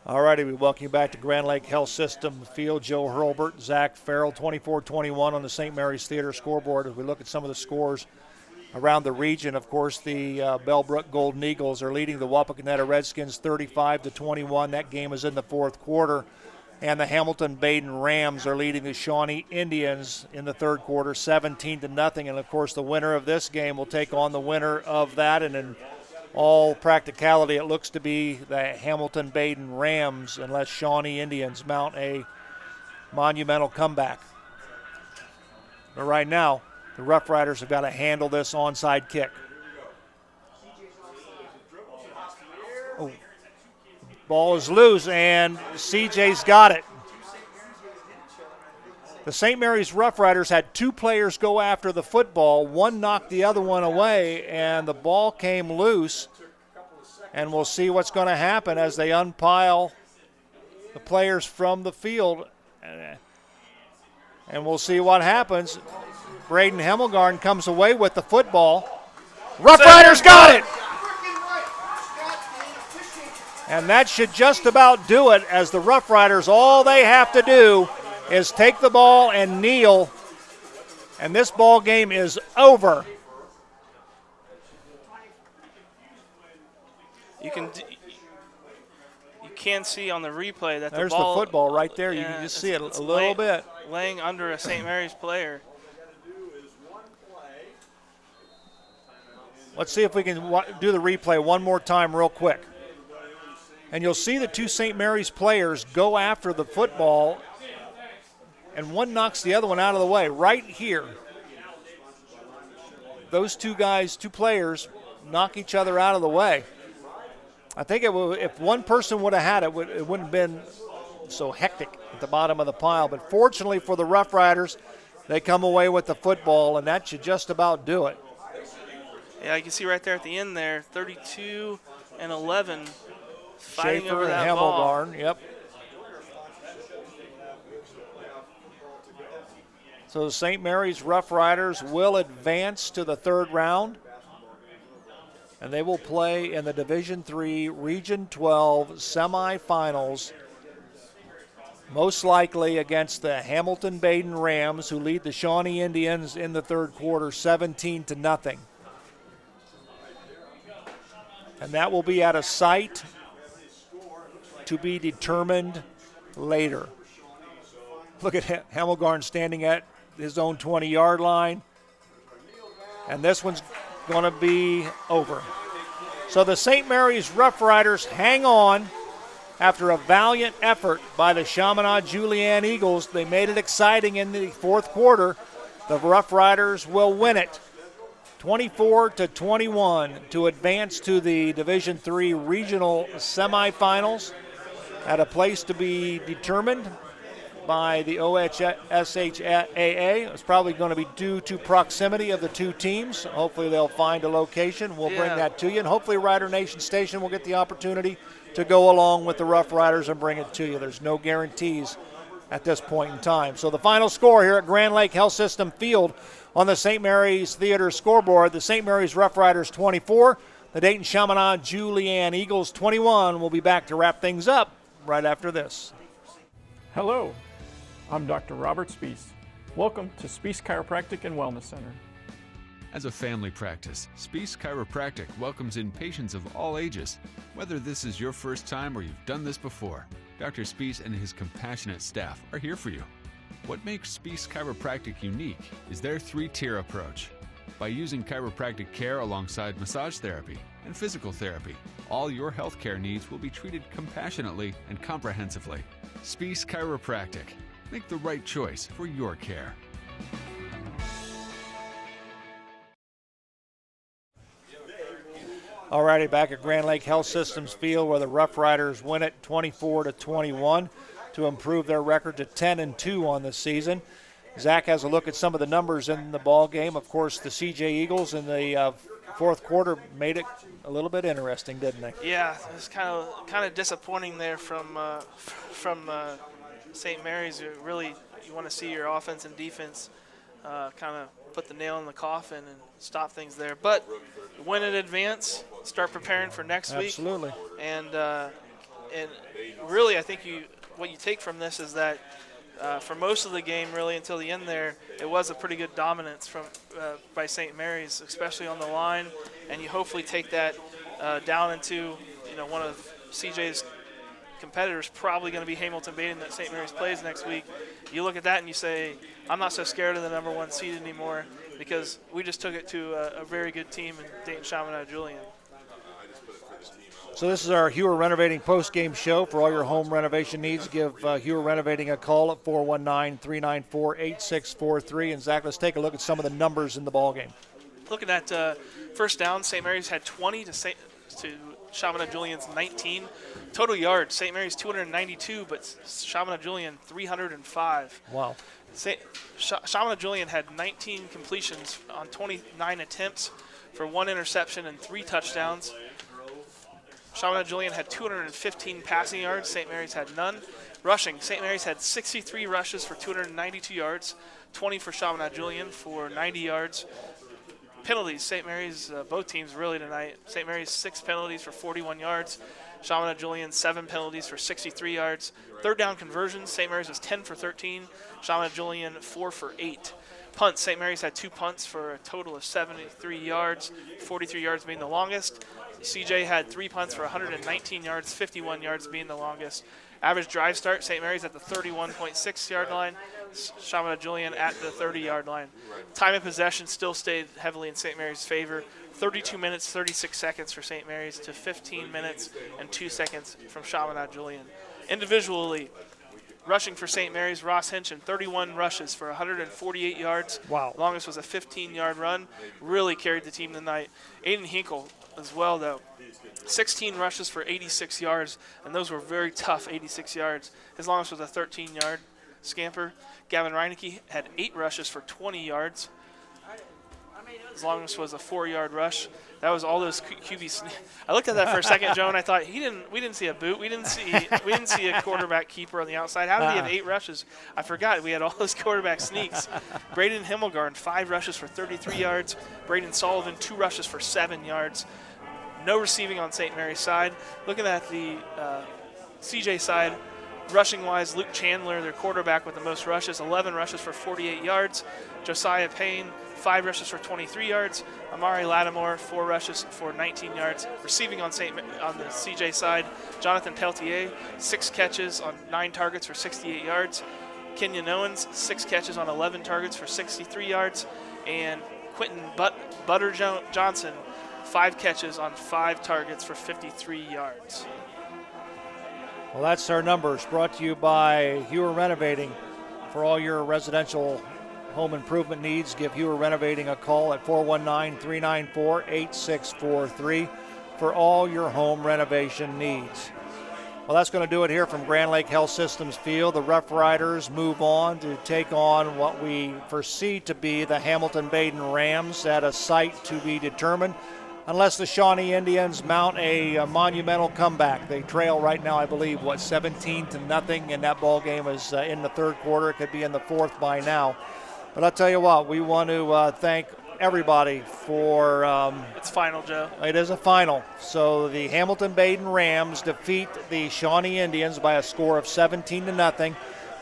All righty, we welcome you back to Grand Lake Health System Field. Joe Hurlbert, Zach Farrell, 24-21 on the St. Mary's Theater scoreboard. As we look at some of the scores around the region, of course, the Bellbrook Golden Eagles are leading the Wapakoneta Redskins 35-21. That game is in the fourth quarter. And the Hamilton Baden Rams are leading the Shawnee Indians in the third quarter 17-0. And, of course, the winner of this game will take on the winner of that. And in all practicality, it looks to be the Hamilton Baden Rams unless Shawnee Indians mount a monumental comeback. But right now, the Roughriders have got to handle this onside kick. Oh. Ball is loose, and CJ's got it. The St. Mary's Roughriders had two players go after the football. One knocked the other one away, and the ball came loose. And we'll see what's going to happen as they unpile the players from the field. And we'll see what happens. Braden Hemmelgarn comes away with the football. Roughriders got it! And that should just about do it, as the Roughriders, all they have to do is take the ball and kneel, and this ball game is over. You can see on the replay that there's the ball, the football right there. You can just see it a little bit. Laying under a St. Mary's player. Let's see if we can do the replay one more time real quick. And you'll see the two St. Mary's players go after the football, and one knocks the other one out of the way right here. Those two players knock each other out of the way. I think if one person would have had it, it wouldn't have been so hectic at the bottom of the pile. But fortunately for the Roughriders, they come away with the football, and that should just about do it. Yeah, you can see right there at the end there, 32-11. Schaefer and Hemmelgarn, yep. So the St. Mary's Roughriders will advance to the third round, and they will play in the Division III Region 12 semifinals, most likely against the Hamilton Baden Rams, who lead the Shawnee Indians in the third quarter 17-0. And that will be at a site to be determined later. Look at Hemmelgarn standing at his own 20-yard line. And this one's going to be over. So the St. Mary's Roughriders hang on after a valiant effort by the Chaminade-Julienne Eagles. They made it exciting in the fourth quarter. The Roughriders will win it 24-21 to advance to the Division III regional semifinals at a place to be determined by the OHSHAA. It's probably going to be due to proximity of the two teams. Hopefully they'll find a location. We'll bring that to you, and hopefully Rider Nation Station will get the opportunity to go along with the Roughriders and bring it to you. There's no guarantees at this point in time. So the final score here at Grand Lake Health System Field on the St. Mary's Theater scoreboard, the St. Mary's Roughriders 24, the Dayton Chaminade-Julienne Eagles 21. We'll be back to wrap things up right after this. Hello, I'm Dr. Robert Spees. Welcome to Spees Chiropractic and Wellness Center. As a family practice, Spees Chiropractic welcomes in patients of all ages. Whether this is your first time or you've done this before, Dr. Spees and his compassionate staff are here for you. What makes Spees Chiropractic unique is their three-tier approach. By using chiropractic care alongside massage therapy and physical therapy, all your healthcare needs will be treated compassionately and comprehensively. Spees Chiropractic. Make the right choice for your care. All righty, back at Grand Lake Health Systems Field where the Roughriders win it 24-21 to improve their record to 10-2 on this season. Zach has a look at some of the numbers in the ball game. Of course, the CJ Eagles in the fourth quarter made it a little bit interesting, didn't they? Yeah, it was kind of disappointing there from St. Mary's. You want to see your offense and defense kind of put the nail in the coffin and stop things there. But win in advance, start preparing for next week. Absolutely. And really, I think what you take from this is that for most of the game, really until the end there, it was a pretty good dominance by St. Mary's, especially on the line. And you hopefully take that down into one of CJ's competitors, probably going to be Hamilton-Baden that St. Mary's plays next week. You look at that and you say, I'm not so scared of the number one seed anymore because we just took it to a very good team in Dayton Chaminade-Julienne. So this is our Hewer Renovating post-game show. For all your home renovation needs, give Hewer Renovating a call at 419-394-8643. And Zach, let's take a look at some of the numbers in the ballgame. Looking at first down, St. Mary's had 20 to Chaminade-Julienne's 19. Total yards, St. Mary's 292, but Chaminade-Julienne 305. Wow. Chaminade-Julienne had 19 completions on 29 attempts for 1 interception and 3 touchdowns. Chaminade-Julienne had 215 passing yards. St. Mary's had none. Rushing, St. Mary's had 63 rushes for 292 yards, 20 for Chaminade-Julienne for 90 yards. Penalties, St. Mary's, both teams really tonight. St. Mary's 6 penalties for 41 yards. Chaminade-Julienne 7 penalties for 63 yards. Third down conversions, St. Mary's was 10 for 13. Chaminade-Julienne 4 for 8. Punts, St. Mary's had 2 punts for a total of 73 yards, 43 yards being the longest. CJ had 3 punts for 119 yards, 51 yards being the longest. Average drive start, St. Mary's at the 31.6 yard line, Chaminade-Julienne at the 30-yard line. Time of possession still stayed heavily in St. Mary's favor. 32 minutes, 36 seconds for St. Mary's to 15 minutes and 2 seconds from Chaminade-Julienne. Individually, rushing for St. Mary's, Ross Hinchin, 31 rushes for 148 yards. Wow. Longest was a 15-yard run. Really carried the team tonight. Aiden Hinkle as well, though. 16 rushes for 86 yards, and those were very tough 86 yards. His longest was a 13-yard scamper. Gavin Reinecke had 8 rushes for 20 yards. His longest was a 4-yard rush. That was all those QBs. I looked at that for a second, Joe, and I thought we didn't see a boot. We didn't see a quarterback keeper on the outside. How did he have 8 rushes? I forgot. We had all those quarterback sneaks. Braden Himmelgarn, 5 rushes for 33 yards. Braden Sullivan, 2 rushes for 7 yards. No receiving on St. Mary's side. Looking at the CJ side, Rushing-wise, Luke Chandler, their quarterback with the most rushes, 11 rushes for 48 yards. Josiah Payne, 5 rushes for 23 yards. Amari Lattimore, 4 rushes for 19 yards. Receiving on the CJ side, Jonathan Peltier, 6 catches on 9 targets for 68 yards. Kenyon Owens, 6 catches on 11 targets for 63 yards. And Quentin Butter Johnson, 5 catches on 5 targets for 53 yards. Well, that's our numbers, brought to you by Hewer Renovating. For all your residential home improvement needs, give Hewer Renovating a call at 419-394-8643 for all your home renovation needs. Well, that's going to do it here from Grand Lake Health Systems Field. The Roughriders move on to take on what we foresee to be the Hamilton-Baden Rams at a site to be determined, unless the Shawnee Indians mount a monumental comeback. They trail right now, I believe, 17-0, and that ball game is in the third quarter. It could be in the fourth by now. But I'll tell you what, we want to thank everybody for... it's final, Joe. It is a final. So the Hamilton-Baden Rams defeat the Shawnee Indians by a score of 17-0,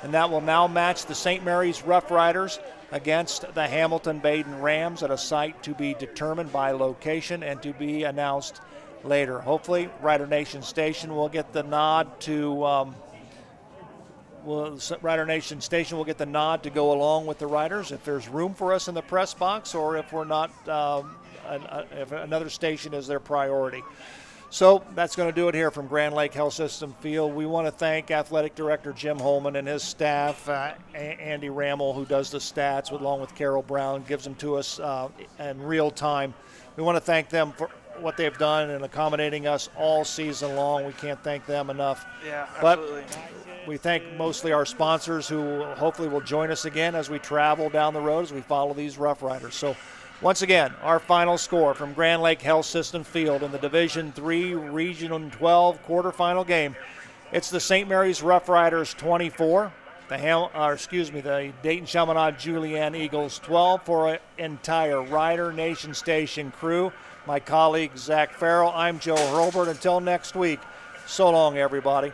and that will now match the St. Mary's Roughriders against the Hamilton-Baden Rams at a site to be determined by location and to be announced later. Hopefully, Rider Nation Station will get the nod to... Rider Nation Station will get the nod to go along with the Riders if there's room for us in the press box, or if we're not, if another station is their priority. So that's going to do it here from Grand Lake Health System Field. We want to thank Athletic Director Jim Holman and his staff, Andy Rammel, who does the stats, along with Carol Brown, gives them to us in real time. We want to thank them for what they've done in accommodating us all season long. We can't thank them enough. Yeah, absolutely. But we thank mostly our sponsors, who hopefully will join us again as we travel down the road, as we follow these Rough Riders. So once again, our final score from Grand Lake Health System Field in the Division III Region 12 quarterfinal game. It's the St. Mary's Rough Riders 24, the Dayton Chaminade Julienne Eagles 12. For an entire Rider Nation Station crew, my colleague Zach Farrell, I'm Joe Hurlbert. Until next week, so long, everybody.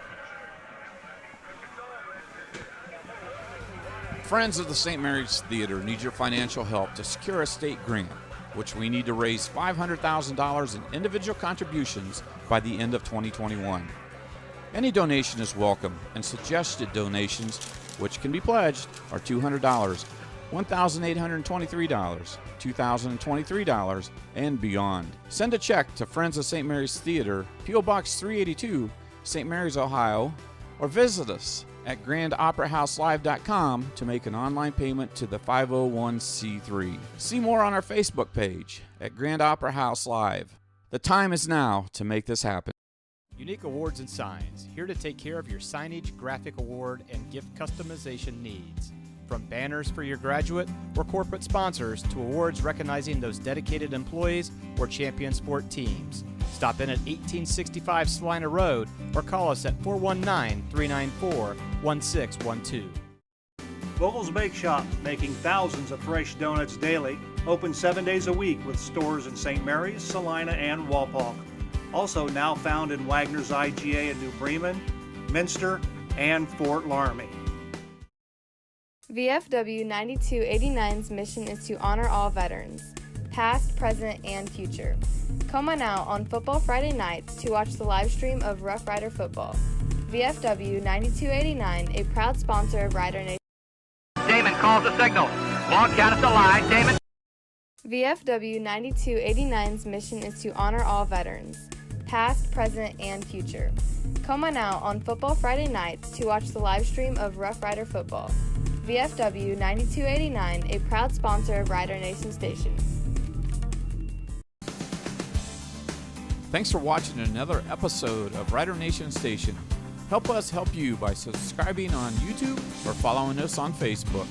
Friends of the St. Mary's Theater need your financial help to secure a state grant, which we need to raise $500,000 in individual contributions by the end of 2021. Any donation is welcome, and suggested donations, which can be pledged, are $200, $1,823, $2,023, and beyond. Send a check to Friends of St. Mary's Theater, P.O. Box 382, St. Mary's, Ohio, or visit us at grandoperahouselive.com to make an online payment to the 501c3. See more on our Facebook page at Grand Opera House Live. The time is now to make this happen. Unique Awards and Signs, here to take care of your signage, graphic award, and gift customization needs. From banners for your graduate or corporate sponsors to awards recognizing those dedicated employees or champion sport teams. Stop in at 1865 Salina Road or call us at 419-394-1612. Vogel's Bake Shop, making thousands of fresh donuts daily, open 7 days a week with stores in St. Mary's, Salina, and Walpock. Also now found in Wagner's IGA in New Bremen, Minster, and Fort Laramie. VFW 9289's mission is to honor all veterans, past, present, and future. Come on out on Football Friday nights to watch the live stream of Rough Rider football. VFW 9289, a proud sponsor of Rider Nation. Damon calls the signal. Long count at the line. Damon. VFW 9289's mission is to honor all veterans, past, present, and future. Come on out on Football Friday nights to watch the live stream of Rough Rider football. VFW 9289, a proud sponsor of Rider Nation Station. Thanks for watching another episode of Rider Nation Station. Help us help you by subscribing on YouTube or following us on Facebook.